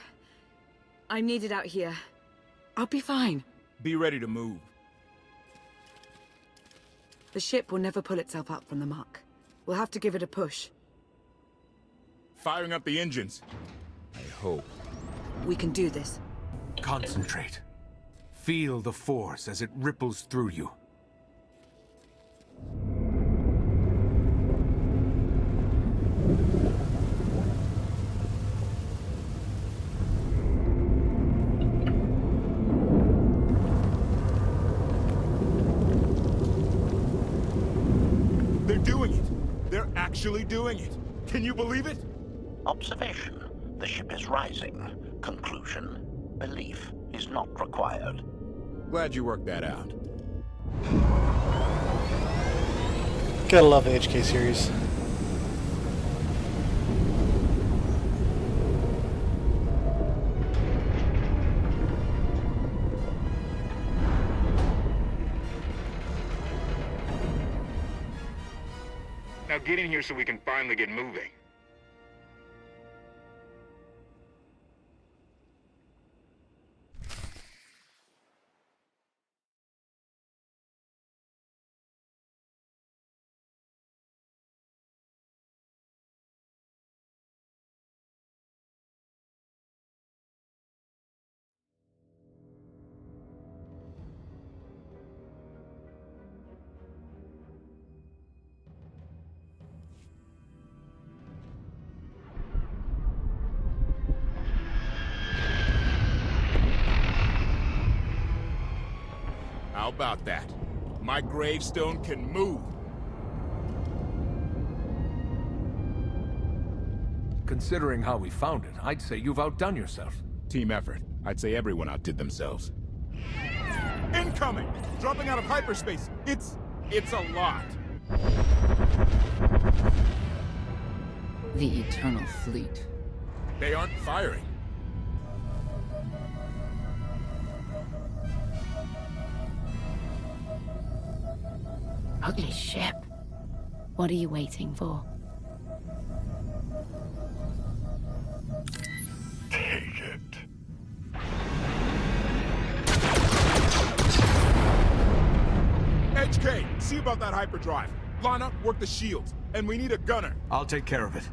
I'm needed out here. I'll be fine. Be ready to move. The ship will never pull itself up from the muck. We'll have to give it a push. Firing up the engines. I hope. We can do this. Concentrate. Feel the force as it ripples through you. They're doing it! They're actually doing it! Can you believe it? Observation. The ship is rising. Conclusion. Belief is not required. Glad you worked that out. Gotta love the HK series. Now get in here so we can finally get moving. How about that? My gravestone can move. Considering how we found it, I'd say you've outdone yourself. Team effort. I'd say everyone outdid themselves. Incoming! Dropping out of hyperspace. It's a lot. The Eternal Fleet. They aren't firing. Ugly ship. What are you waiting for? Take it. HK, see about that hyperdrive. Lana, work the shields. And we need a gunner. I'll take care of it.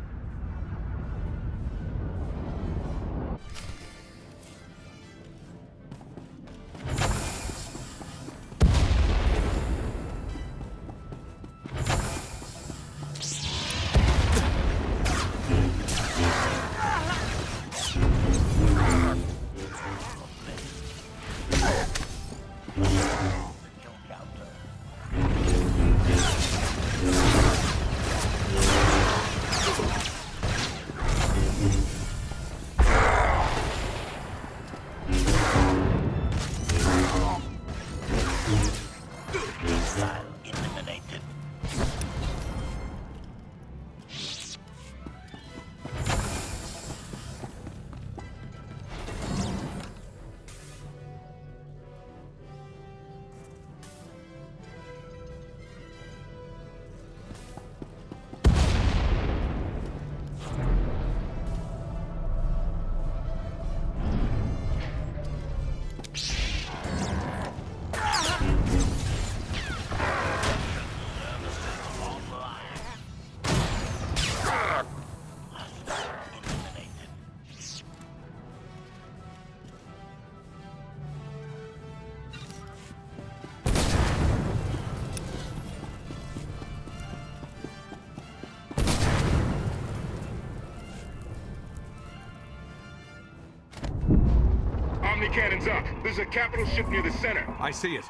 Cannons up. There's a capital ship near the center. I see it.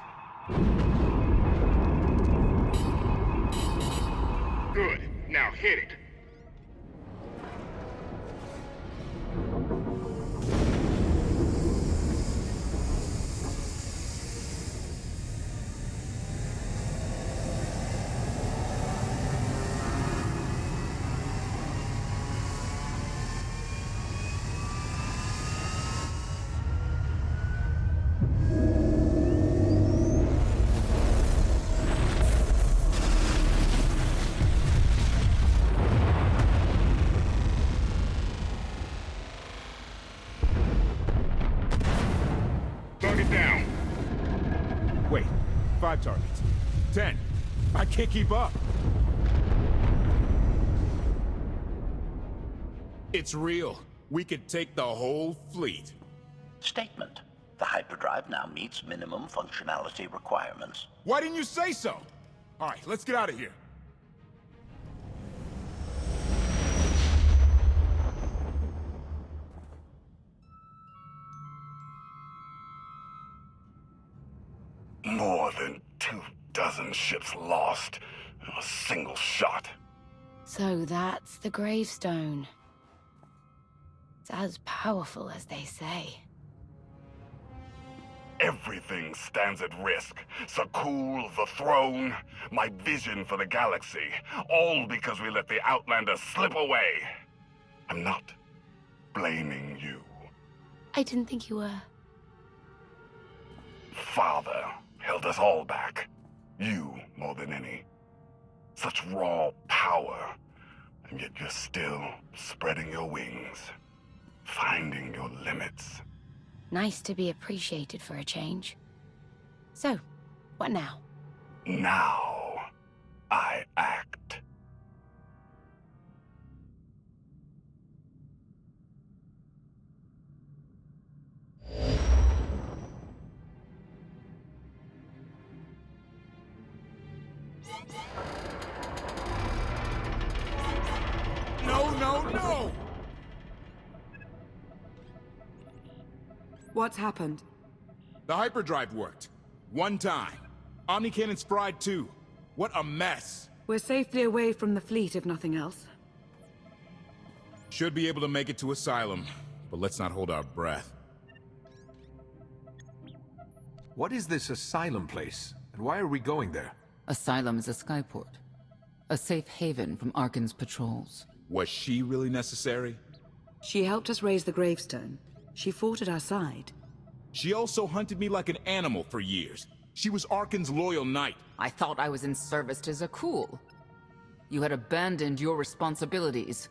Good. Now hit it. Down. Wait, 5 targets. 10. I can't keep up. It's real. We could take the whole fleet. Statement. The hyperdrive now meets minimum functionality requirements. Why didn't you say so? All right, let's get out of here. More than 24 ships lost in a single shot. So that's the gravestone. It's as powerful as they say. Everything stands at risk. Sakul, the throne, my vision for the galaxy. All because we let the Outlander slip away. I'm not blaming you. I didn't think you were. Father held us all back. You more than any. Such raw power, and yet you're still spreading your wings, finding your limits. Nice to be appreciated for a change. So, what now? Now, I act. No! What's happened? The hyperdrive worked. One time. Omnicannon's fried too. What a mess. We're safely away from the fleet, if nothing else. Should be able to make it to Asylum, but let's not hold our breath. What is this Asylum place? And why are we going there? Asylum is a skyport. A safe haven from Arkan's patrols. Was she really necessary? She helped us raise the gravestone. She fought at our side. She also hunted me like an animal for years. She was Arkan's loyal knight. I thought I was in service to Zakul. You had abandoned your responsibilities.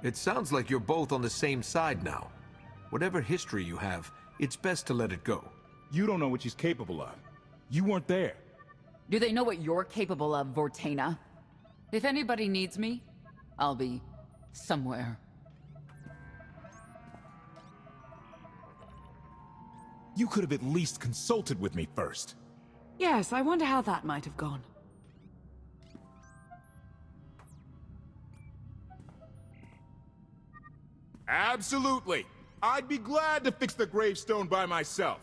It sounds like you're both on the same side now. Whatever history you have, it's best to let it go. You don't know what she's capable of. You weren't there. Do they know what you're capable of, Vortana? If anybody needs me, I'll be somewhere. You could have at least consulted with me first. Yes, I wonder how that might have gone. Absolutely. I'd be glad to fix the gravestone by myself.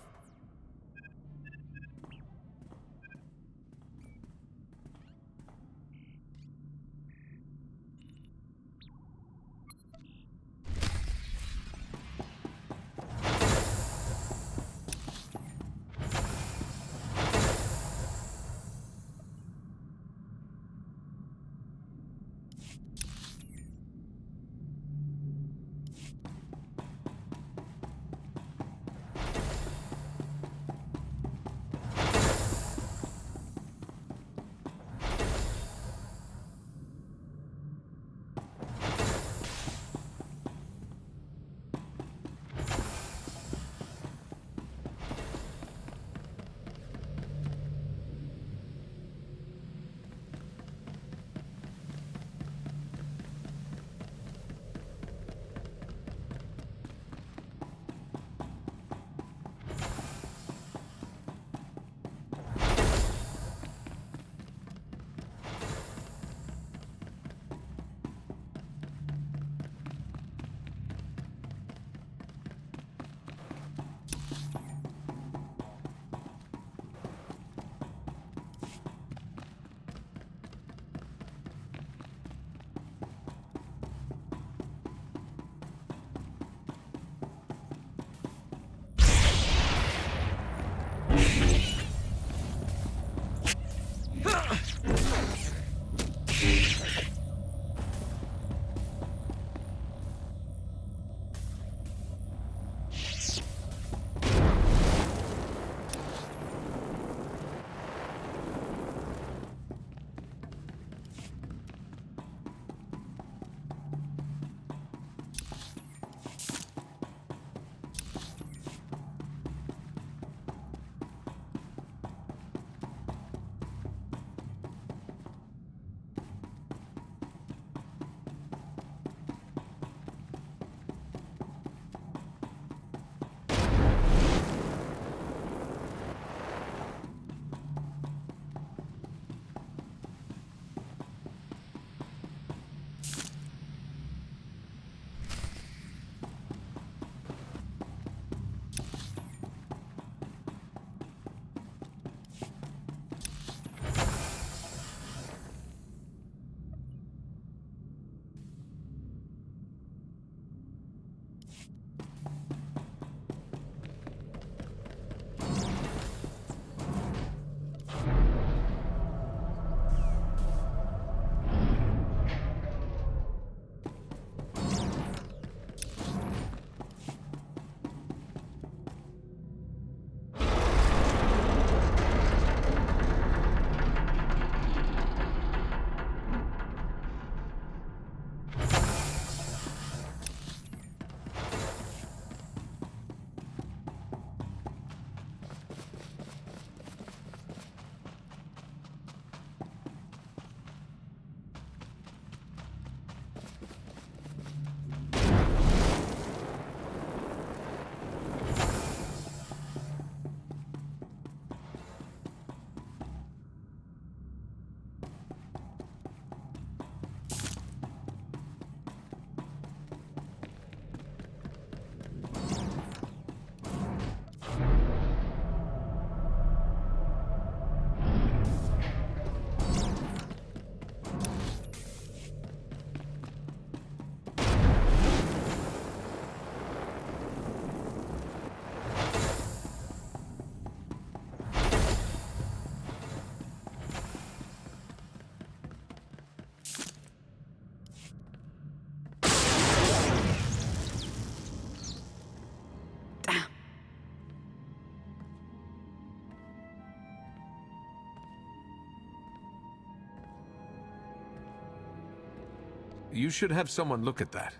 You should have someone look at that.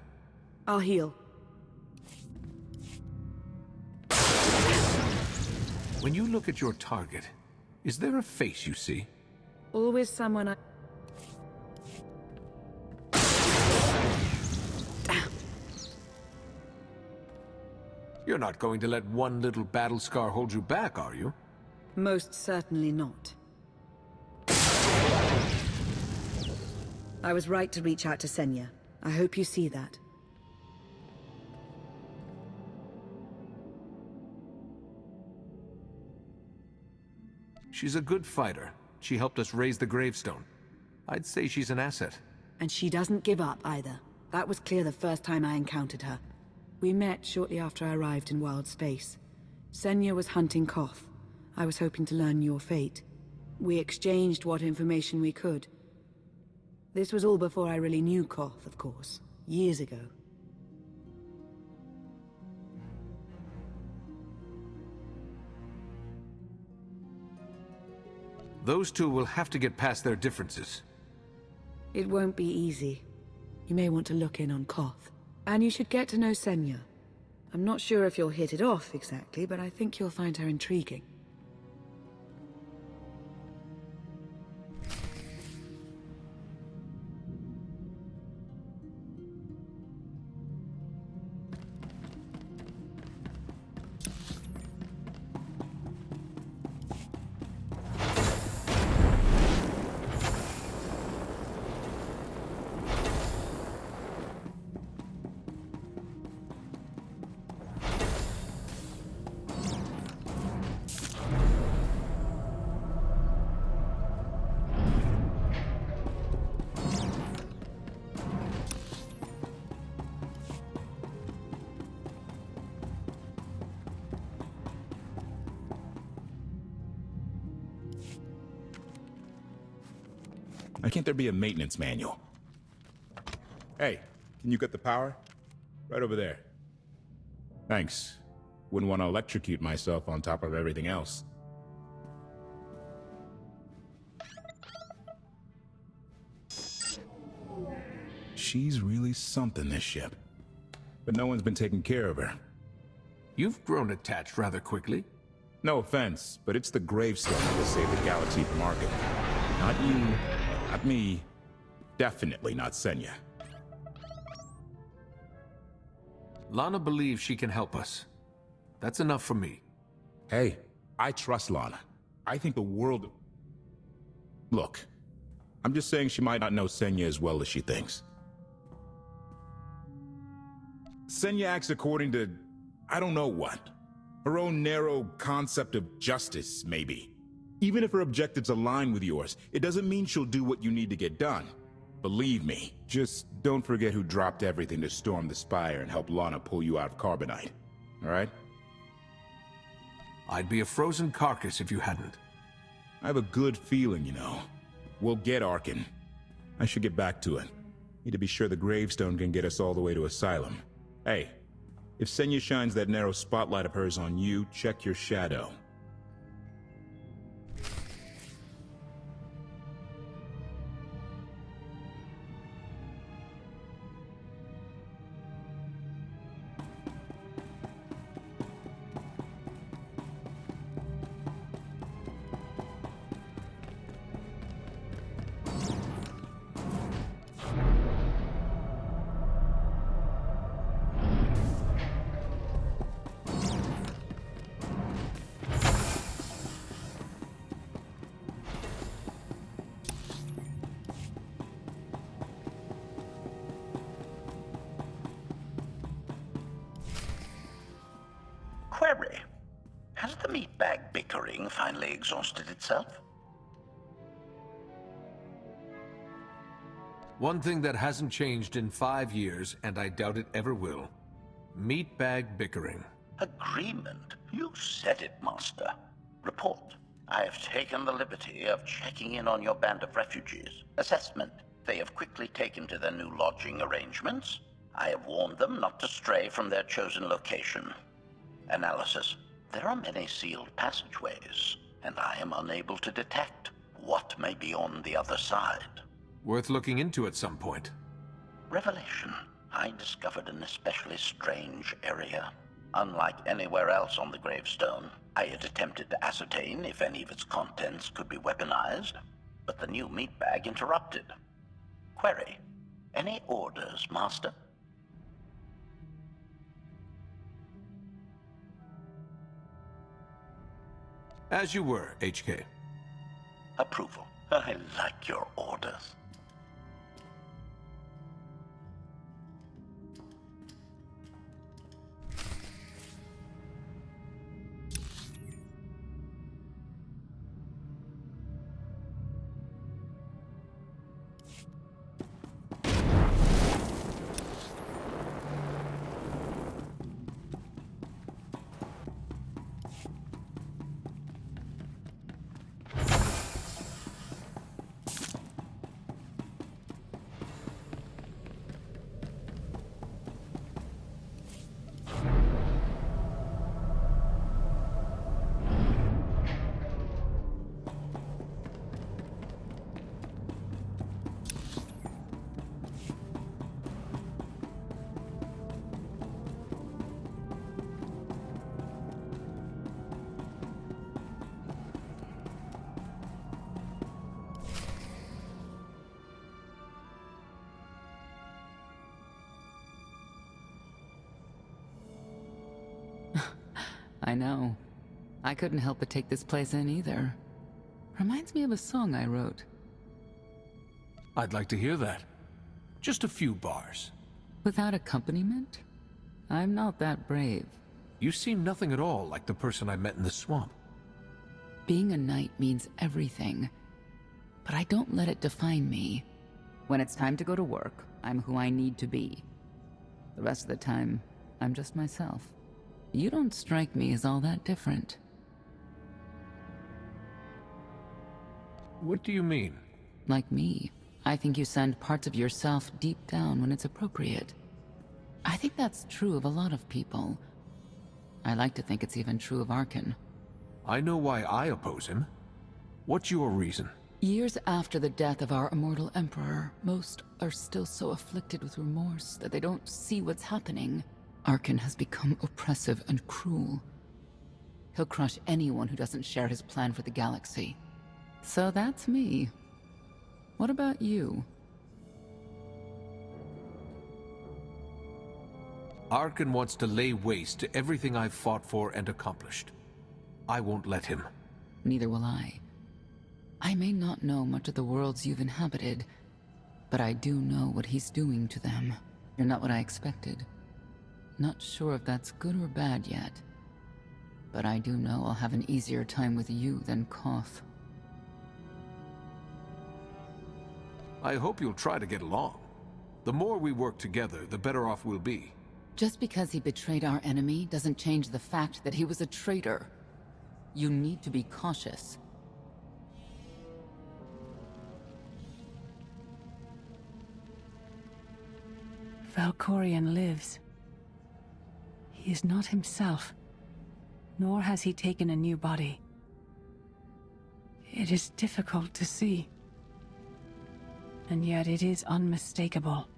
I'll heal. When you look at your target, is there a face you see? Always someone I... You're not going to let one little battle scar hold you back, are you? Most certainly not. I was right to reach out to Senya. I hope you see that. She's a good fighter. She helped us raise the gravestone. I'd say she's an asset. And she doesn't give up either. That was clear the first time I encountered her. We met shortly after I arrived in Wild Space. Senya was hunting Koth. I was hoping to learn your fate. We exchanged what information we could. This was all before I really knew Koth, of course. Years ago. Those two will have to get past their differences. It won't be easy. You may want to look in on Koth. And you should get to know Senya. I'm not sure if you'll hit it off exactly, but I think you'll find her intriguing. Why can't there be a maintenance manual? Hey, can you get the power? Right over there. Thanks. Wouldn't want to electrocute myself on top of everything else. She's really something, this ship. But no one's been taking care of her. You've grown attached rather quickly. No offense, but it's the gravestone that will save the galaxy from Arkham. Not you, not me, definitely not Senya. Lana believes she can help us. That's enough for me. Hey, I trust Lana. I think the world... Look, I'm just saying she might not know Senya as well as she thinks. Senya acts according to... I don't know what. Her own narrow concept of justice, maybe. Even if her objectives align with yours, it doesn't mean she'll do what you need to get done. Believe me, just don't forget who dropped everything to storm the Spire and help Lana pull you out of Carbonite. Alright? I'd be a frozen carcass if you hadn't. I have a good feeling, you know. We'll get Arkin. I should get back to it. Need to be sure the gravestone can get us all the way to Asylum. Hey, if Senya shines that narrow spotlight of hers on you, check your shadow. Query. Has the meatbag bickering finally exhausted itself? One thing that hasn't changed in 5 years, and I doubt it ever will. Meatbag bickering. Agreement? You said it, Master. Report. I have taken the liberty of checking in on your band of refugees. Assessment. They have quickly taken to their new lodging arrangements. I have warned them not to stray from their chosen location. Analysis. There are many sealed passageways, and I am unable to detect what may be on the other side. Worth looking into at some point. Revelation. I discovered an especially strange area. Unlike anywhere else on the gravestone, I had attempted to ascertain if any of its contents could be weaponized, but the new meat bag interrupted. Query. Any orders, Master? As you were, HK. Approval. I like your orders. I know. I couldn't help but take this place in either. Reminds me of a song I wrote. I'd like to hear that. Just a few bars. Without accompaniment? I'm not that brave. You seem nothing at all like the person I met in the swamp. Being a knight means everything, but I don't let it define me. When it's time to go to work, I'm who I need to be. The rest of the time, I'm just myself. You don't strike me as all that different. What do you mean? Like me, I think you send parts of yourself deep down when it's appropriate. I think that's true of a lot of people. I like to think it's even true of Arkan. I know why I oppose him. What's your reason? Years after the death of our immortal emperor, most are still so afflicted with remorse that they don't see what's happening. Arkan has become oppressive and cruel. He'll crush anyone who doesn't share his plan for the galaxy. So that's me. What about you? Arkan wants to lay waste to everything I've fought for and accomplished. I won't let him. Neither will I. I may not know much of the worlds you've inhabited, but I do know what he's doing to them. You're not what I expected. Not sure if that's good or bad yet. But I do know I'll have an easier time with you than Koth. I hope you'll try to get along. The more we work together, the better off we'll be. Just because he betrayed our enemy doesn't change the fact that he was a traitor. You need to be cautious. Valkorion lives. He is not himself, nor has he taken a new body. It is difficult to see, and yet it is unmistakable.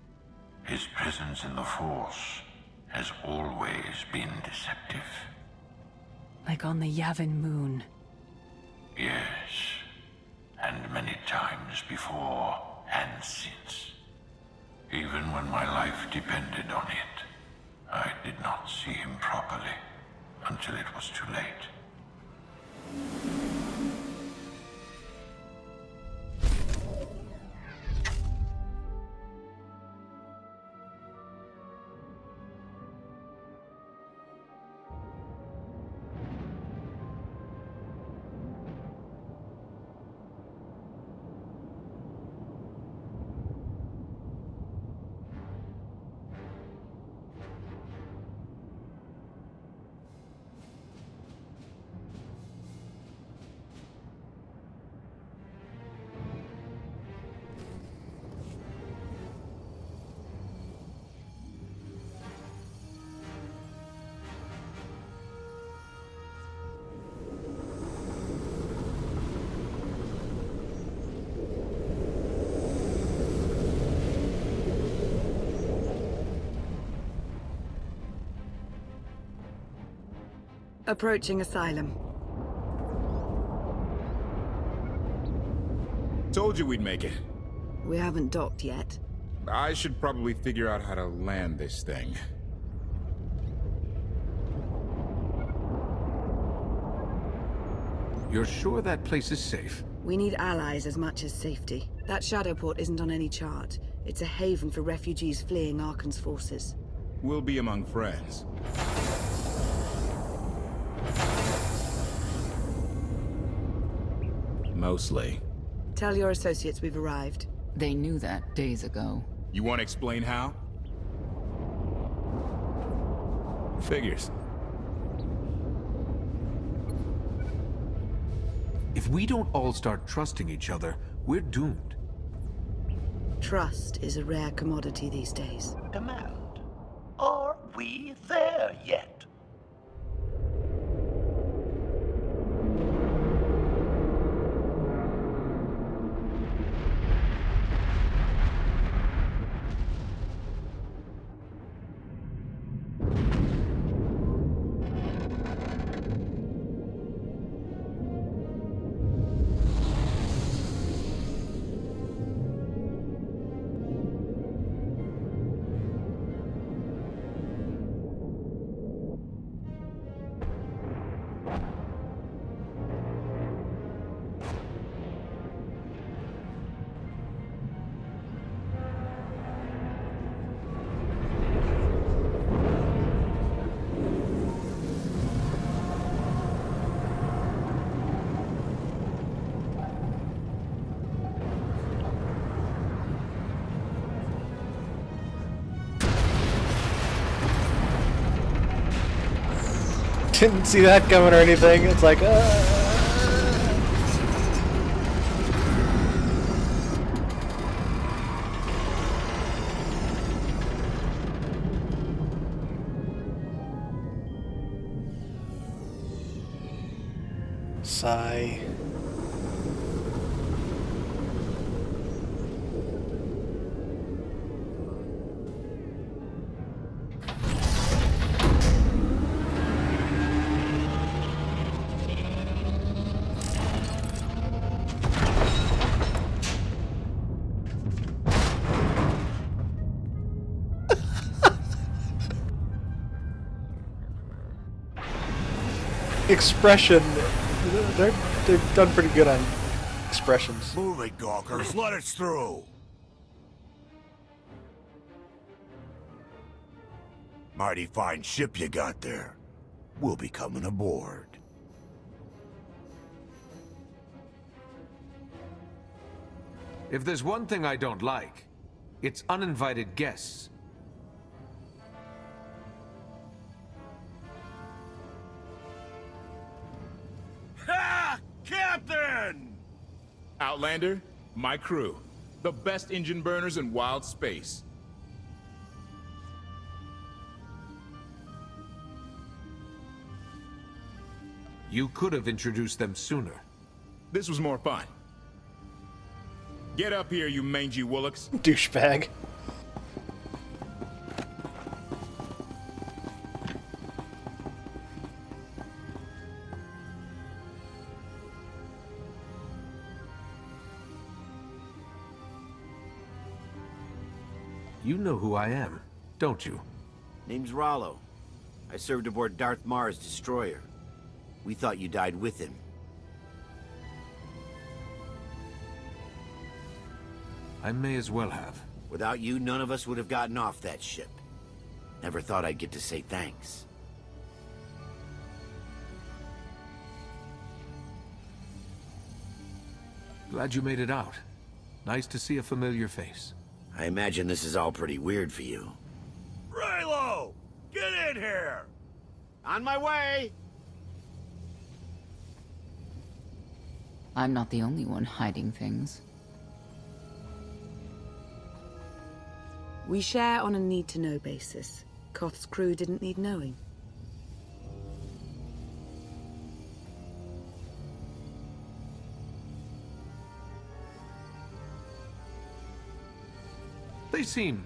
His presence in the Force has always been deceptive. Like on the Yavin moon. Yes, and many times before and since. Even when my life depended on it, I did not see him properly until it was too late. Approaching Asylum. Told you we'd make it. We haven't docked yet. I should probably figure out how to land this thing. You're sure that place is safe? We need allies as much as safety. That Shadowport isn't on any chart. It's a haven for refugees fleeing Arkan's forces. We'll be among friends. Mostly. Tell your associates we've arrived. They knew that days ago. You want to explain how? Figures. If we don't all start trusting each other, we're doomed. Trust is a rare commodity these days. Command. Are we there yet? Didn't see that coming or anything. It's like, sigh. Expression. They've done pretty good on expressions. Move it, gawkers. Let us through. Mighty fine ship you got there. We'll be coming aboard. If there's one thing I don't like, it's uninvited guests. Ha! Captain! Outlander, my crew. The best engine burners in wild space. You could have introduced them sooner. This was more fun. Get up here, you mangy woolocks. Douchebag. You know who I am, don't you? Name's Rollo. I served aboard Darth Marr's destroyer. We thought you died with him. I may as well have. Without you, none of us would have gotten off that ship. Never thought I'd get to say thanks. Glad you made it out. Nice to see a familiar face. I imagine this is all pretty weird for you. Raylo! Get in here! On my way! I'm not the only one hiding things. We share on a need-to-know basis. Koth's crew didn't need knowing. They seem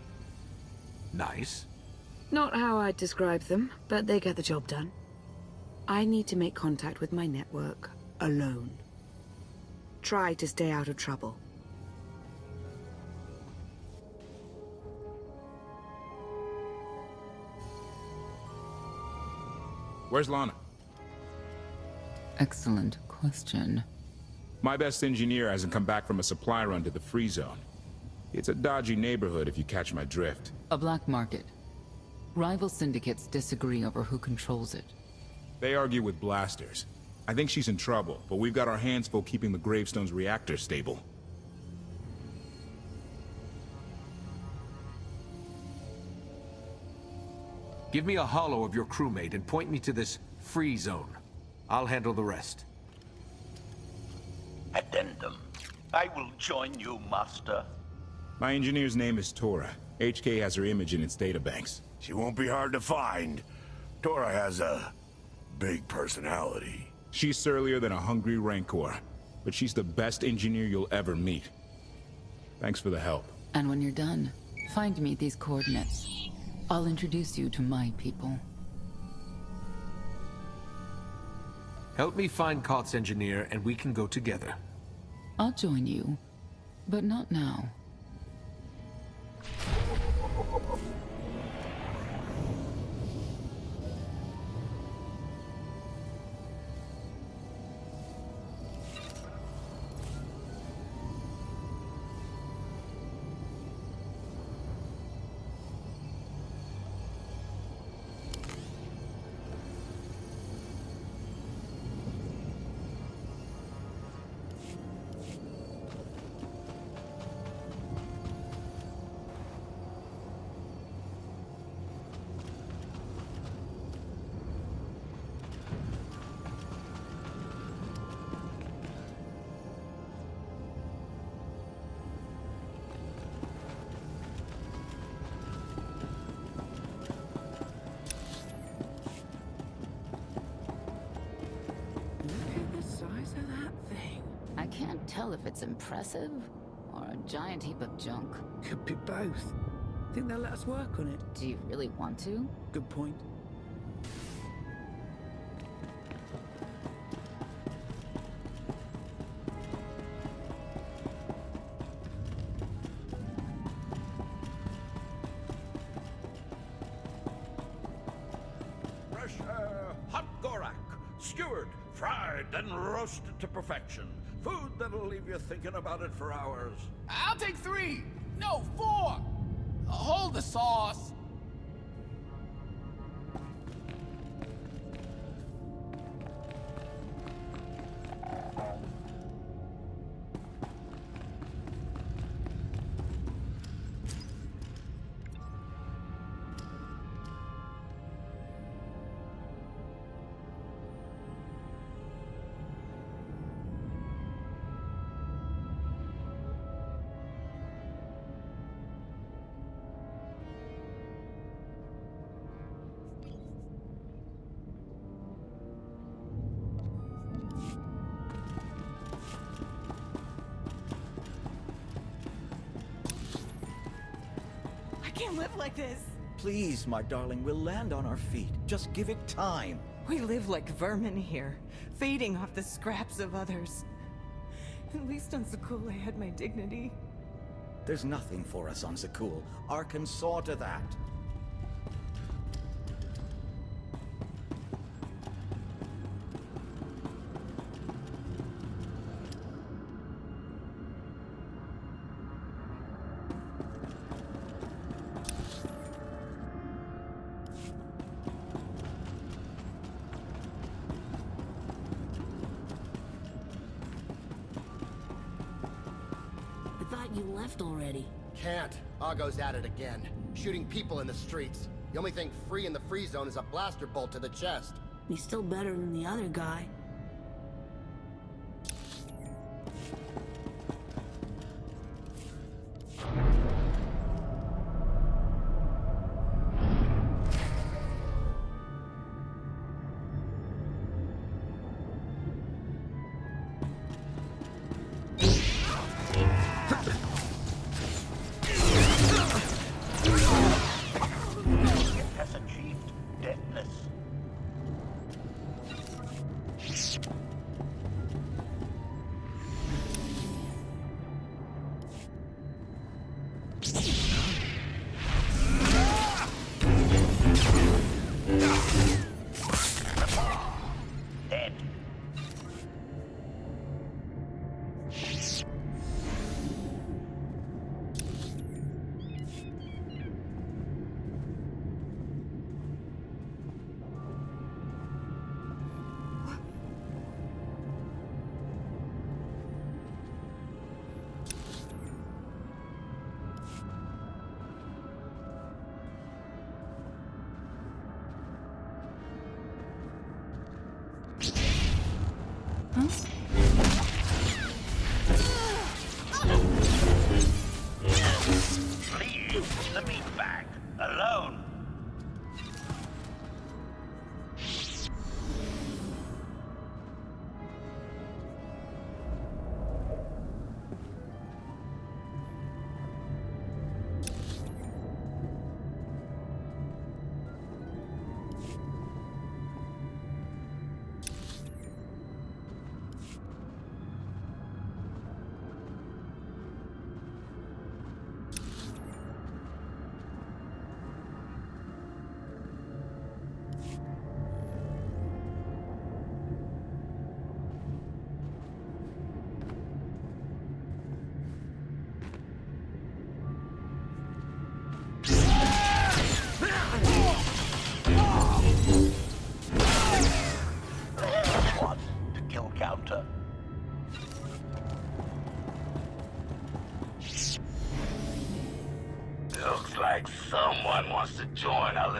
nice. Not how I'd describe them, but they get the job done. I need to make contact with my network alone. Try to stay out of trouble. Where's Lana? Excellent question. My best engineer hasn't come back from a supply run to the free zone. It's a dodgy neighborhood if you catch my drift. A black market. Rival syndicates disagree over who controls it. They argue with blasters. I think she's in trouble, but we've got our hands full keeping the Gravestone's reactor stable. Give me a holo of your crewmate and point me to this free zone. I'll handle the rest. Addendum. I will join you, Master. My engineer's name is Tora. HK has her image in its databanks. She won't be hard to find. Tora has a big personality. She's surlier than a hungry rancor, but she's the best engineer you'll ever meet. Thanks for the help. And when you're done, find me these coordinates. I'll introduce you to my people. Help me find Koth's engineer and we can go together. I'll join you, but not now. Tell if it's impressive or a giant heap of junk. Could be both. Think they'll let us work on it? Do you really want to? Good point. Fresh hot gorak, skewered, fried, and roasted to perfection. Food that'll leave you thinking about it for hours. I'll take 3! No, 4! Hold the sauce! Can't live like this. Please, my darling, we'll land on our feet. Just give it time. We live like vermin here, feeding off the scraps of others. At least on Zakul I had my dignity. There's nothing for us on Zakul. Arkan saw to that. You left already. Can't. Argo's at it again. Shooting people in the streets. The only thing free in the free zone is a blaster bolt to the chest. He's still better than the other guy.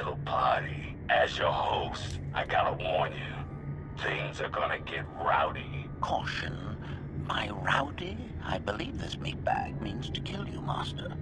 little party. As your host, I gotta warn you, things are gonna get rowdy. Caution. My rowdy? I believe this meatbag means to kill you, Master.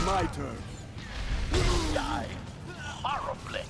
My turn. Die horribly.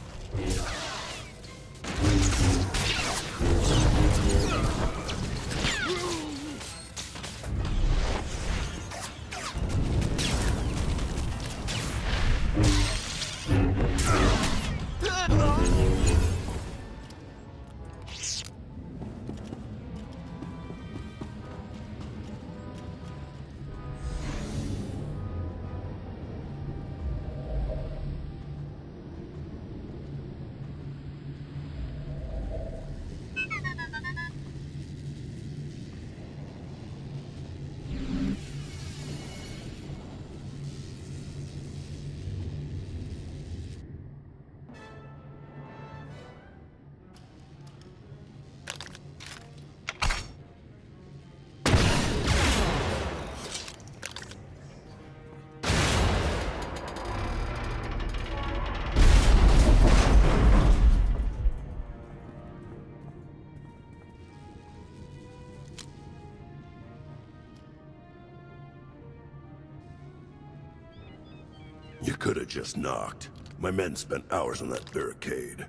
You could have just knocked. My men spent hours on that barricade.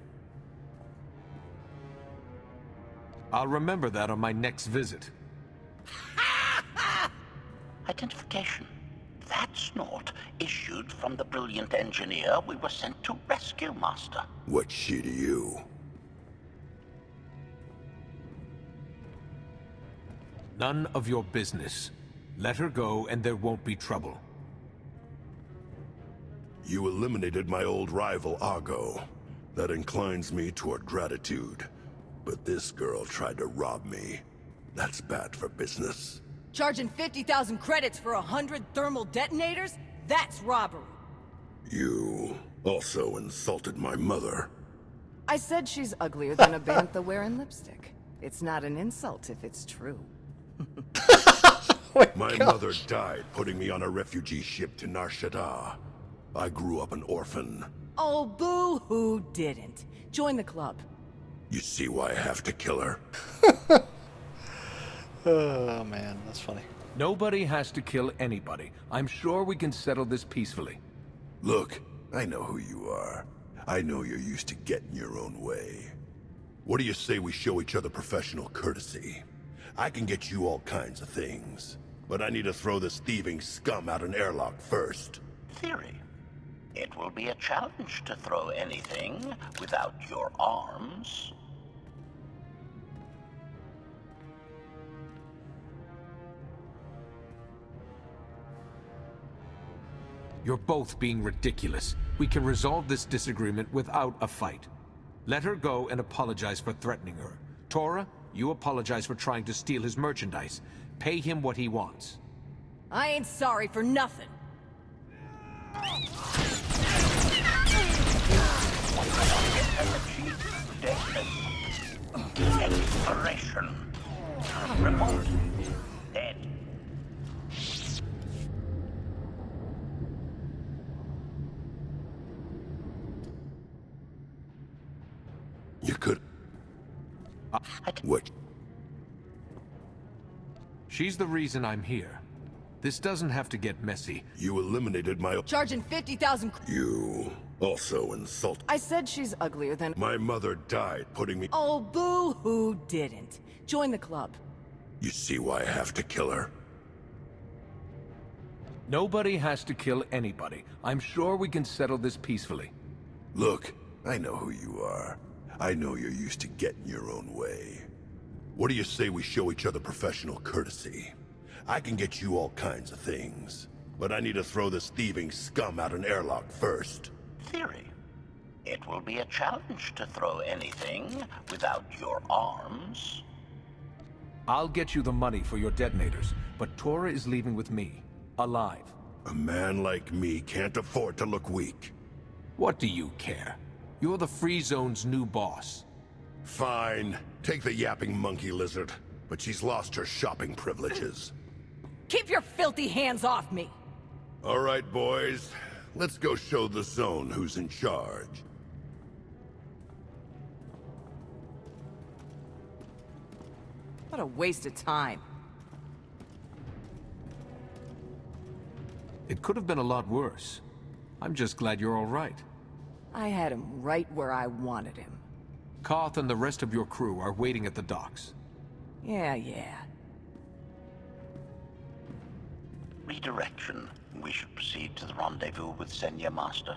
I'll remember that on my next visit. Identification. That snort issued from the brilliant engineer we were sent to rescue, Master. What's she to you? None of your business. Let her go and there won't be trouble. You eliminated my old rival, Argo. That inclines me toward gratitude. But this girl tried to rob me. That's bad for business. Charging 50,000 credits for 100 thermal detonators? That's robbery. You also insulted my mother. I said she's uglier than a bantha wearing lipstick. It's not an insult if it's true. My mother died putting me on a refugee ship to Nar Shaddaa. I grew up an orphan. Oh, boo-hoo didn't. Join the club. You see why I have to kill her? Oh, man, that's funny. Nobody has to kill anybody. I'm sure we can settle this peacefully. Look, I know who you are. I know you're used to getting your own way. What do you say we show each other professional courtesy? I can get you all kinds of things, but I need to throw this thieving scum out an airlock first. Theory. It will be a challenge to throw anything without your arms. You're both being ridiculous. We can resolve this disagreement without a fight. Let her go and apologize for threatening her. Tora, you apologize for trying to steal his merchandise. Pay him what he wants. I ain't sorry for nothing. Expiration. Remote. Dead. You could... What? She's the reason I'm here. This doesn't have to get messy. You eliminated my... Charging 50,000... You also insult... I said she's uglier than... My mother died putting me... Oh, boo-hoo didn't. Join the club. You see why I have to kill her? Nobody has to kill anybody. I'm sure we can settle this peacefully. Look, I know who you are. I know you're used to getting your own way. What do you say we show each other professional courtesy? I can get you all kinds of things, but I need to throw this thieving scum out an airlock first. Theory. It will be a challenge to throw anything without your arms. I'll get you the money for your detonators, but Tora is leaving with me, alive. A man like me can't afford to look weak. What do you care? You're the Free Zone's new boss. Fine. Take the yapping monkey lizard, but she's lost her shopping privileges. Keep your filthy hands off me! All right, boys. Let's go show the Zone who's in charge. What a waste of time. It could have been a lot worse. I'm just glad you're all right. I had him right where I wanted him. Koth and the rest of your crew are waiting at the docks. Yeah. Redirection. We should proceed to the rendezvous with Senya Master.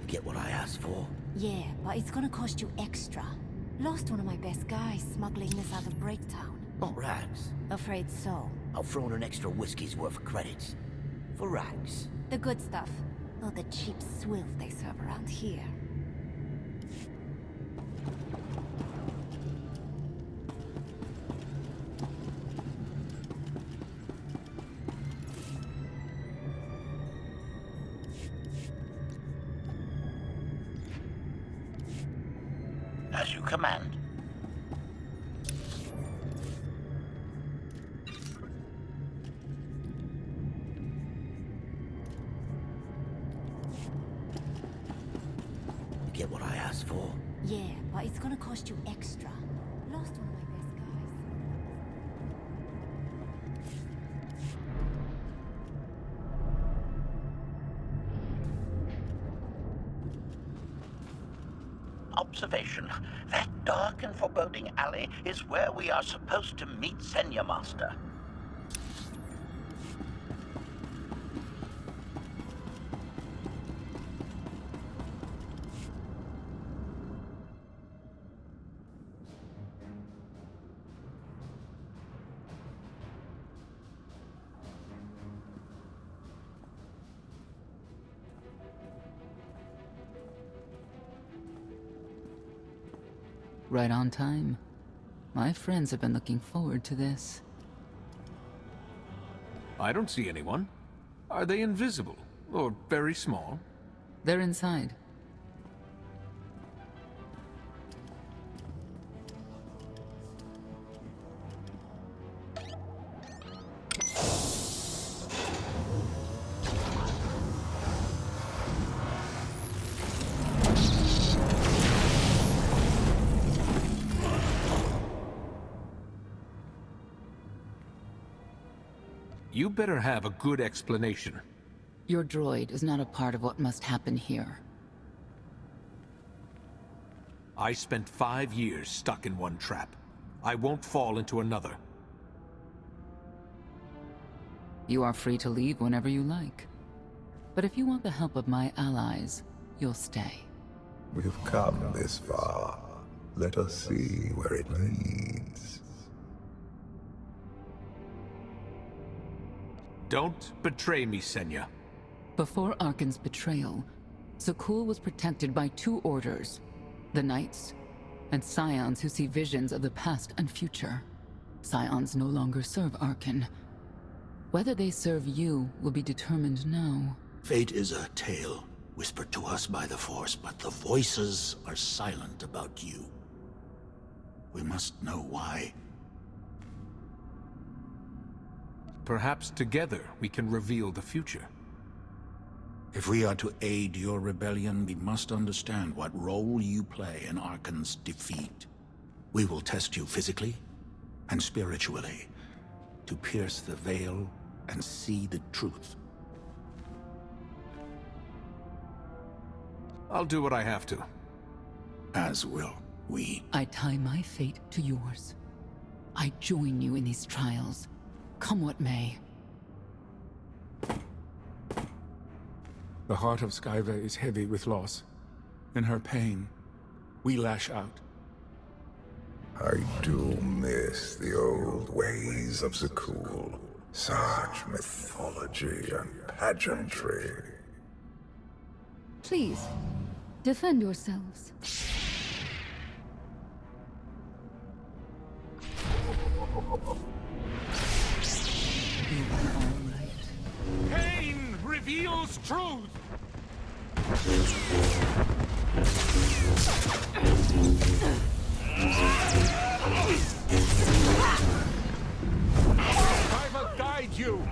Get what I asked for? Yeah, but it's gonna cost you extra. Lost one of my best guys smuggling this out of Breaktown. Not rags. Afraid so. I'll throw in an extra whiskey's worth of credits. For rags. The good stuff. Not the cheap swill they serve around here. As you command. Get what I asked for? Yeah, but it's gonna cost you extra. Lost one of my best guys. Observation. That dark and foreboding alley is where we are supposed to meet Senya Master. Right on time. My friends have been looking forward to this. I don't see anyone. Are they invisible? Or very small? They're inside. You better have a good explanation. Your droid is not a part of what must happen here. I spent 5 years stuck in one trap. I won't fall into another. You are free to leave whenever you like. But if you want the help of my allies, you'll stay. We've come this far. Let us see where it leads. Don't betray me, Senya. Before Arkan's betrayal, Zakul was protected by 2 orders. The Knights, and Scions who see visions of the past and future. Scions no longer serve Arkan. Whether they serve you will be determined now. Fate is a tale whispered to us by the Force, but the voices are silent about you. We must know why. Perhaps together we can reveal the future. If we are to aid your rebellion, we must understand what role you play in Arkan's defeat. We will test you physically and spiritually to pierce the veil and see the truth. I'll do what I have to. As will we. I tie my fate to yours. I join you in these trials, come what may. The heart of Skyva is heavy with loss. In her pain, we lash out. I do miss the old ways of Zakul. Such mythology and pageantry. Please, defend yourselves. You are all right. Pain reveals truth! I will guide you!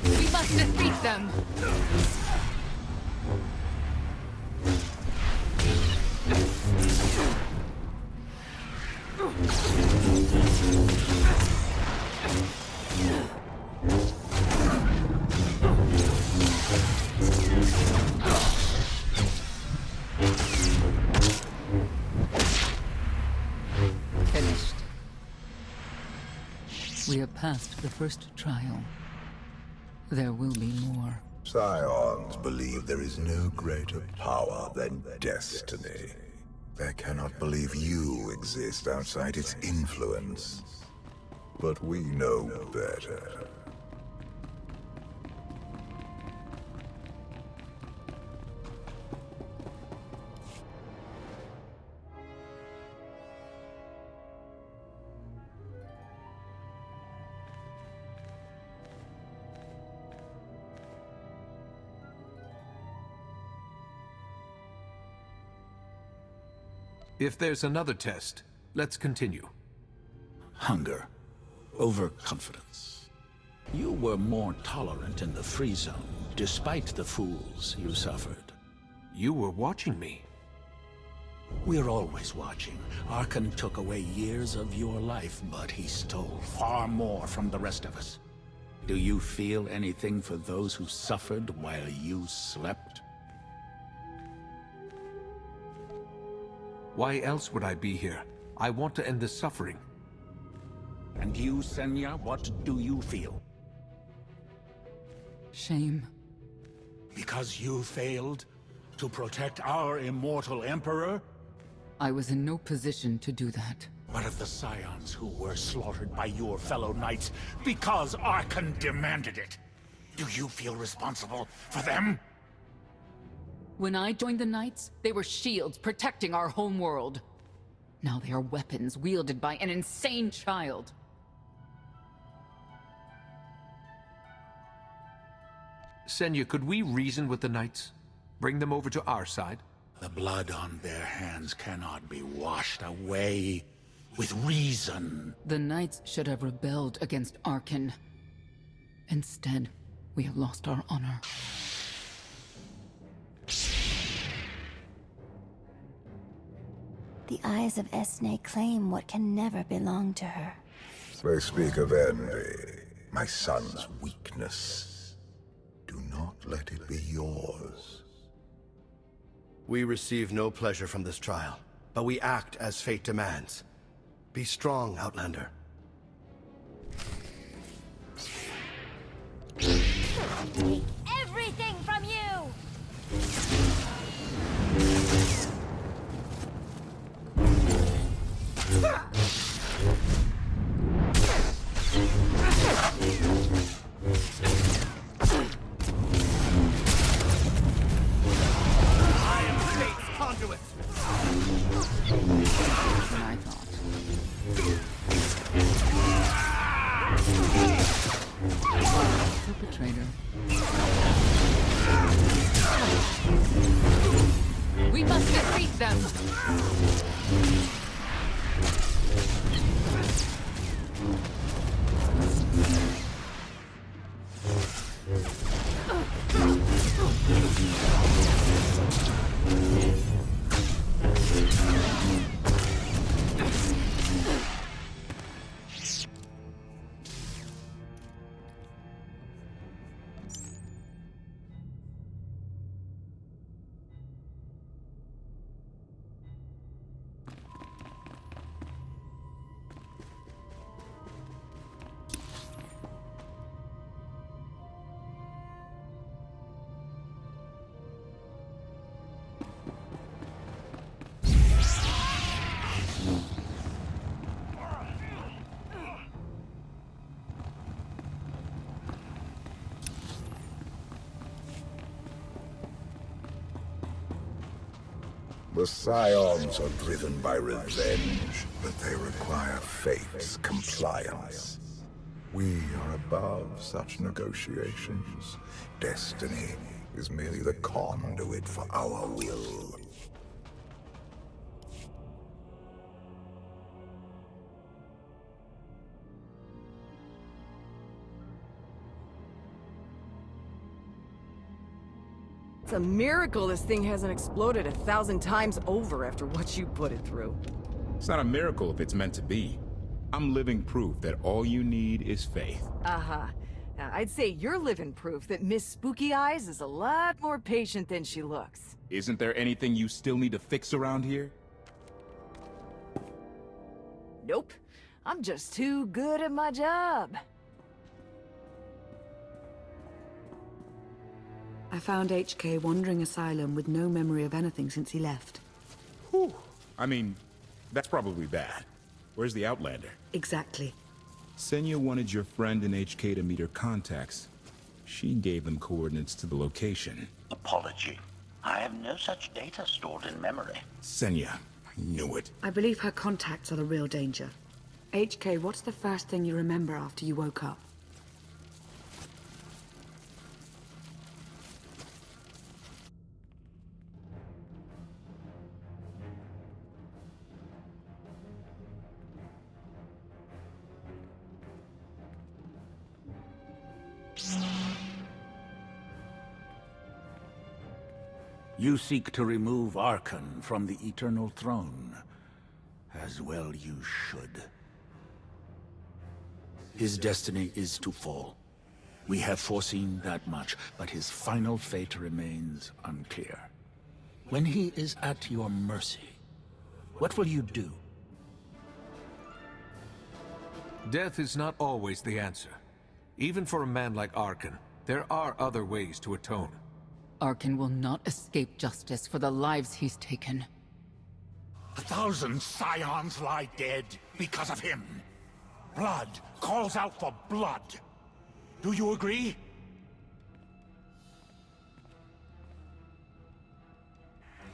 We must defeat them! Finished. We have passed the first trial. There will be more. Scions believe there is no greater power than destiny. They cannot believe you exist outside its influence. But we know better. If there's another test, let's continue. Hunger. Overconfidence. You were more tolerant in the free zone, despite the fools you suffered. You were watching me. We're always watching. Arkan took away years of your life, but he stole far more from the rest of us. Do you feel anything for those who suffered while you slept? Why else would I be here? I want to end this suffering. And you, Senya, what do you feel? Shame. Because you failed to protect our immortal Emperor? I was in no position to do that. What of the Scions who were slaughtered by your fellow knights because Arkan demanded it? Do you feel responsible for them? When I joined the Knights, they were shields protecting our home world. Now they are weapons wielded by an insane child. Senya, could we reason with the Knights? Bring them over to our side? The blood on their hands cannot be washed away with reason. The Knights should have rebelled against Arkan. Instead, we have lost our honor. The eyes of Esne claim what can never belong to her. They speak of envy, my son's weakness. Do not let it be yours. We receive no pleasure from this trial, but we act as fate demands. Be strong, Outlander. Take everything from you! I am fate's conduit! Than I thought. Defeat them! The Scions are driven by revenge, but they require fate's compliance. We are above such negotiations. Destiny is merely the conduit for our will. It's a miracle this thing hasn't exploded 1,000 times over after what you put it through. It's not a miracle if it's meant to be. I'm living proof that all you need is faith. Uh-huh. Now, I'd say you're living proof that Miss Spooky Eyes is a lot more patient than she looks. Isn't there anything you still need to fix around here? Nope. I'm just too good at my job. I found HK wandering asylum with no memory of anything since he left. Whew. I mean, that's probably bad. Where's the Outlander? Exactly. Senya wanted your friend in HK to meet her contacts. She gave them coordinates to the location. Apology. I have no such data stored in memory. Senya, I knew it. I believe her contacts are the real danger. HK, what's the first thing you remember after you woke up? You seek to remove Archon from the Eternal Throne. As well you should. His destiny is to fall. We have foreseen that much, but his final fate remains unclear. When he is at your mercy, what will you do? Death is not always the answer. Even for a man like Archon, there are other ways to atone. Archon will not escape justice for the lives he's taken. 1,000 Scions lie dead because of him. Blood calls out for blood. Do you agree?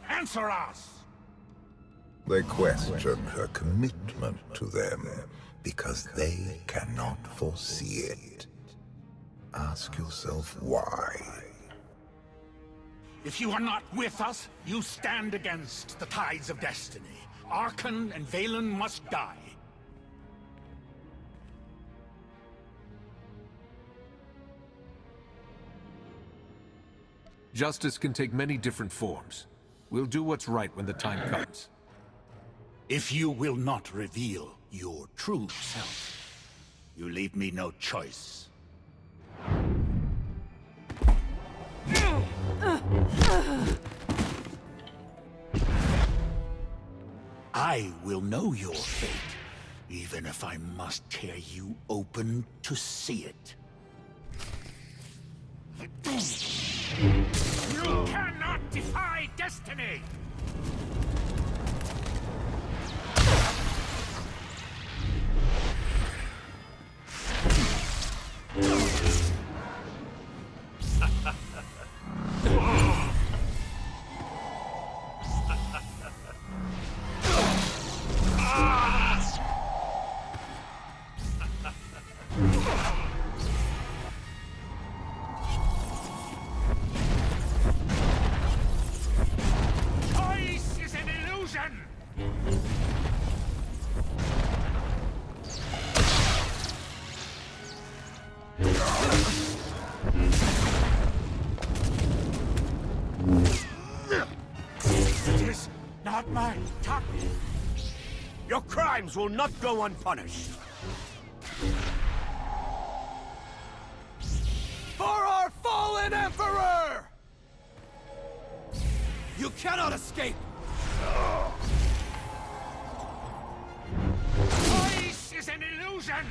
Answer us! They question her commitment to them because they cannot foresee it. Ask yourself why. If you are not with us, you stand against the tides of destiny. Archon and Valen must die. Justice can take many different forms. We'll do what's right when the time comes. If you will not reveal your true self, you leave me no choice. I will know your fate, even if I must tear you open to see it. You cannot defy destiny! Choice is My tongue! Your crimes will not go unpunished. For our fallen Emperor! You cannot escape! Choice is an illusion!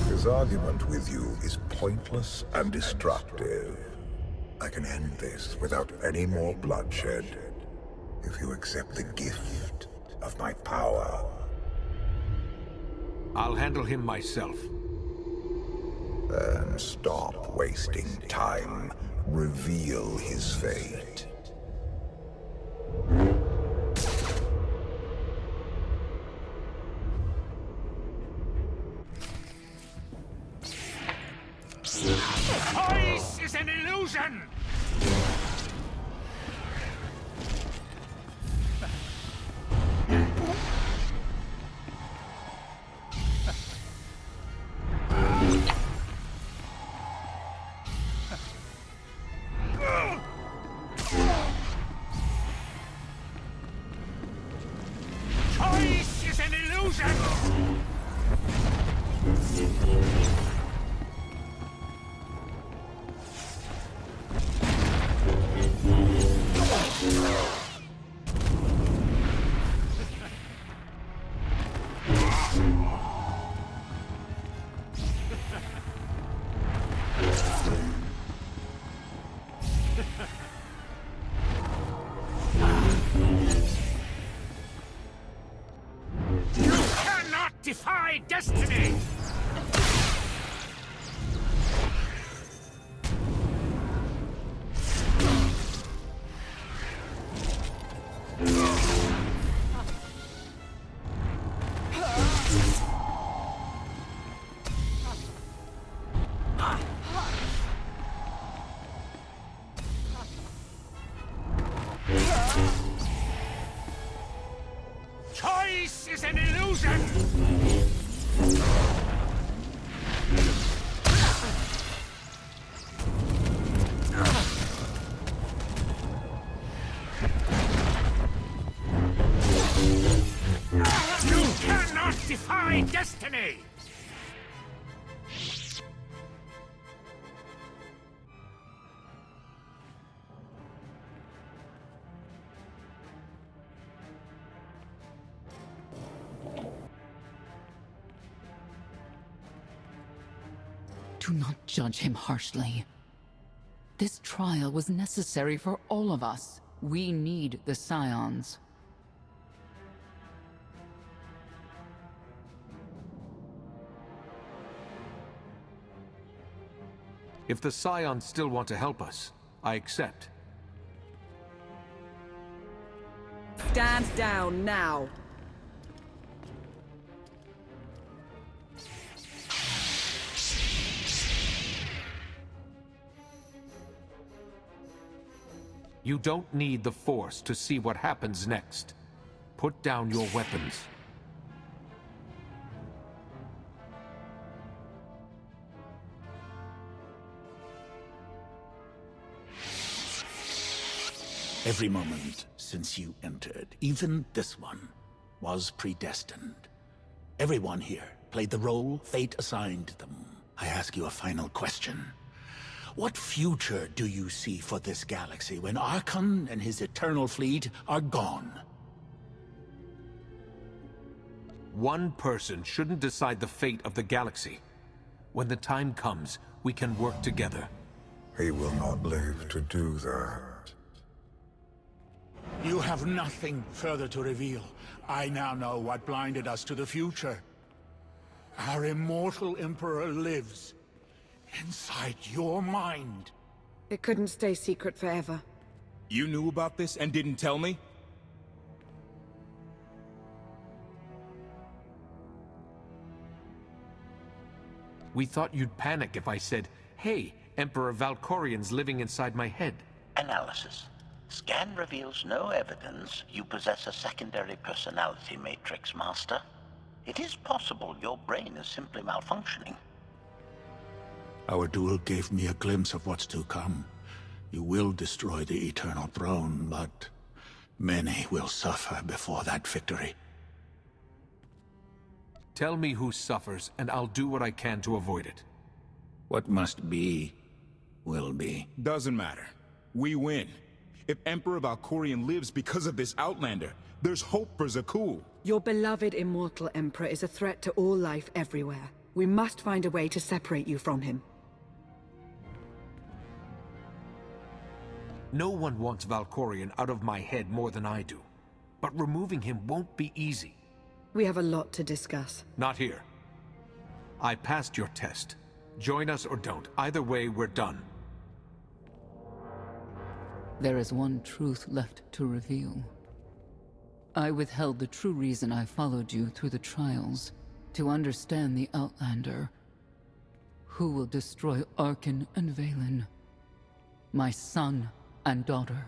His argument with you is pointless and destructive. I can end this without any more bloodshed, if you accept the gift of my power. I'll handle him myself. Then stop wasting time. Reveal his fate. Choice is an illusion! Choice is an illusion! You cannot defy destiny! Choice is an illusion! You cannot defy destiny! Do not judge him harshly. This trial was necessary for all of us. We need the Scions. If the Scions still want to help us, I accept. Stand down now. You don't need the Force to see what happens next. Put down your weapons. Every moment since you entered, even this one, was predestined. Everyone here played the role fate assigned them. I ask you a final question. What future do you see for this galaxy when Archon and his eternal fleet are gone? One person shouldn't decide the fate of the galaxy. When the time comes, we can work together. He will not live to do that. You have nothing further to reveal. I now know what blinded us to the future. Our immortal Emperor lives inside your mind. It couldn't stay secret forever. You knew about this and didn't tell me? We thought you'd panic if I said, hey, Emperor Valkorian's living inside my head. Analysis. Scan reveals no evidence you possess a secondary personality matrix, Master. It is possible your brain is simply malfunctioning. Our duel gave me a glimpse of what's to come. You will destroy the Eternal Throne, but many will suffer before that victory. Tell me who suffers, and I'll do what I can to avoid it. What must be, will be. Doesn't matter. We win. If Emperor Valkorian lives because of this Outlander, there's hope for Zakul. Your beloved immortal Emperor is a threat to all life everywhere. We must find a way to separate you from him. No one wants Valkorian out of my head more than I do. But removing him won't be easy. We have a lot to discuss. Not here. I passed your test. Join us or don't. Either way, we're done. There is one truth left to reveal. I withheld the true reason I followed you through the trials, to understand the Outlander, who will destroy Arkan and Valen, my son and daughter.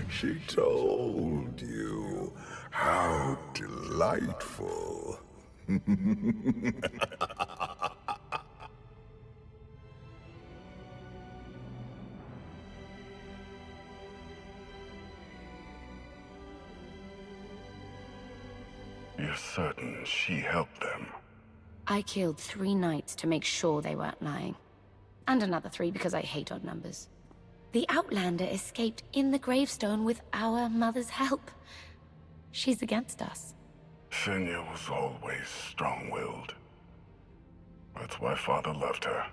She told you. How delightful. You're certain she helped them? I killed 3 knights to make sure they weren't lying. And another 3 because I hate odd numbers. The Outlander escaped in the gravestone with our mother's help. She's against us. Senya was always strong-willed. That's why Father loved her.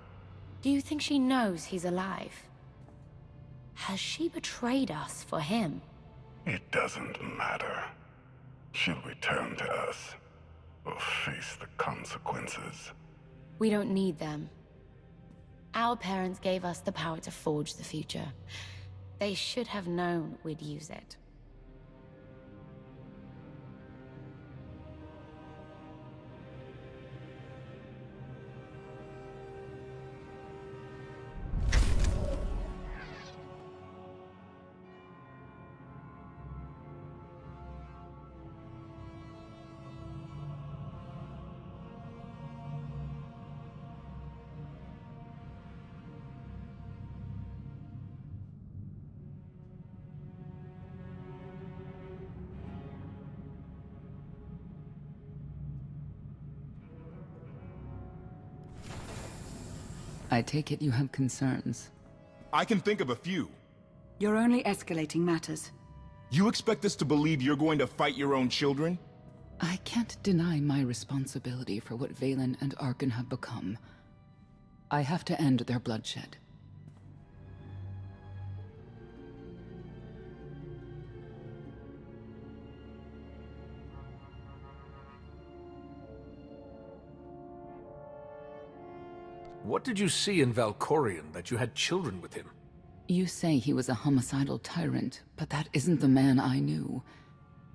Do you think she knows he's alive? Has she betrayed us for him? It doesn't matter. She'll return to us, or face the consequences. We don't need them. Our parents gave us the power to forge the future. They should have known we'd use it. I take it you have concerns. I can think of a few. You're only escalating matters. You expect us to believe you're going to fight your own children? I can't deny my responsibility for what Valen and Arkan have become. I have to end their bloodshed. What did you see in Valkorian that you had children with him? You say he was a homicidal tyrant, but that isn't the man I knew.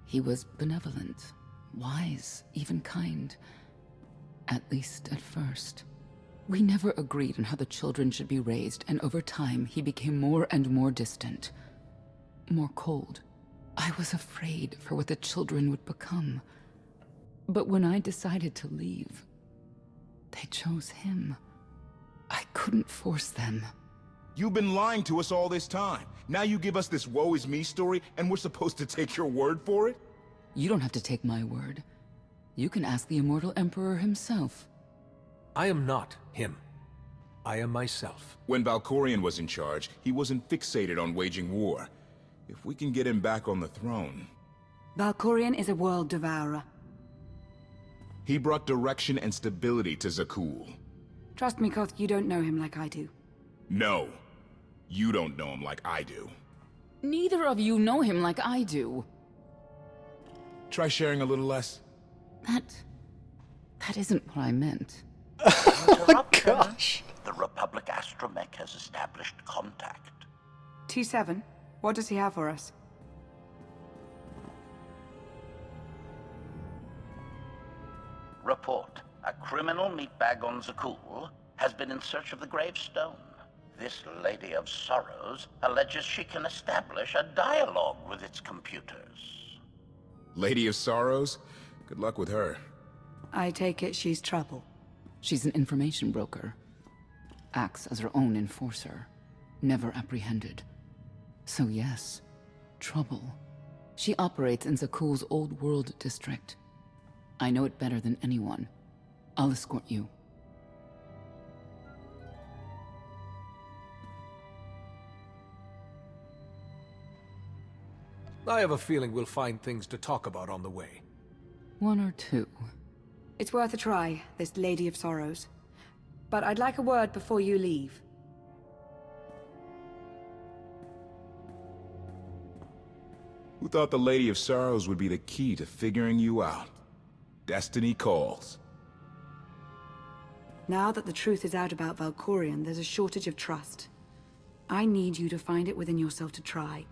He was benevolent, wise, even kind. At least at first. We never agreed on how the children should be raised, and over time he became more and more distant. More cold. I was afraid for what the children would become. But when I decided to leave, they chose him. I couldn't force them. You've been lying to us all this time. Now you give us this woe is me story, and we're supposed to take your word for it? You don't have to take my word. You can ask the Immortal Emperor himself. I am not him. I am myself. When Valkorian was in charge, he wasn't fixated on waging war. If we can get him back on the throne... Valkorian is a world devourer. He brought direction and stability to Zakul. Trust me, Koth, you don't know him like I do. No. You don't know him like I do. Neither of you know him like I do. Try sharing a little less. That isn't what I meant. Oh gosh. The Republic astromech has established contact. T7, what does he have for us? Report. A criminal meatbag on Zakul has been in search of the gravestone. This Lady of Sorrows alleges she can establish a dialogue with its computers. Lady of Sorrows? Good luck with her. I take it she's trouble. She's an information broker. Acts as her own enforcer. Never apprehended. So yes, trouble. She operates in Zakul's Old World district. I know it better than anyone. I'll escort you. I have a feeling we'll find things to talk about on the way. One or two. It's worth a try, this Lady of Sorrows. But I'd like a word before you leave. Who thought the Lady of Sorrows would be the key to figuring you out? Destiny calls. Now that the truth is out about Valkorion, there's a shortage of trust. I need you to find it within yourself to try.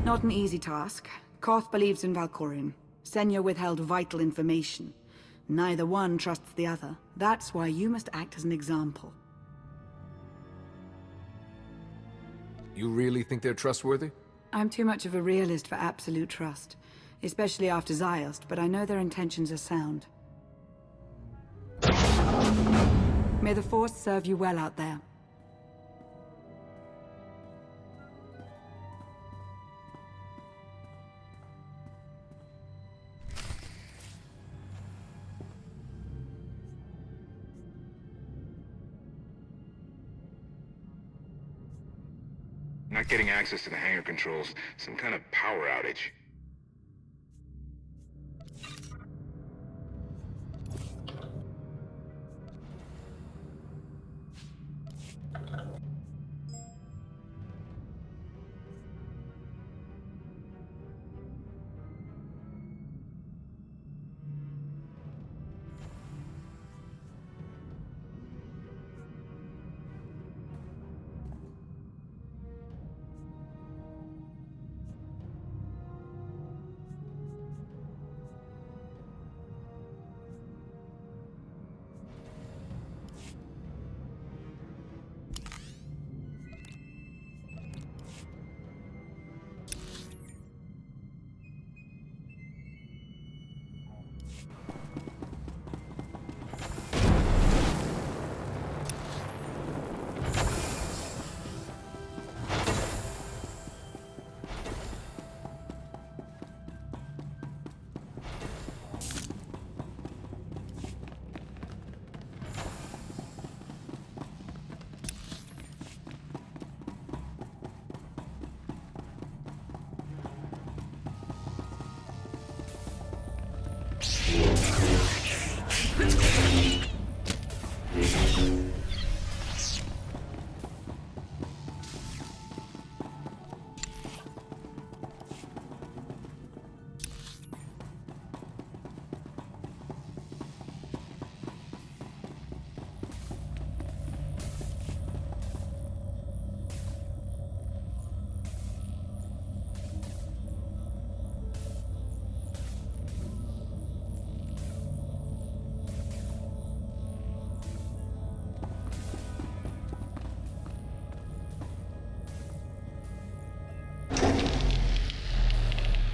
Not an easy task. Koth believes in Valkorion. Senya withheld vital information. Neither one trusts the other. That's why you must act as an example. You really think they're trustworthy? I'm too much of a realist for absolute trust. Especially after Ziost, but I know their intentions are sound. May the Force serve you well out there. Not getting access to the hangar controls. Some kind of power outage.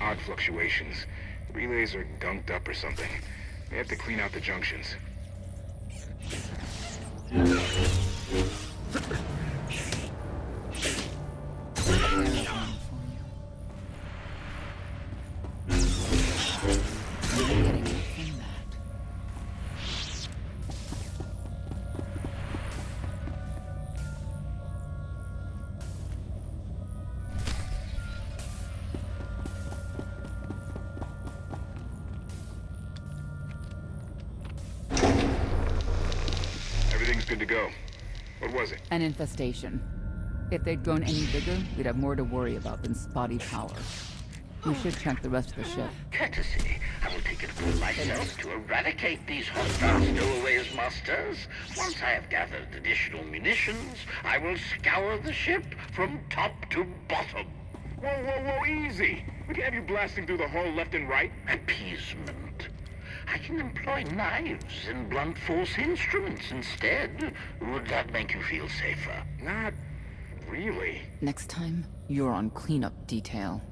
Odd fluctuations. Relays are gunked up or something. They have to clean out the junctions. Everything's good to go. What was it? An infestation. If they'd grown any bigger, we'd have more to worry about than spotty power. We should check the rest of the ship. Courtesy. I will take it upon myself to eradicate these hostile stowaways masters. Once I have gathered additional munitions, I will scour the ship from top to bottom. Whoa, whoa, whoa, easy! We can't have you blasting through the hull left and right. Appeasement. I can employ knives and blunt force instruments instead. Would that make you feel safer? Not really. Next time, you're on cleanup detail.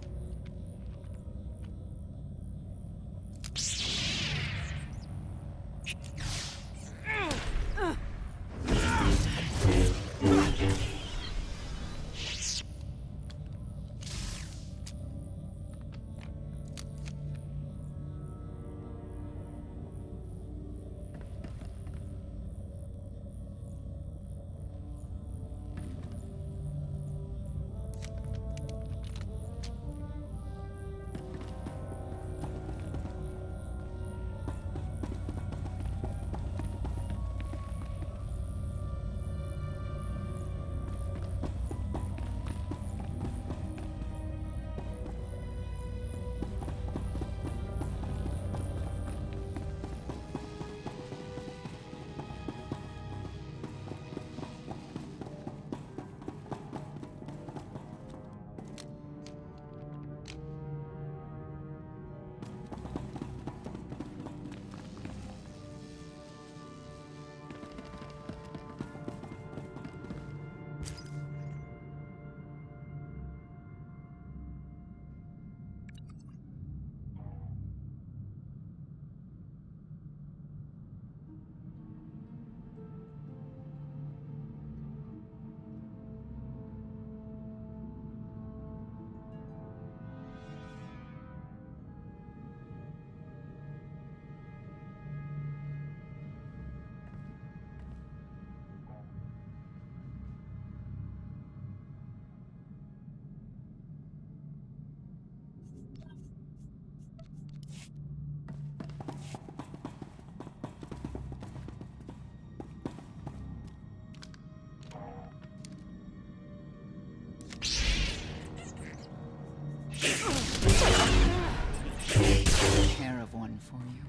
Care of one for you.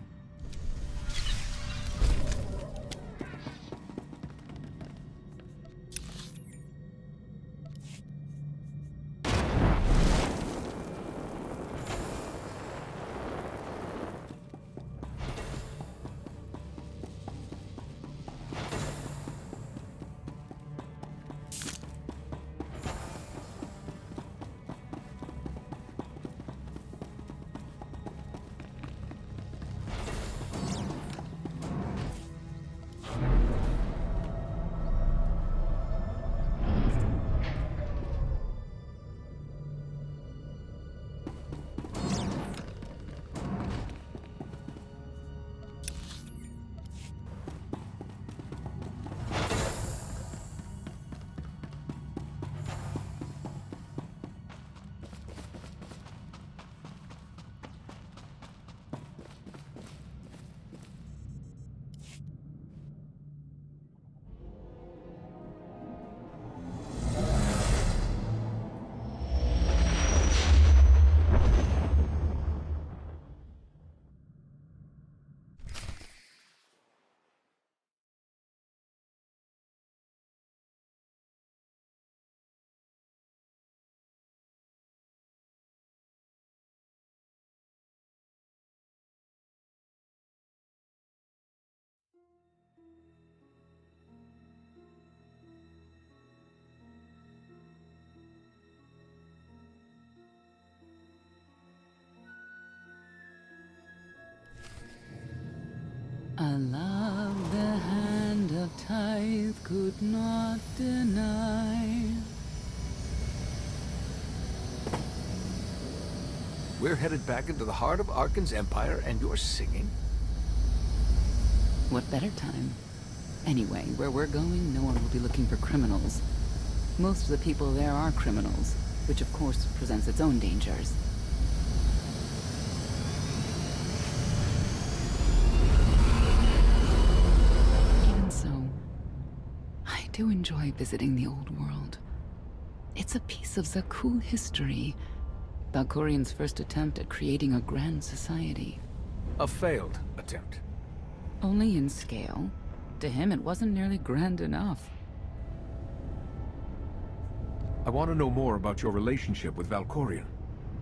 A love the hand of tithe could not deny. We're headed back into the heart of Arkan's empire, and you're singing? What better time? Anyway, where we're going, no one will be looking for criminals. Most of the people there are criminals, which of course presents its own dangers. Even so, I do enjoy visiting the old world. It's a piece of Zakul history, Valkorian's first attempt at creating a grand society. A failed attempt. Only in scale. To him, it wasn't nearly grand enough. I want to know more about your relationship with Valkorian.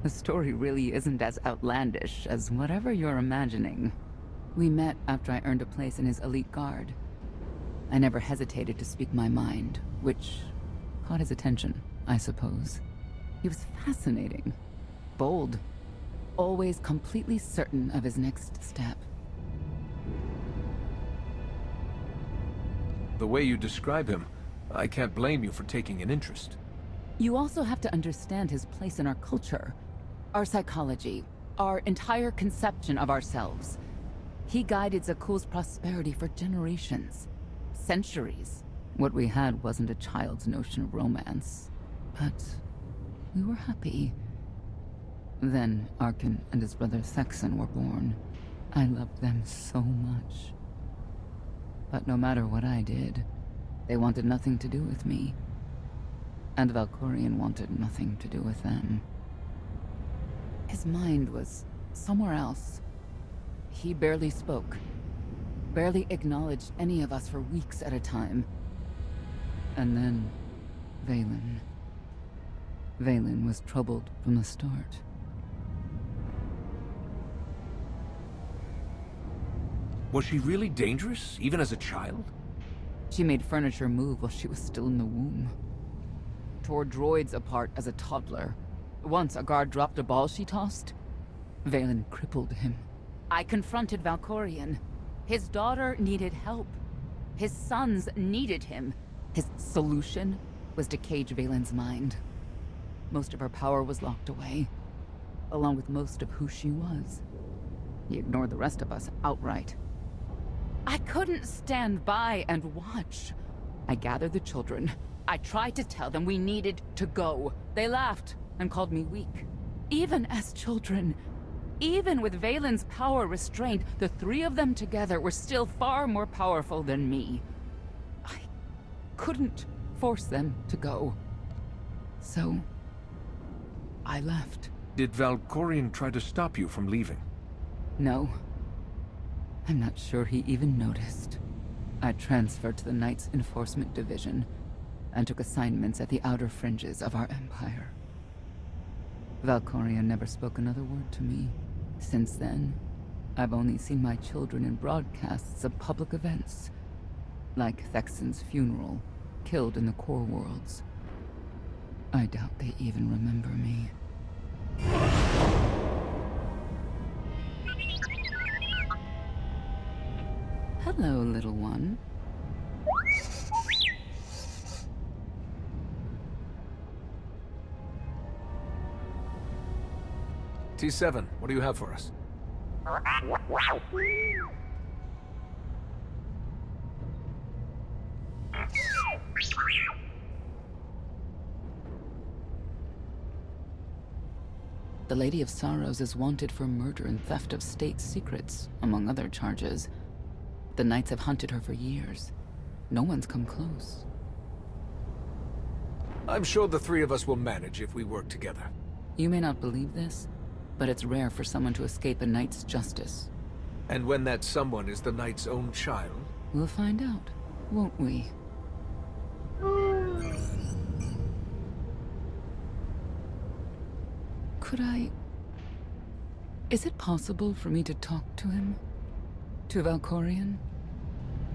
The story really isn't as outlandish as whatever you're imagining. We met after I earned a place in his elite guard. I never hesitated to speak my mind, which caught his attention, I suppose. He was fascinating, bold, always completely certain of his next step. The way you describe him, I can't blame you for taking an interest. You also have to understand his place in our culture, our psychology, our entire conception of ourselves. He guided Zakuul's prosperity for generations, centuries. What we had wasn't a child's notion of romance, but we were happy. Then Arkan and his brother Thexan were born. I loved them so much. But no matter what I did, they wanted nothing to do with me. And Valkorian wanted nothing to do with them. His mind was somewhere else. He barely spoke, barely acknowledged any of us for weeks at a time. And then, Vaylin. Vaylin was troubled from the start. Was she really dangerous, even as a child? She made furniture move while she was still in the womb. Tore droids apart as a toddler. Once a guard dropped a ball she tossed. Vaylin crippled him. I confronted Valkorian. His daughter needed help. His sons needed him. His solution was to cage Vaylin's mind. Most of her power was locked away, along with most of who she was. He ignored the rest of us outright. I couldn't stand by and watch. I gathered the children. I tried to tell them we needed to go. They laughed and called me weak. Even as children, even with Vaylin's power restrained, the three of them together were still far more powerful than me. I couldn't force them to go. So, I left. Did Valkorian try to stop you from leaving? No. I'm not sure he even noticed. I transferred to the Knights Enforcement Division and took assignments at the outer fringes of our empire. Valkorian never spoke another word to me. Since then, I've only seen my children in broadcasts of public events, like Thexan's funeral, killed in the core worlds. I doubt they even remember me. Hello, little one. T7, what do you have for us? The Lady of Sorrows is wanted for murder and theft of state secrets, among other charges. The Knights have hunted her for years. No one's come close. I'm sure the three of us will manage if we work together. You may not believe this, but it's rare for someone to escape a Knight's justice. And when that someone is the Knight's own child? We'll find out, won't we? Could I... Is it possible for me to talk to him? To Valkorian?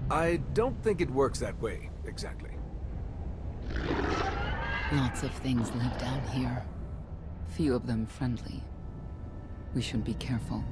I don't think it works that way, exactly. Lots of things live down here. Few of them friendly. We should be careful.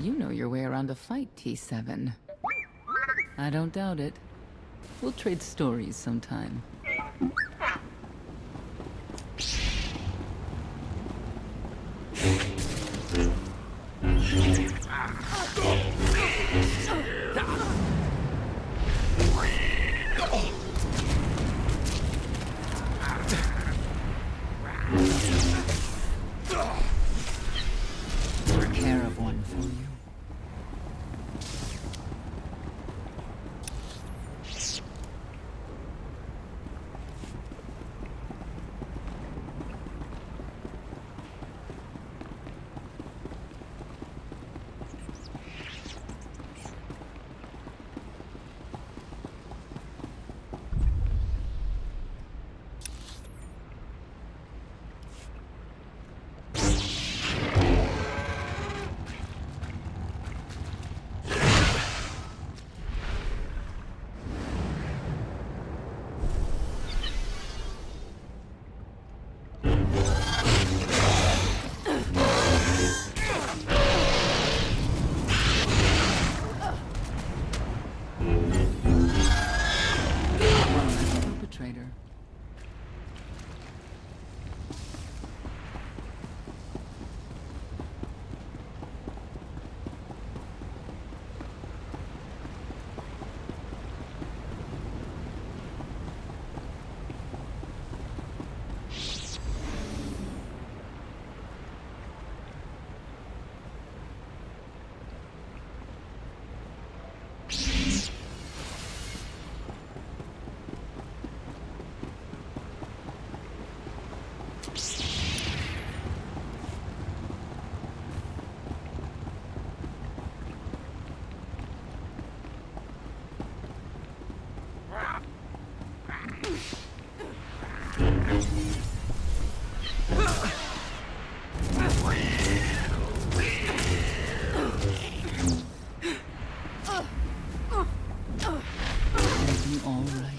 You know your way around a fight, T7. I don't doubt it. We'll trade stories sometime. Take care of one for you. Perpetrator. All right.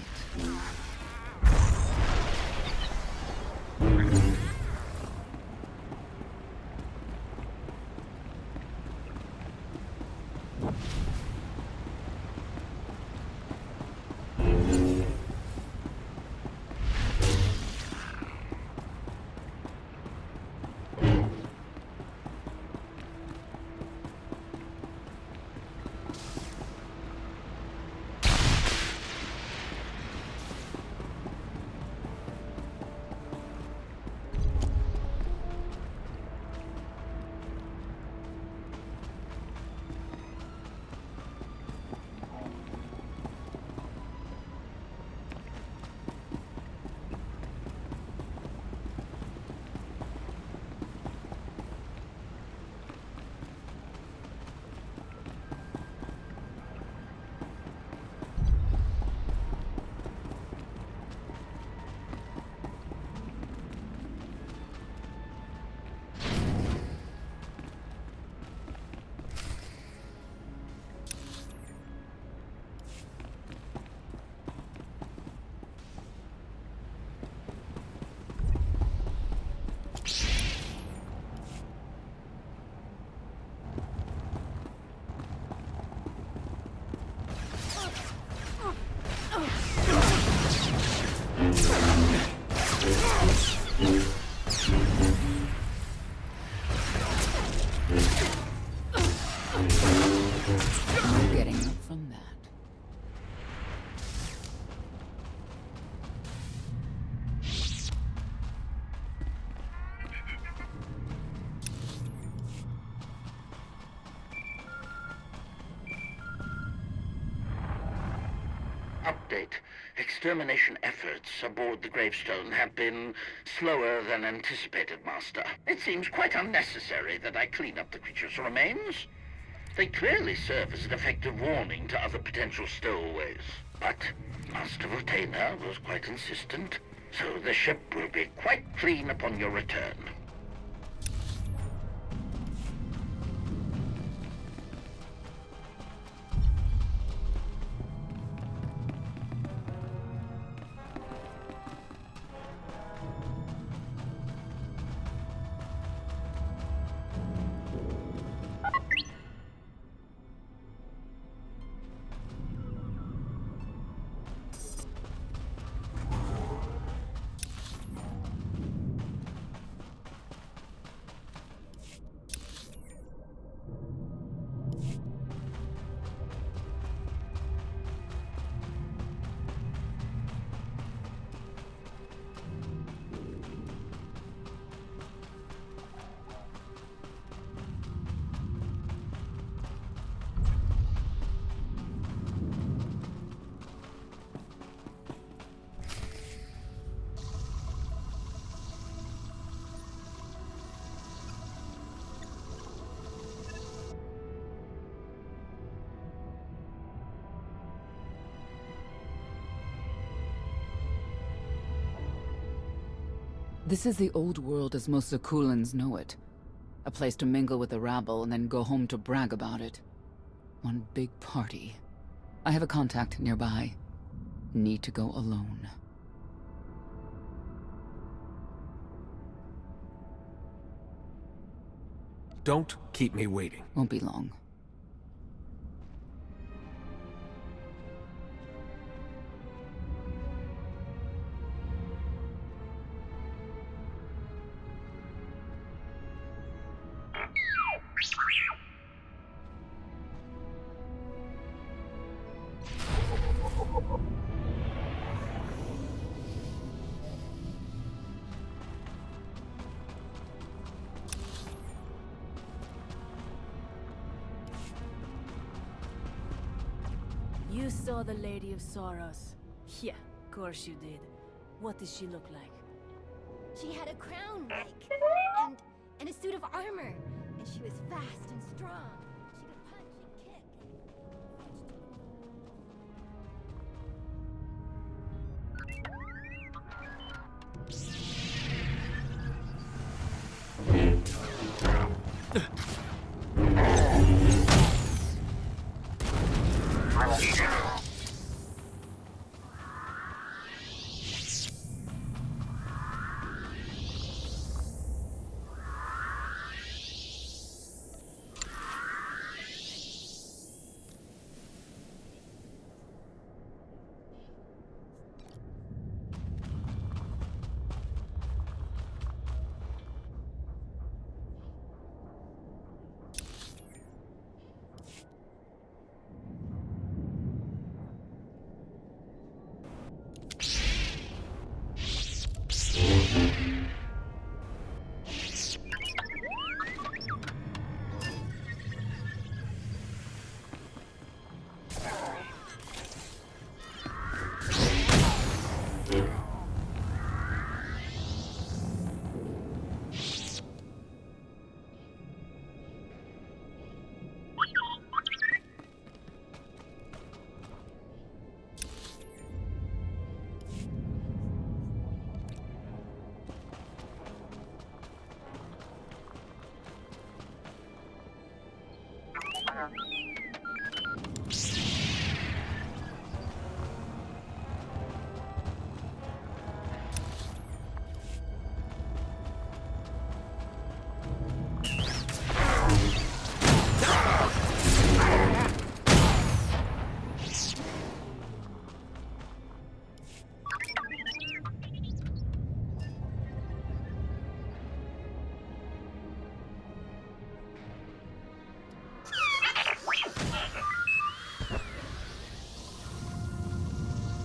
No getting up from that. Update. Extermination efforts aboard the gravestone have been slower than anticipated, Master. It seems quite unnecessary that I clean up the creature's remains. They clearly serve as an effective warning to other potential stowaways. But Master Retainer was quite insistent, so the ship will be quite clean upon your return. This is the old world as most Zakulans know it. A place to mingle with the rabble and then go home to brag about it. One big party. I have a contact nearby. Need to go alone. Don't keep me waiting. Won't be long. You saw the Lady of Sorrows. Yeah, of course you did. What did she look like? She had a crown, like, and a suit of armor. And she was fast and strong. She could punch and kick.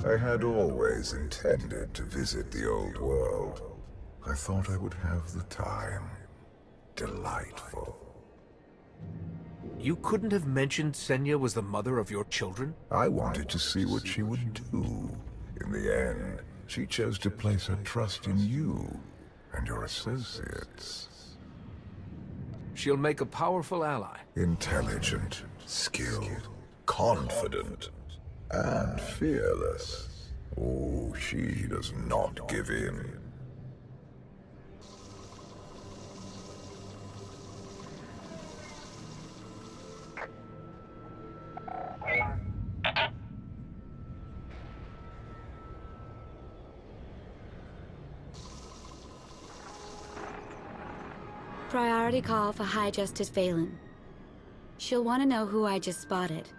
I had always intended to visit the old world. I thought I would have the time. Delightful. You couldn't have mentioned Senya was the mother of your children? I wanted to see what she would do. In the end, she chose to place her trust in you and your associates. She'll make a powerful ally. Intelligent, skilled, confident, and fearless. Oh, she does not give in. Priority call for High Justice Valen. She'll want to know who I just spotted.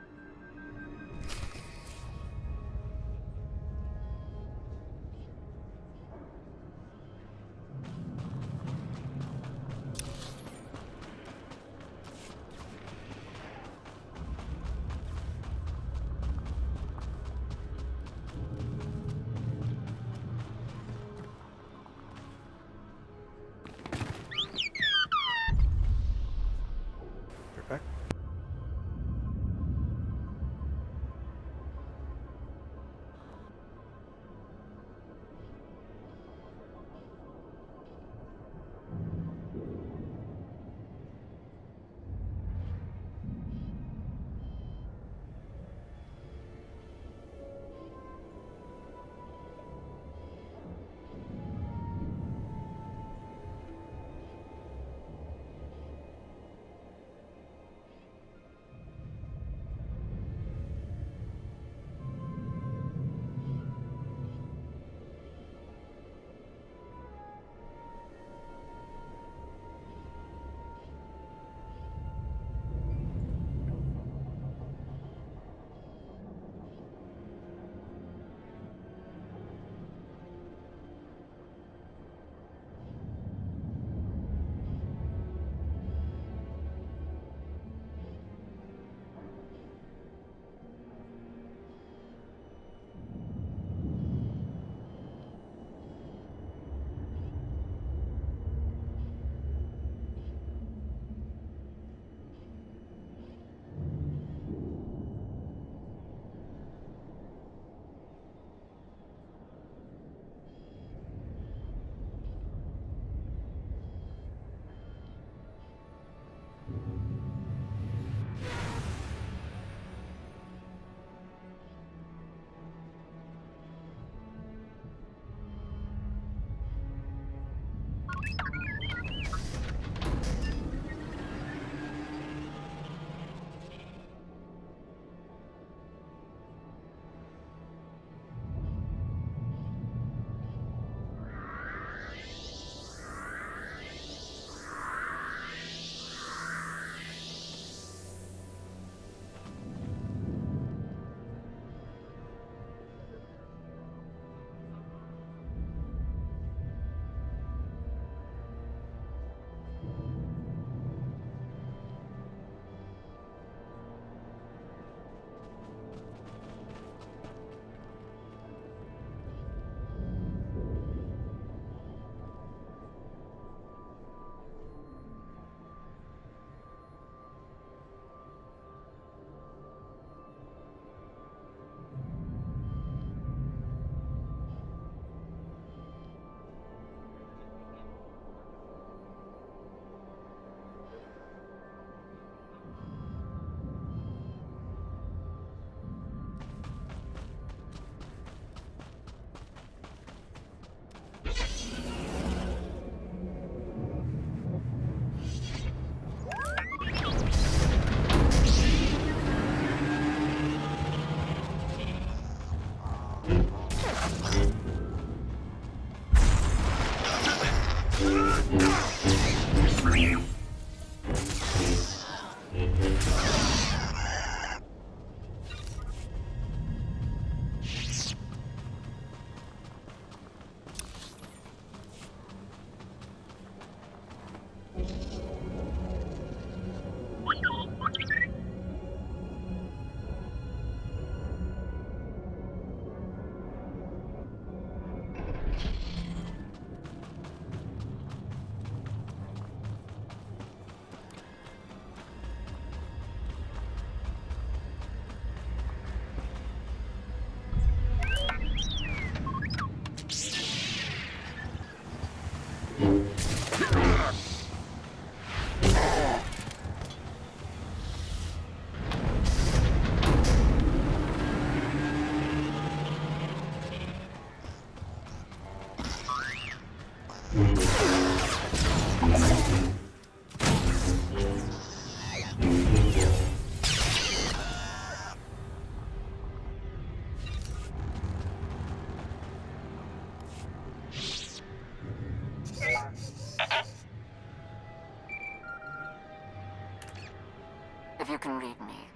If you can read me,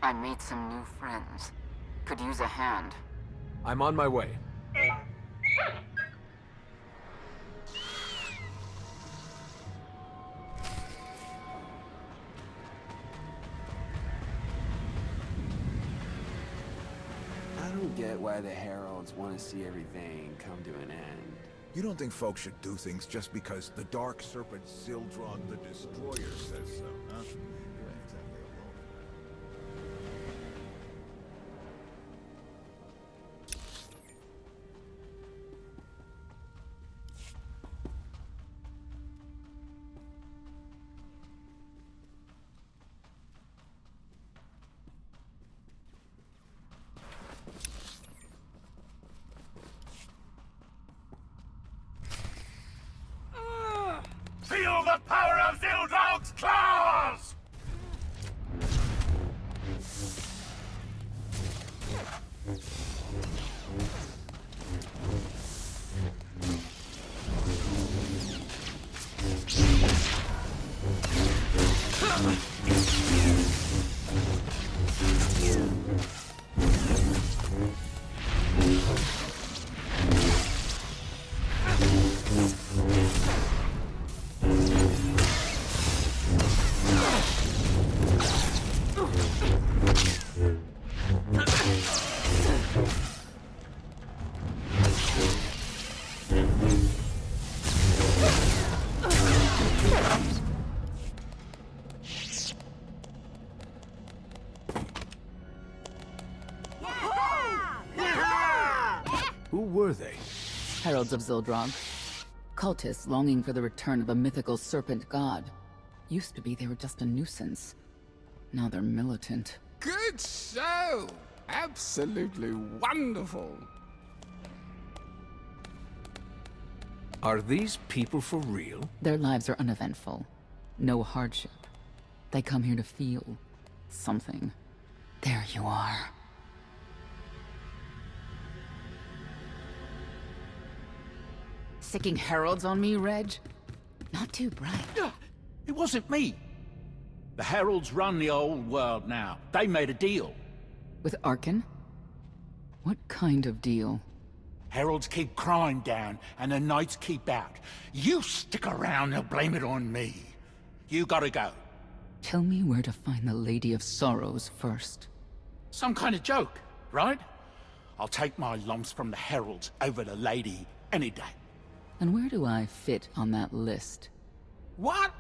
I made some new friends. Could use a hand. I'm on my way. I don't get why the Heralds want to see everything come to an end. You don't think folks should do things just because the Dark Serpent Sildron the Destroyer says so, huh? You ain't exactly alone in that. Feel the power of Zildron's claws! Who were they? Heralds of Zildrog. Cultists longing for the return of a mythical serpent god. Used to be they were just a nuisance. Now they're militant. Good show! Absolutely wonderful. Are these people for real? Their lives are uneventful. No hardship. They come here to feel something. There you are. Sicking heralds on me, Reg? Not too bright. It wasn't me. The Heralds run the old world now. They made a deal. With Arkin? What kind of deal? Heralds keep crime down, and the Knights keep out. You stick around, they'll blame it on me. You gotta go. Tell me where to find the Lady of Sorrows first. Some kind of joke, right? I'll take my lumps from the Heralds over the Lady any day. And where do I fit on that list? What?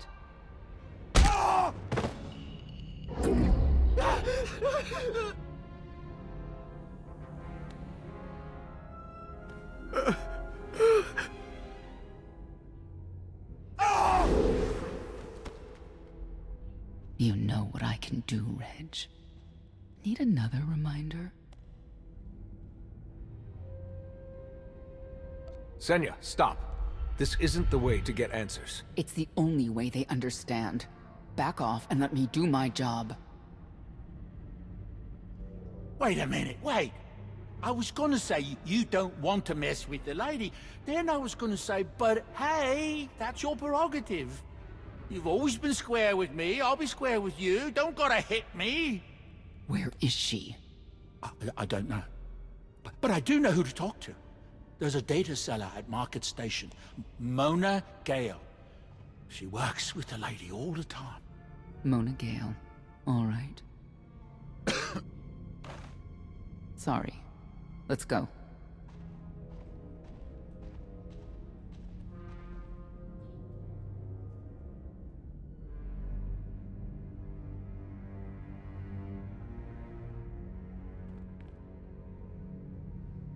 You know what I can do, Reg. Need another reminder? Senya, stop. This isn't the way to get answers. It's the only way they understand. Back off and let me do my job. Wait a minute, wait. I was gonna say you don't want to mess with the lady. Then I was gonna say, but hey, that's your prerogative. You've always been square with me, I'll be square with you. Don't gotta hit me. Where is she? I don't know. But I do know who to talk to. There's a data seller at Market Station, Mona Gale. She works with the lady all the time. Mona Gale. All right. Sorry. Let's go.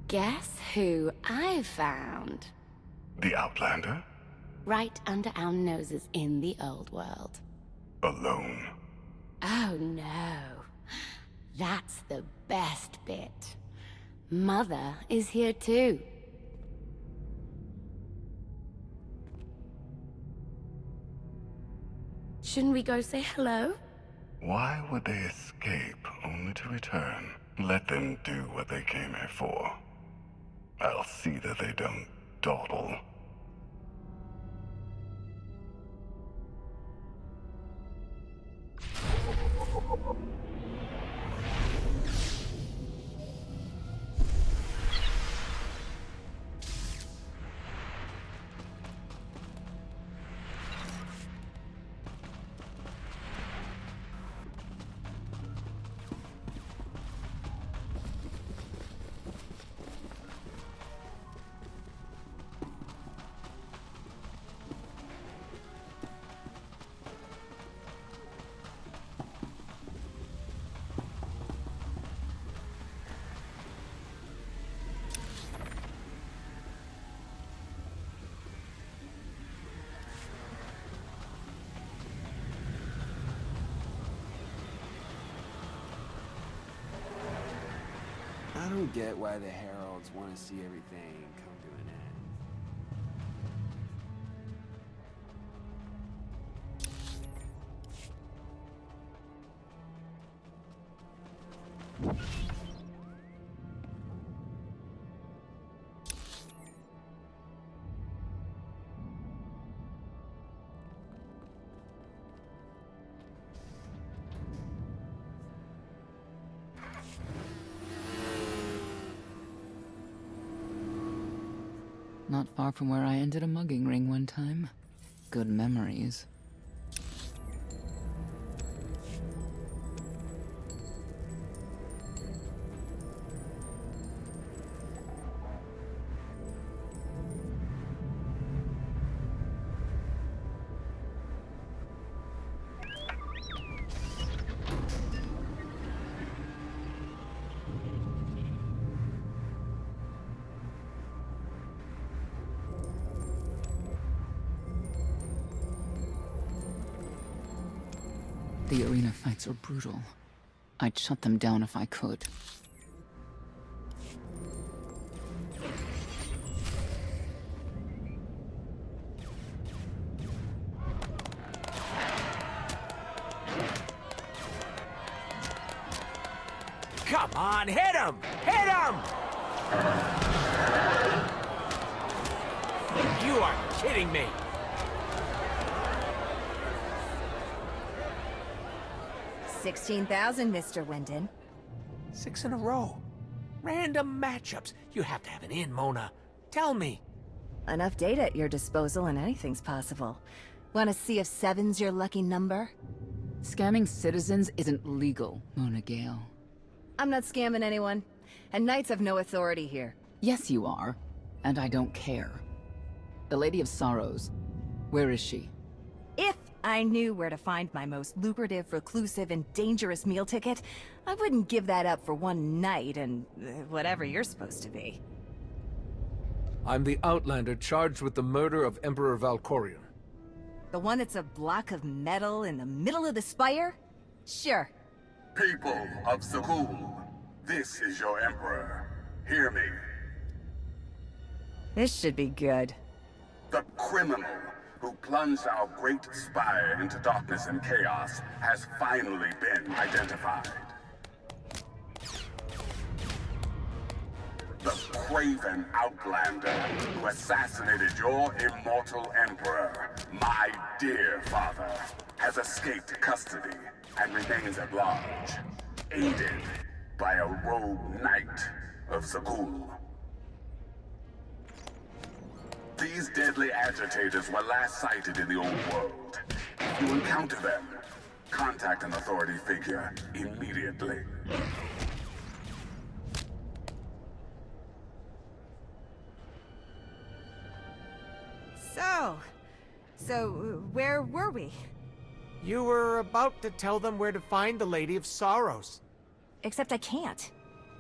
Guess who I found? The Outlander? Right under our noses in the old world. Alone? Oh no. That's the best bit. Mother is here too. Shouldn't we go say hello? Why would they escape only to return? Let them do what they came here for. I'll see that they don't dawdle. I don't get why the Heralds want to see everything come to an end. Not far from where I ended a mugging ring one time. Good memories. The arena fights are brutal. I'd shut them down if I could. Come on, hit him! Hit him! You are kidding me! $16,000, Mr. Wyndon. 6 in a row. Random matchups. You have to have an in, Mona. Tell me. Enough data at your disposal and anything's possible. Want to see if 7's your lucky number? Scamming citizens isn't legal, Mona Gale. I'm not scamming anyone. And Knights have no authority here. Yes, you are. And I don't care. The Lady of Sorrows. Where is she? If I knew where to find my most lucrative, reclusive, and dangerous meal ticket, I wouldn't give that up for one night and whatever you're supposed to be. I'm the Outlander charged with the murder of Emperor Valkorion. The one that's a block of metal in the middle of the spire? Sure. People of Zakul, this is your Emperor. Hear me. This should be good. The criminal who plunged our great spire into darkness and chaos has finally been identified. The craven Outlander who assassinated your immortal Emperor, my dear father, has escaped custody and remains at large, aided by a rogue knight of Zakul. These deadly agitators were last sighted in the old world. If you encounter them, contact an authority figure immediately. So, where were we? You were about to tell them where to find the Lady of Sorrows. Except I can't.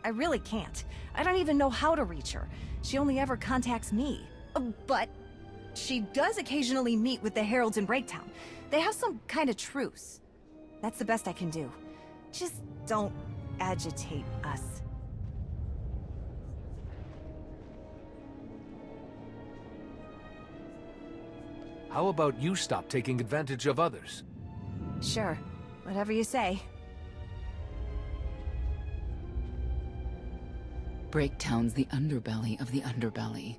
I really can't. I don't even know how to reach her. She only ever contacts me. But she does occasionally meet with the Heralds in Breaktown. They have some kind of truce. That's the best I can do. Just don't agitate us. How about you stop taking advantage of others? Sure. Whatever you say. Breaktown's the underbelly of the underbelly.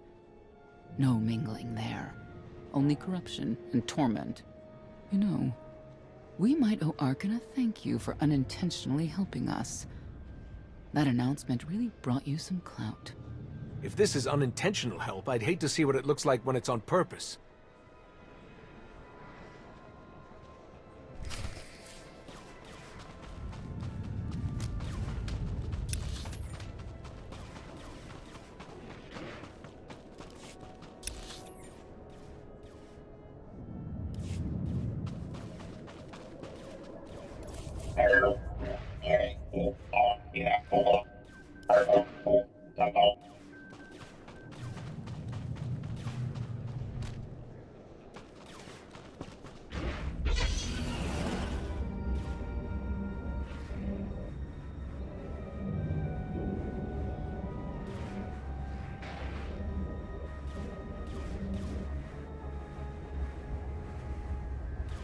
No mingling there. Only corruption and torment. You know, we might owe Arkan a thank you for unintentionally helping us. That announcement really brought you some clout. If this is unintentional help, I'd hate to see what it looks like when it's on purpose.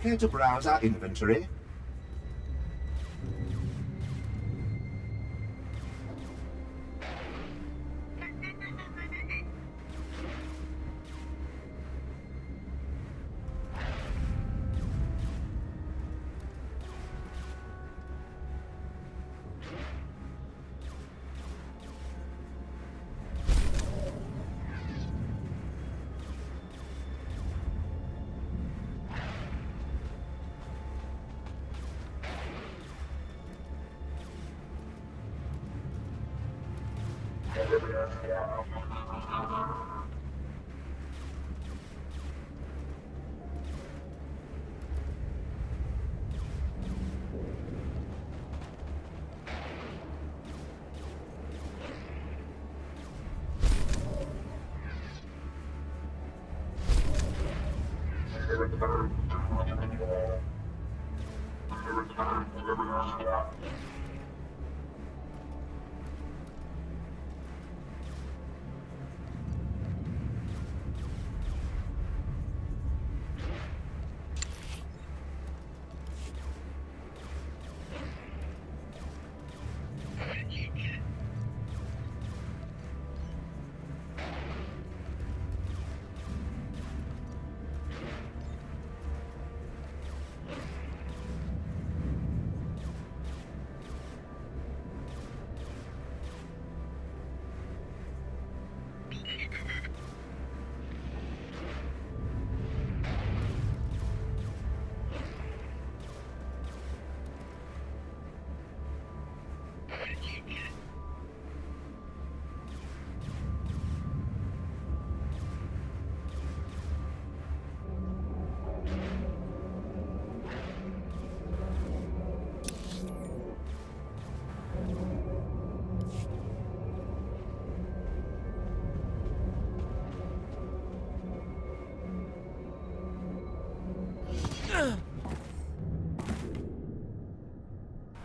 Care to browse our inventory?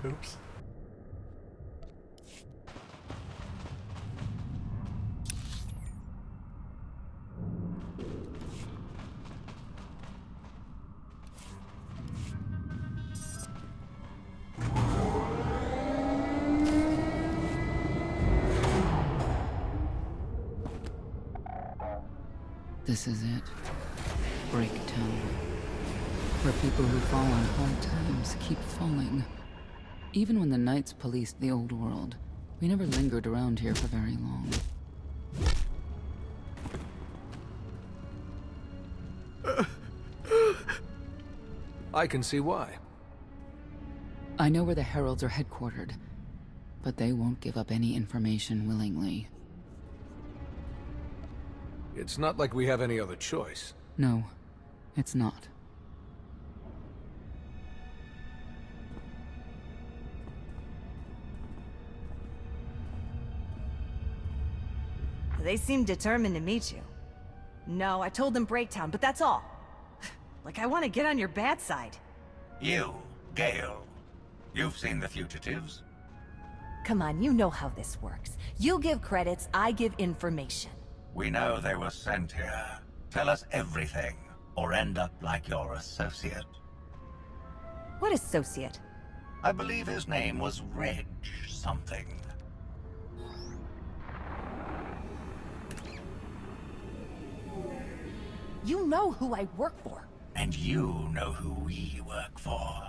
Oops. This is it. Breaktown. Where people who fall on hard times keep falling. Even when the Knights policed the old world, we never lingered around here for very long. I can see why. I know where the Heralds are headquartered, but they won't give up any information willingly. It's not like we have any other choice. No, it's not. They seem determined to meet you. No, I told them Breaktown, but that's all. Like I want to get on your bad side. You, Gale. You've seen the fugitives. Come on, you know how this works. You give credits, I give information. We know they were sent here. Tell us everything, or end up like your associate. What associate? I believe his name was Reg something. You know who I work for. And you know who we work for.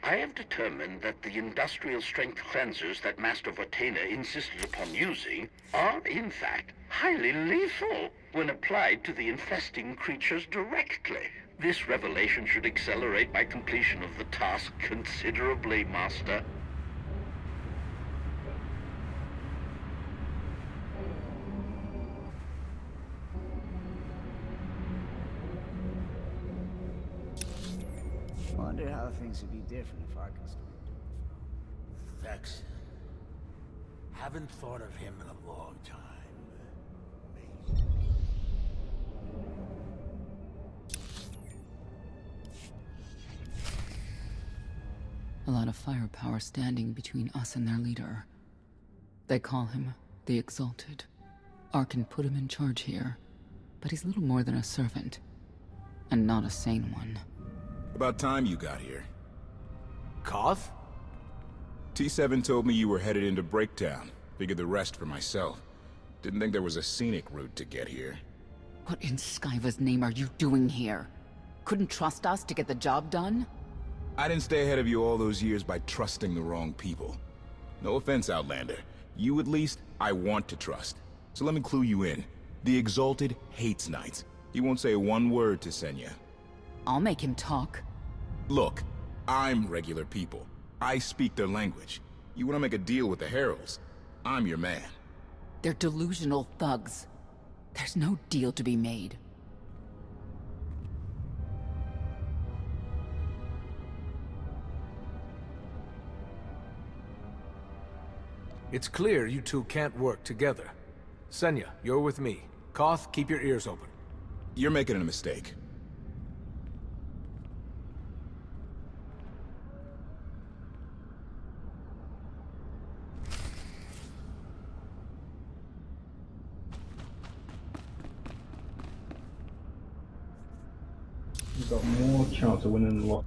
I have determined that the industrial-strength cleansers that Master Vortena insisted upon using are, in fact, highly lethal when applied to the infesting creatures directly. This revelation should accelerate my completion of the task considerably, Master. Wonder how things would be different if Arkansas were Vex. Haven't thought of him in a long time. A lot of firepower standing between us and their leader. They call him the Exalted. Arkan put him in charge here, but he's little more than a servant, and not a sane one. About time you got here. Koth? T7 told me you were headed into Breaktown. Figured the rest for myself. Didn't think there was a scenic route to get here. What in Skyva's name are you doing here? Couldn't trust us to get the job done? I didn't stay ahead of you all those years by trusting the wrong people. No offense, Outlander. You at least, I want to trust. So let me clue you in. The Exalted hates Knights. He won't say one word to Senya. I'll make him talk. Look, I'm regular people. I speak their language. You want to make a deal with the Heralds? I'm your man. They're delusional thugs. There's no deal to be made. It's clear you two can't work together. Senya, you're with me. Koth, keep your ears open. You're making a mistake. You've got more chance of winning the lot.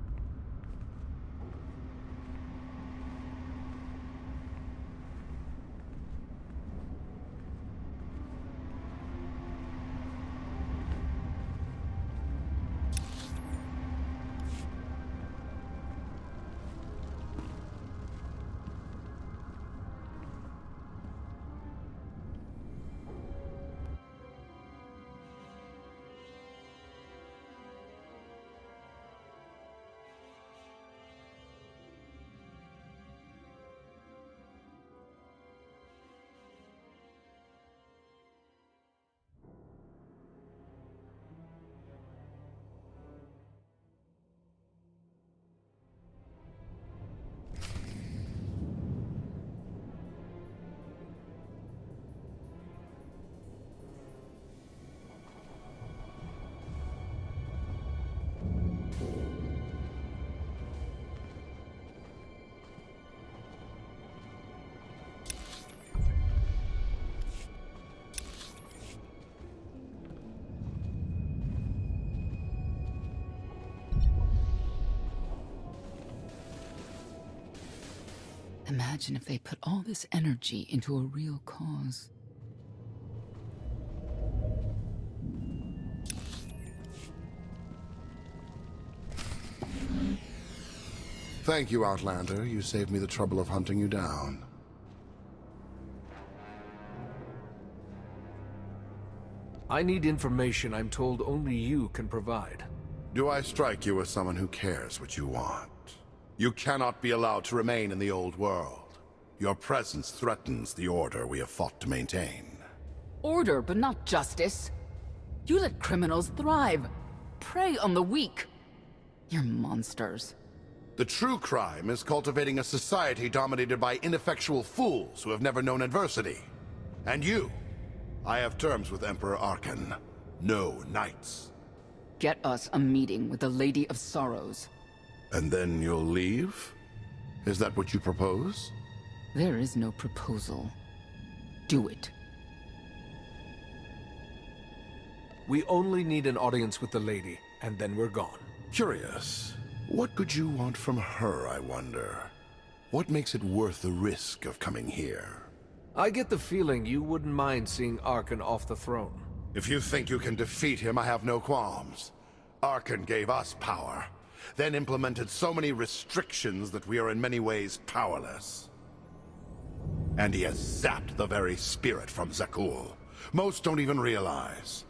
Imagine if they put all this energy into a real cause. Thank you, Outlander. You saved me the trouble of hunting you down. I need information I'm told only you can provide. Do I strike you as someone who cares what you want? You cannot be allowed to remain in the old world. Your presence threatens the order we have fought to maintain. Order, but not justice. You let criminals thrive, prey on the weak. You're monsters. The true crime is cultivating a society dominated by ineffectual fools who have never known adversity. And you, I have terms with Emperor Arkan. No knights. Get us a meeting with the Lady of Sorrows. And then you'll leave? Is that what you propose? There is no proposal. Do it. We only need an audience with the lady, and then we're gone. Curious. What could you want from her, I wonder? What makes it worth the risk of coming here? I get the feeling you wouldn't mind seeing Arkan off the throne. If you think you can defeat him, I have no qualms. Arkan gave us power. then implemented so many restrictions that we are in many ways powerless. And he has zapped the very spirit from Zakul. Most don't even realize.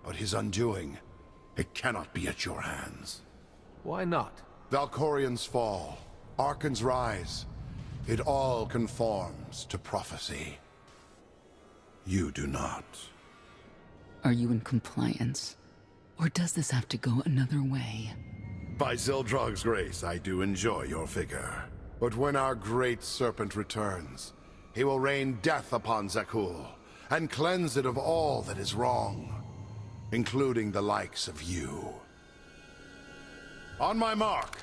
But his undoing, it cannot be at your hands. Why not? Valkorian's fall, Arkan's rise, it all conforms to prophecy. You do not. Are you in compliance? Or does this have to go another way? By Zildrog's grace, I do enjoy your figure. But when our great serpent returns, he will rain death upon Zakul, and cleanse it of all that is wrong, including the likes of you. On my mark!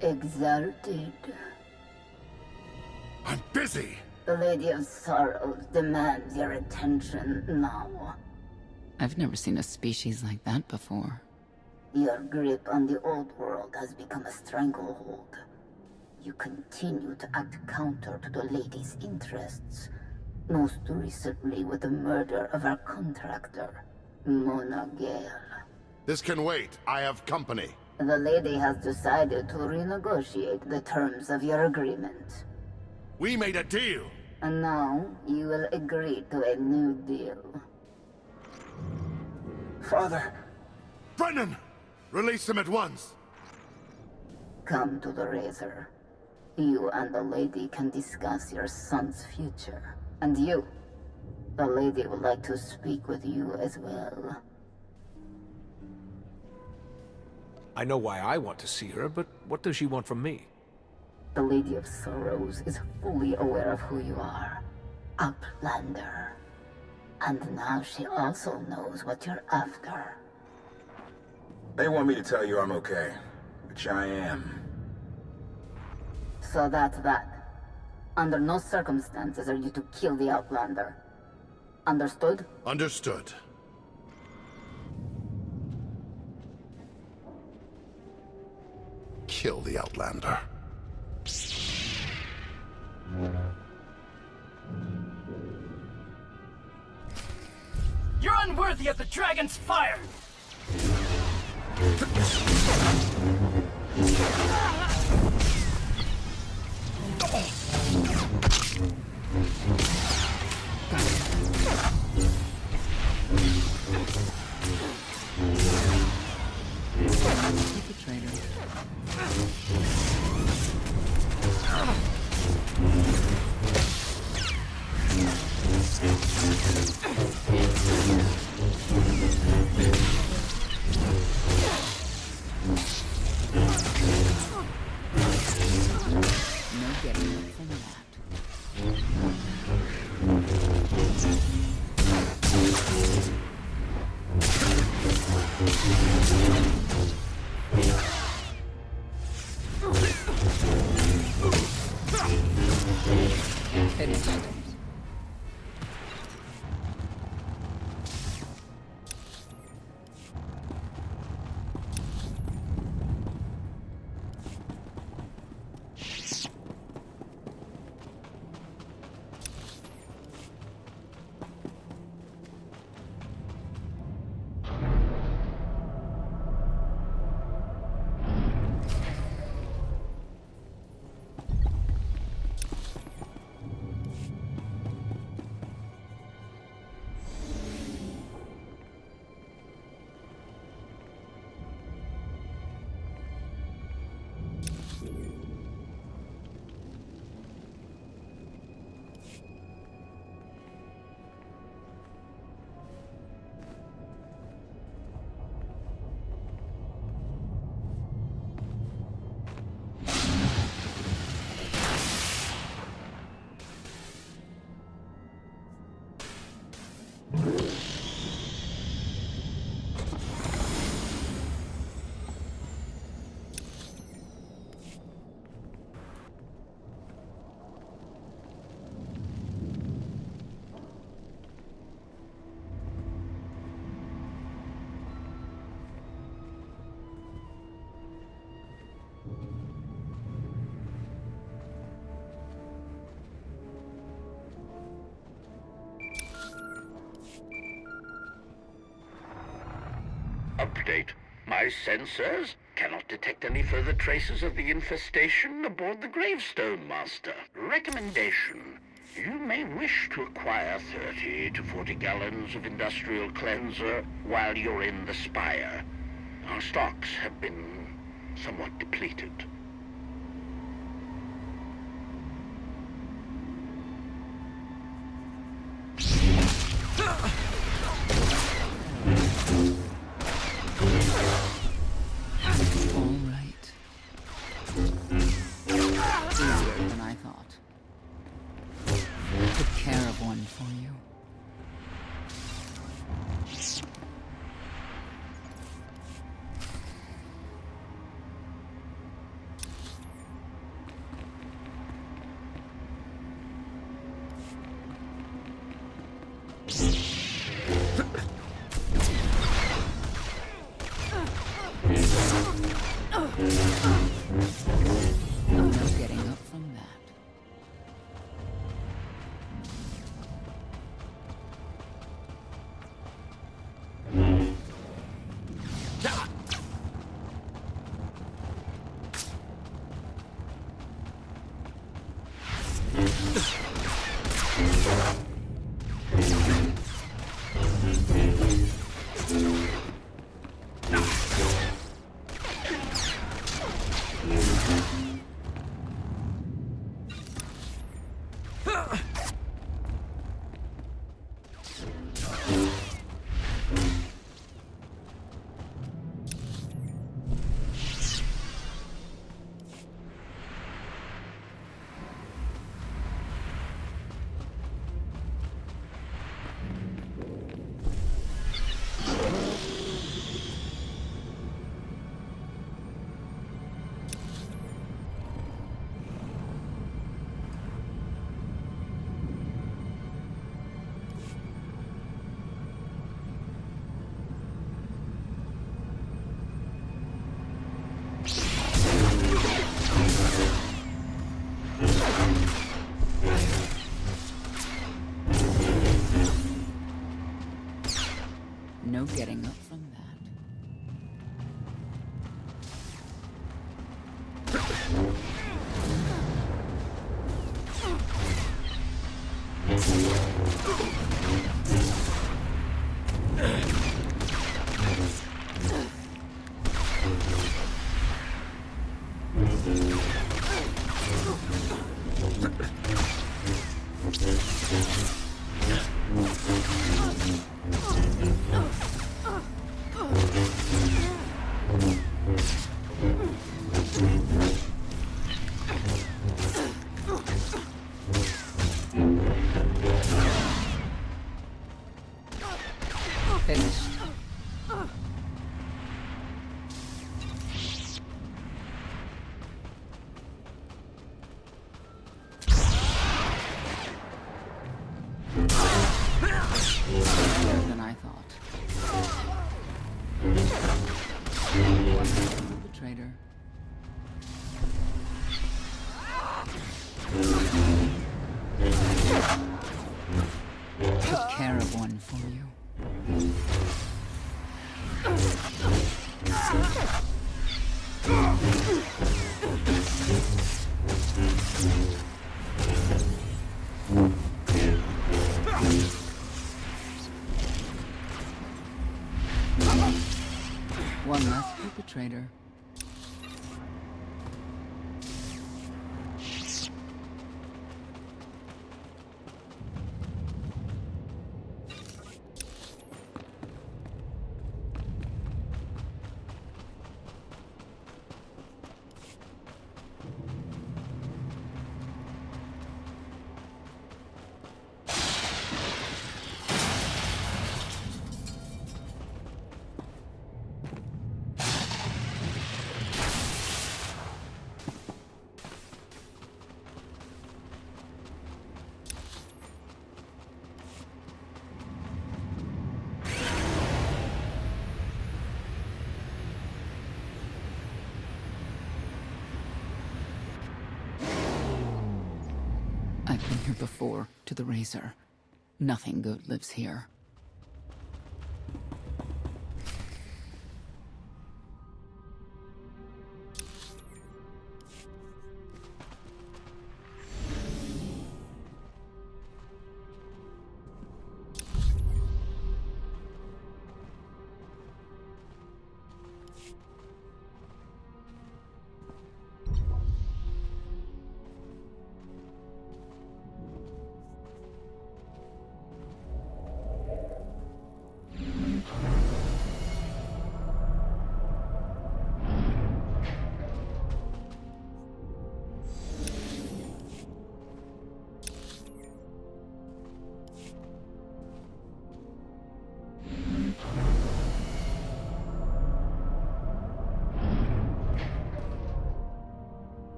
Exalted. I'm busy! The Lady of Sorrows demands your attention now. I've never seen a species like that before. Your grip on the old world has become a stranglehold. You continue to act counter to the Lady's interests, most recently with the murder of our contractor, Mona Gale. This can wait. I have company. The Lady has decided to renegotiate the terms of your agreement. We made a deal! And now, you will agree to a new deal. Father! Brennan! Release him at once! Come to the Razor. You and the Lady can discuss your son's future. And you, the Lady would like to speak with you as well. I know why I want to see her, but what does she want from me? The Lady of Sorrows is fully aware of who you are. Outlander. And now she also knows what you're after. They want me to tell you I'm okay, which I am. So that's that. Under no circumstances are you to kill the Outlander. Understood? Understood. Kill the Outlander. You're unworthy of the dragon's fire! Update. My sensors cannot detect any further traces of the infestation aboard the Gravestone, Master. Recommendation. You may wish to acquire 30 to 40 gallons of industrial cleanser while you're in the Spire. Our stocks have been somewhat depleted. All right. Easier than I thought. Took care of one for you. No getting up from that. No getting up from that. Finished. Better than I thought. One perpetrator. Took care of one for you. One less perpetrator. I've been here before, to the Razor. Nothing good lives here.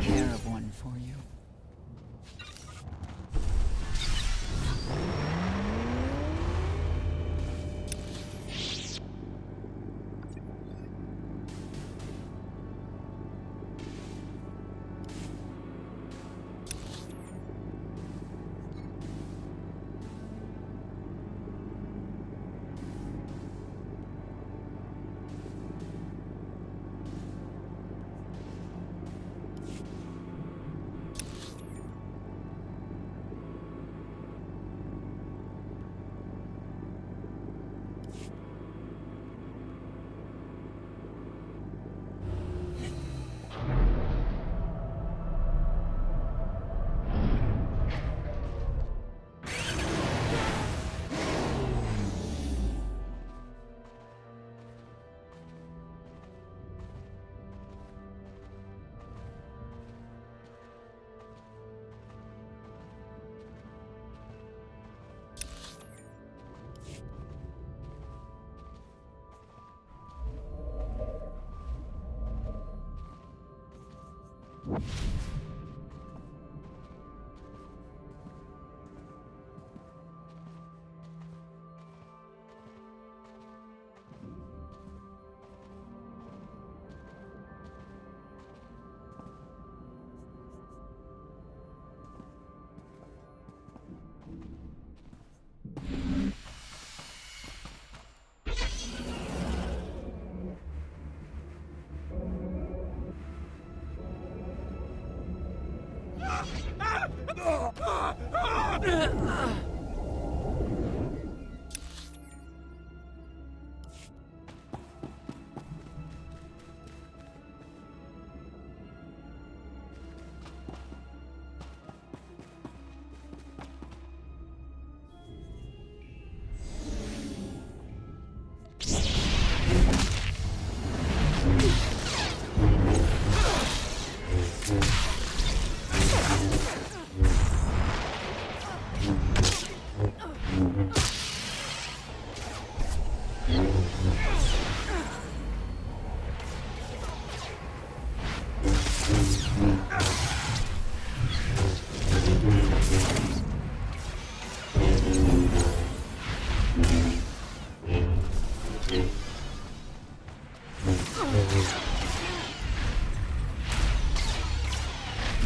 care of one for you.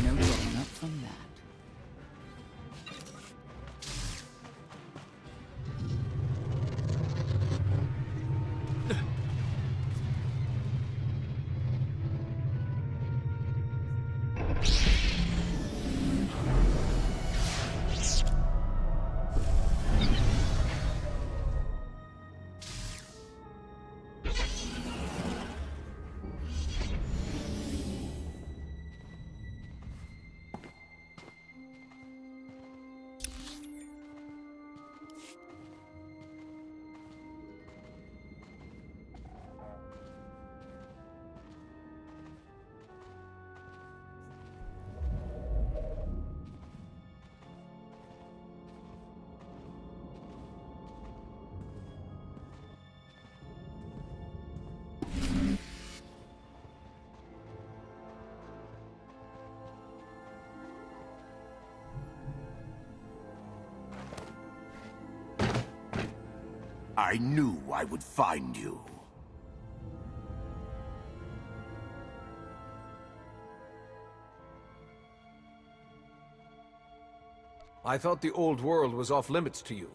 No getting up from that. I knew I would find you. I thought the old world was off limits to you.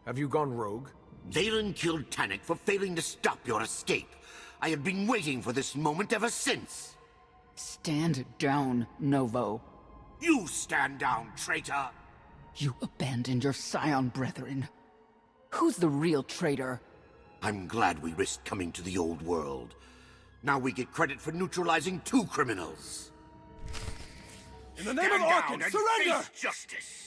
Have you gone rogue? Valen killed Tannic for failing to stop your escape. I have been waiting for this moment ever since. Stand down, Novo. You stand down, traitor! You abandoned your Scion brethren. Who's the real traitor? I'm glad we risked coming to the old world. Now we get credit for neutralizing 2 criminals. In the name of Arkin, surrender! Face justice!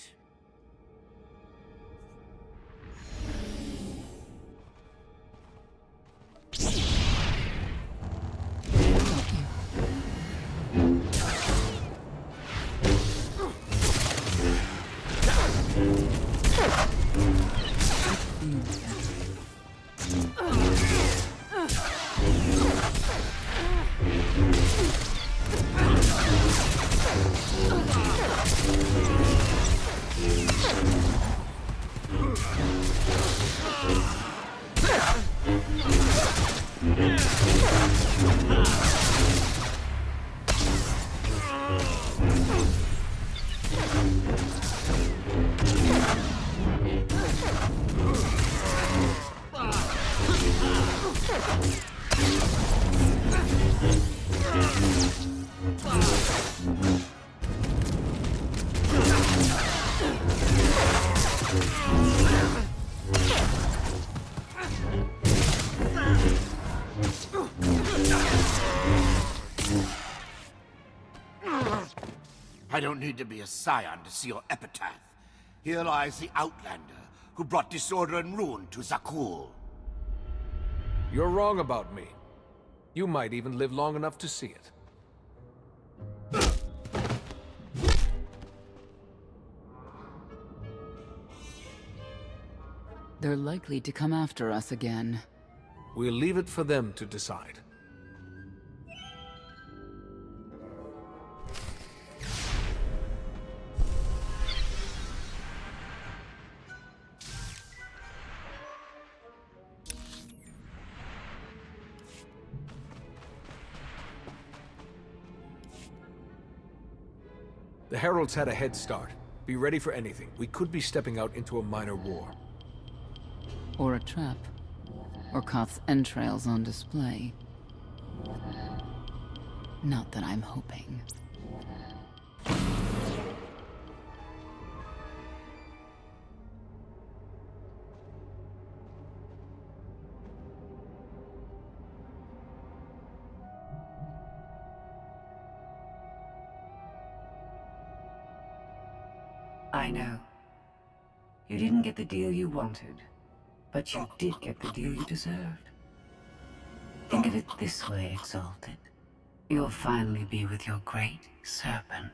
I don't need to be a scion to see your epitaph. Here lies the Outlander, who brought disorder and ruin to Zakul. You're wrong about me. You might even live long enough to see it. They're likely to come after us again. We'll leave it for them to decide. The Heralds had a head start. Be ready for anything. We could be stepping out into a minor war. Or a trap. Or Koth's entrails on display. Not that I'm hoping. I know. You didn't get the deal you wanted, but you did get the deal you deserved. Think of it this way, Exalted. You'll finally be with your great serpent.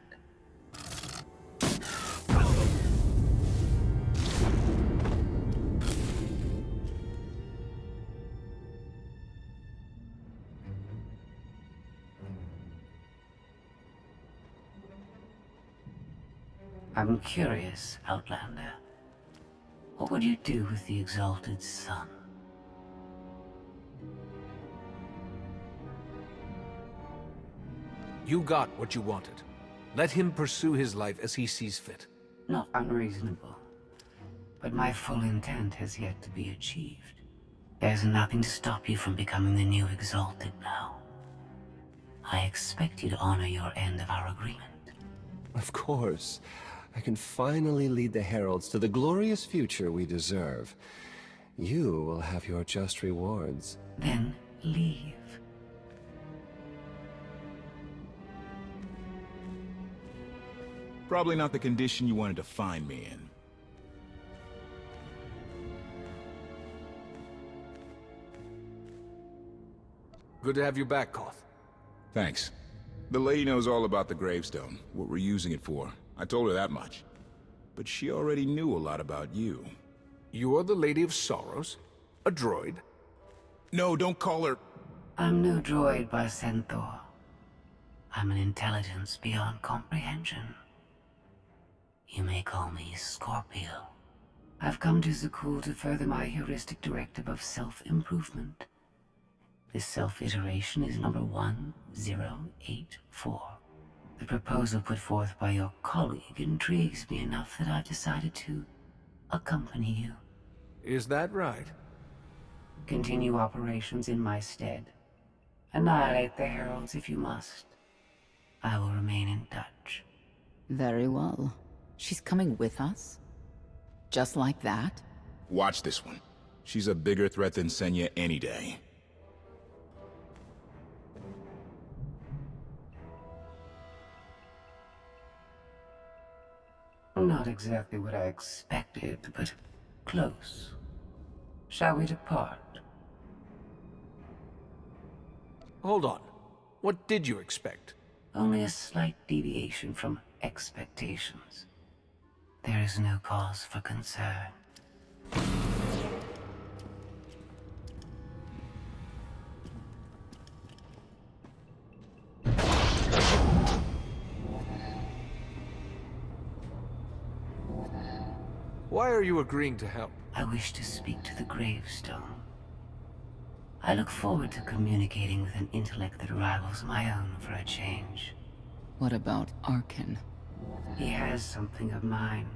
I'm curious, Outlander. What would you do with the Exalted Sun? You got what you wanted. Let him pursue his life as he sees fit. Not unreasonable. But my full intent has yet to be achieved. There's nothing to stop you from becoming the new Exalted now. I expect you to honor your end of our agreement. Of course. I can finally lead the Heralds to the glorious future we deserve. You will have your just rewards. Then leave. Probably not the condition you wanted to find me in. Good to have you back, Koth. Thanks. The lady knows all about the gravestone, what we're using it for. I told her that much. But she already knew a lot about you. You're the Lady of Sorrows? A droid? No, don't call her... I'm no droid by Centaur. I'm an intelligence beyond comprehension. You may call me Scorpio. I've come to Zakul to further my heuristic directive of self-improvement. This self-iteration is number 1084. The proposal put forth by your colleague intrigues me enough that I've decided to accompany you. Is that right? Continue operations in my stead. Annihilate the Heralds if you must. I will remain in touch. Very well. She's coming with us? Just like that? Watch this one. She's a bigger threat than Senya any day. Not exactly what I expected, but close. Shall we depart? Hold on. What did you expect? Only a slight deviation from expectations. There is no cause for concern. Why are you agreeing to help? I wish to speak to the gravestone. I look forward to communicating with an intellect that rivals my own for a change. What about Arkin? He has something of mine.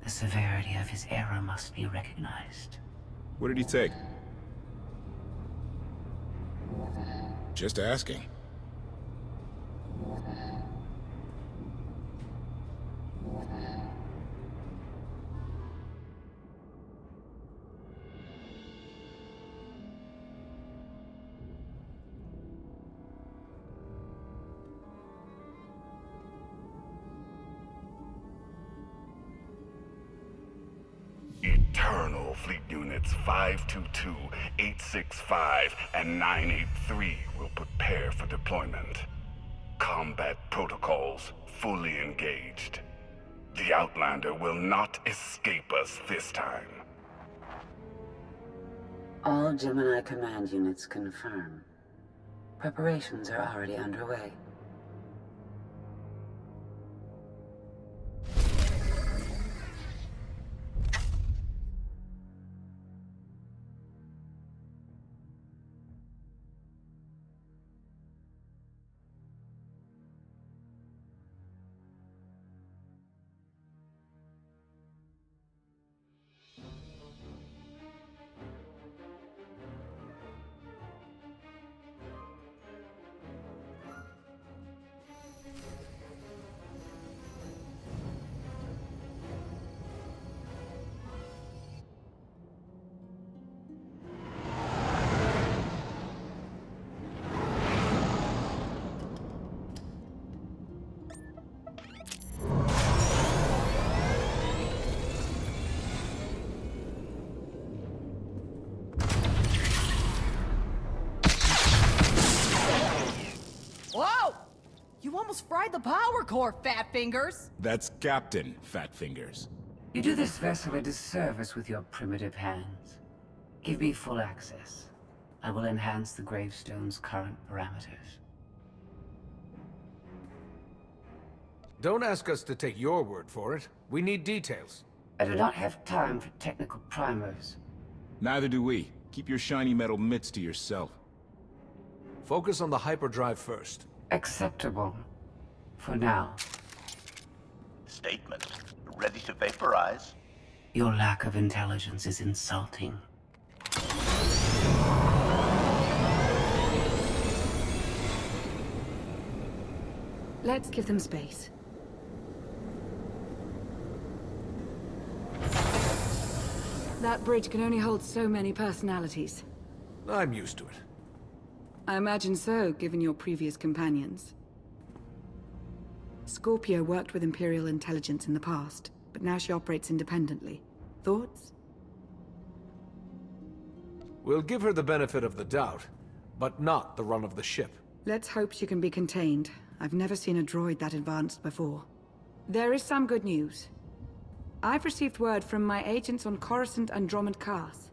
The severity of his error must be recognized. What did he take? Just asking. Eternal Fleet Units 522, 865, and 983 will prepare for deployment. Combat protocols fully engaged. The Outlander will not escape us this time. All Gemini command units confirm. Preparations are already underway. Whoa! You almost fried the power core, Fat Fingers! That's Captain Fat Fingers. You do this vessel a disservice with your primitive hands. Give me full access. I will enhance the gravestone's current parameters. Don't ask us to take your word for it. We need details. I do not have time for technical primers. Neither do we. Keep your shiny metal mitts to yourself. Focus on the hyperdrive first. Acceptable. For now. Statement. Ready to vaporize? Your lack of intelligence is insulting. Let's give them space. That bridge can only hold so many personalities. I'm used to it. I imagine so, given your previous companions. Scorpio worked with Imperial intelligence in the past, but now she operates independently. Thoughts? We'll give her the benefit of the doubt, but not the run of the ship. Let's hope she can be contained. I've never seen a droid that advanced before. There is some good news. I've received word from my agents on Coruscant and Dromund Kaas.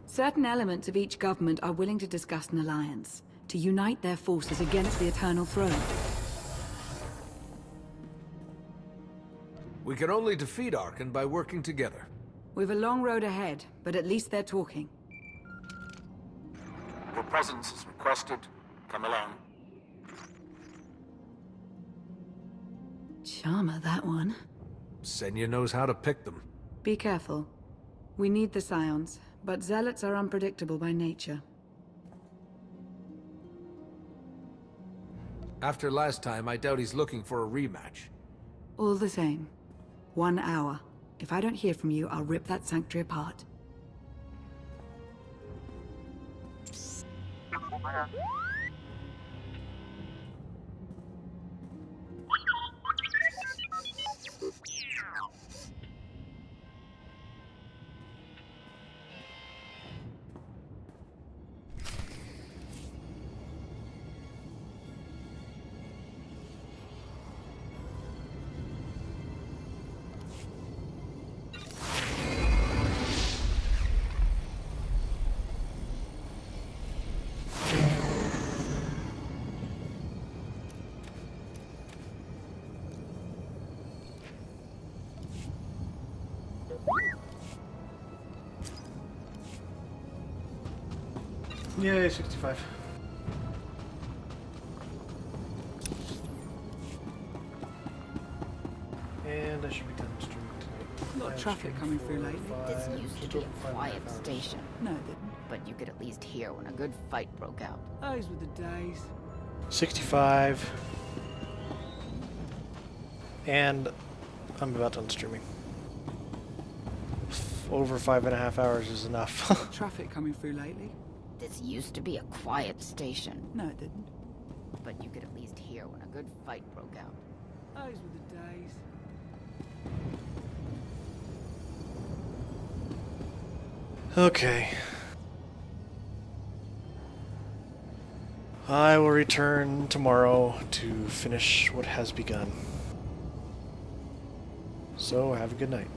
Certain elements of each government are willing to discuss an alliance, to unite their forces against the Eternal Throne. We can only defeat Arkin by working together. We've a long road ahead, but at least they're talking. Your presence is requested. Come along. Charmer, that one. Senya knows how to pick them. Be careful. We need the Scions, but Zealots are unpredictable by nature. After last time, I doubt he's looking for a rematch. All the same. 1 hour. If I don't hear from you, I'll rip that sanctuary apart. Yay, 65. And I should be done streaming tonight. A lot of traffic coming through lately. This used to be a quiet station. No, it didn't. But you could at least hear when a good fight broke out. Those were the days. 65. And I'm about done streaming. Over 5.5 hours is enough. Traffic coming through lately. This used to be a quiet station. No, it didn't. But you could at least hear when a good fight broke out. Those were the days. Okay. I will return tomorrow to finish what has begun. So, have a good night.